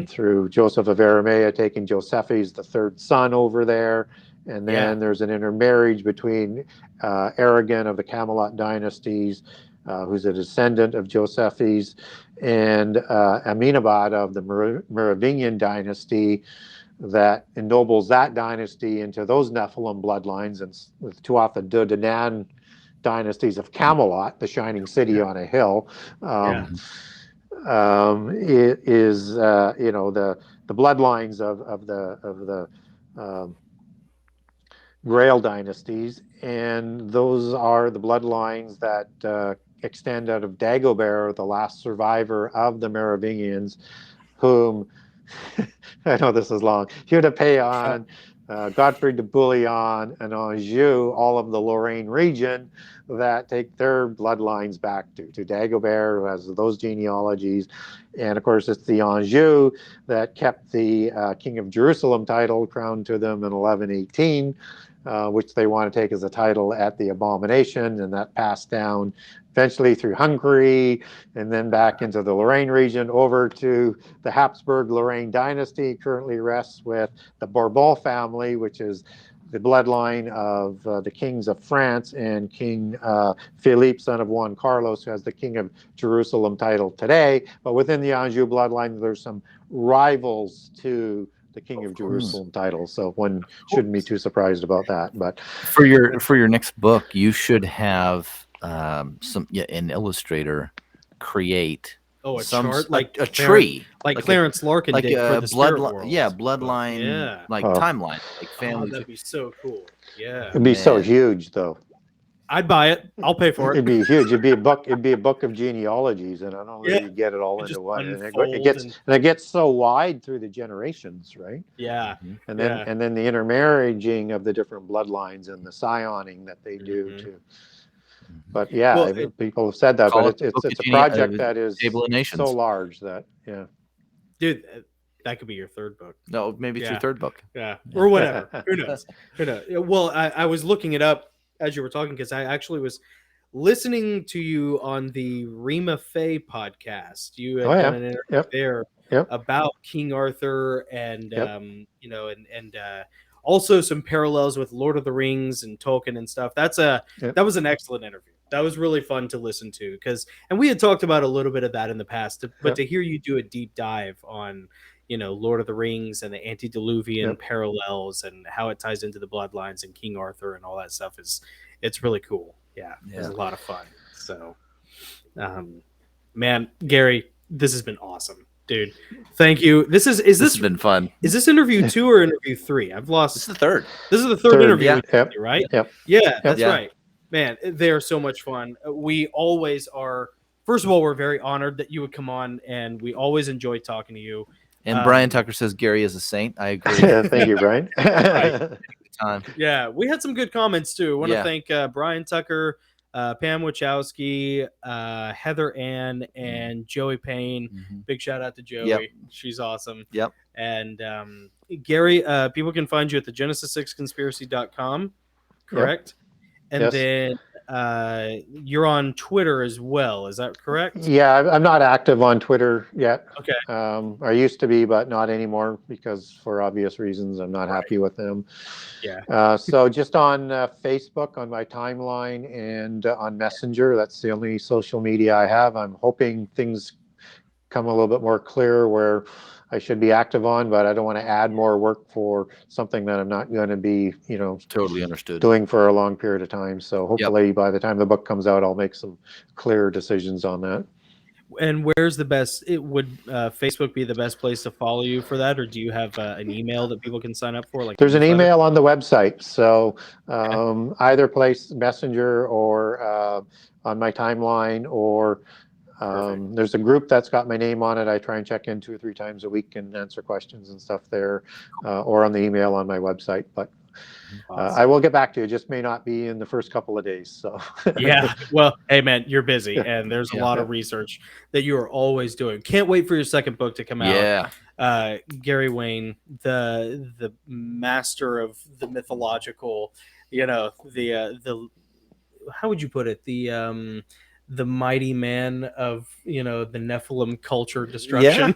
S4: through Joseph of Arimathea taking Josephus, the third son, over there. And then there's an intermarriage between Aragon of the Camelot dynasties, who's a descendant of Josephus, and Amenemhat of the Merovingian dynasty, that ennobles that dynasty into those Nephilim bloodlines, and with two off the Dodonan dynasties of Camelot, the shining city on a hill. It is the bloodlines of the Grail dynasties, and those are the bloodlines that extend out of Dagobert, the last survivor of the Merovingians, whom I know this is long. Hugh de Payon, Godfrey de Bouillon, and Anjou, all of the Lorraine region, that take their bloodlines back to Dagobert, who has those genealogies. And of course, it's the Anjou that kept the King of Jerusalem title crowned to them in 1118, which they want to take as a title at the Abomination, and that passed down eventually through Hungary, and then back into the Lorraine region, over to the Habsburg Lorraine dynasty. Currently rests with the Bourbon family, which is the bloodline of the kings of France and King Philippe, son of Juan Carlos, who has the King of Jerusalem title today. But within the Anjou bloodline, there's some rivals to the King of Jerusalem title, so one shouldn't be too surprised about that. But
S5: for your next book, you should have an illustrator create
S3: a
S5: some
S3: chart
S5: a tree,
S3: like Clarence Larkin did for the Spirit World.
S5: bloodline, timeline, like family.
S3: That'd be so cool. Yeah,
S4: it'd be so huge, though.
S3: I'd buy it. I'll pay for it.
S4: It'd be huge. It'd be a book. It'd be a book of genealogies, and I don't know if you get it all into one. And it gets so wide through the generations, right?
S3: Yeah.
S4: And then the intermarrying of the different bloodlines and the scioning that they do too. But people have said that, but it's a project that is so large that
S3: dude, that could be your third book.
S5: No, maybe it's your third book.
S3: Yeah, or whatever. Who knows? Well, I was looking it up as you were talking because I actually was listening to you on the Rima Faye podcast. You had done an interview there about King Arthur and also some parallels with Lord of the Rings and Tolkien and stuff. That was an excellent interview. That was really fun to listen to and we had talked about a little bit of that in the past, but to hear you do a deep dive on Lord of the Rings and the antediluvian parallels and how it ties into the bloodlines and King Arthur and all that stuff it's really cool. Yeah. It was a lot of fun. So, man, Gary, this has been awesome, dude. Thank you. This has been fun. Is this interview 2 or interview 3? I've lost.
S5: This is the third.
S3: This is the third interview, right?
S4: Yep.
S3: Yeah, that's right. Man, they are so much fun. We always are. First of all, we're very honored that you would come on, and we always enjoy talking to you.
S5: And Brian Tucker says Gary is a saint. I agree.
S4: Thank you, Brian.
S3: Yeah, we had some good comments too. I want to thank Brian Tucker, Pam Wachowski, Heather Ann, and Joey Payne. Big shout out to Joey.
S5: Yep.
S3: She's awesome.
S5: Yep.
S3: And Gary, people can find you at the Genesis6conspiracy.com, correct?
S4: Yep.
S3: And then you're on Twitter as well. Is that correct?
S4: Yeah, I'm not active on Twitter yet.
S3: Okay.
S4: I used to be, but not anymore because for obvious reasons, I'm not happy with them.
S3: Yeah.
S4: So just on Facebook, on my timeline, and on Messenger. That's the only social media I have. I'm hoping things come a little bit more clear where I should be active on, but I don't want to add more work for something that I'm not going to be,
S5: totally understood,
S4: doing for a long period of time. So hopefully by the time the book comes out, I'll make some clear decisions on that.
S3: And where's the best? Would Facebook be the best place to follow you for that, or do you have an email that people can sign up for?
S4: There's an email on the website, so either place, Messenger or on my timeline, or there's a group that's got my name on it. I try and check in 2 or 3 times a week and answer questions and stuff there, or on the email on my website. But I will get back to you. It just may not be in the first couple of days. So
S3: yeah. Well, hey man, you're busy, and there's a lot of research that you are always doing. Can't wait for your second book to come out. Yeah. Gary Wayne, the master of the mythological, the how would you put it? The mighty man of the Nephilim culture destruction.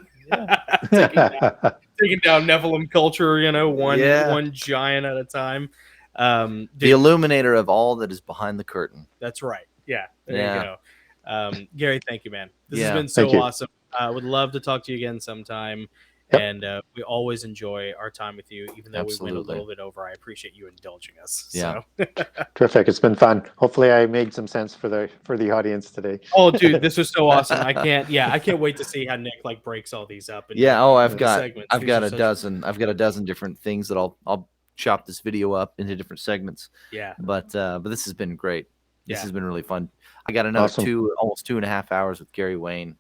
S3: Taking down Nephilim culture, one giant at a time.
S5: The illuminator of all that is behind the curtain.
S3: That's right. Yeah. There you go. Gary, thank you, man. This has been so awesome. I would love to talk to you again sometime. Yep. And we always enjoy our time with you, even though we went a little bit over. I appreciate you indulging us.
S5: Yeah,
S3: so.
S4: Terrific. It's been fun. Hopefully, I made some sense for the audience today.
S3: Oh, dude, this was so awesome. I can't wait to see how Nick breaks all these up. And,
S5: I've got a dozen. I've got a dozen different things that I'll chop this video up into different segments.
S3: Yeah.
S5: But this has been great. This has been really fun. I got another almost 2.5 hours with Gary Wayne.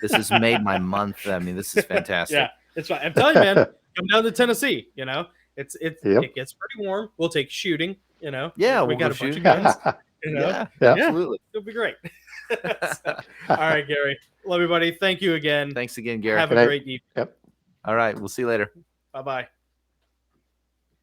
S5: This has made my month. I mean, this is fantastic.
S3: Yeah, it's fine. I'm telling you, man, come down to Tennessee. It gets pretty warm. We'll take shooting.
S5: Yeah,
S3: we got a bunch of guns.
S5: Yeah, absolutely.
S3: It'll be great. All right, Gary. Well, everybody, thank you again.
S5: Thanks again, Gary.
S3: Have a great evening.
S4: Yep.
S5: All right, we'll see you later.
S3: Bye-bye.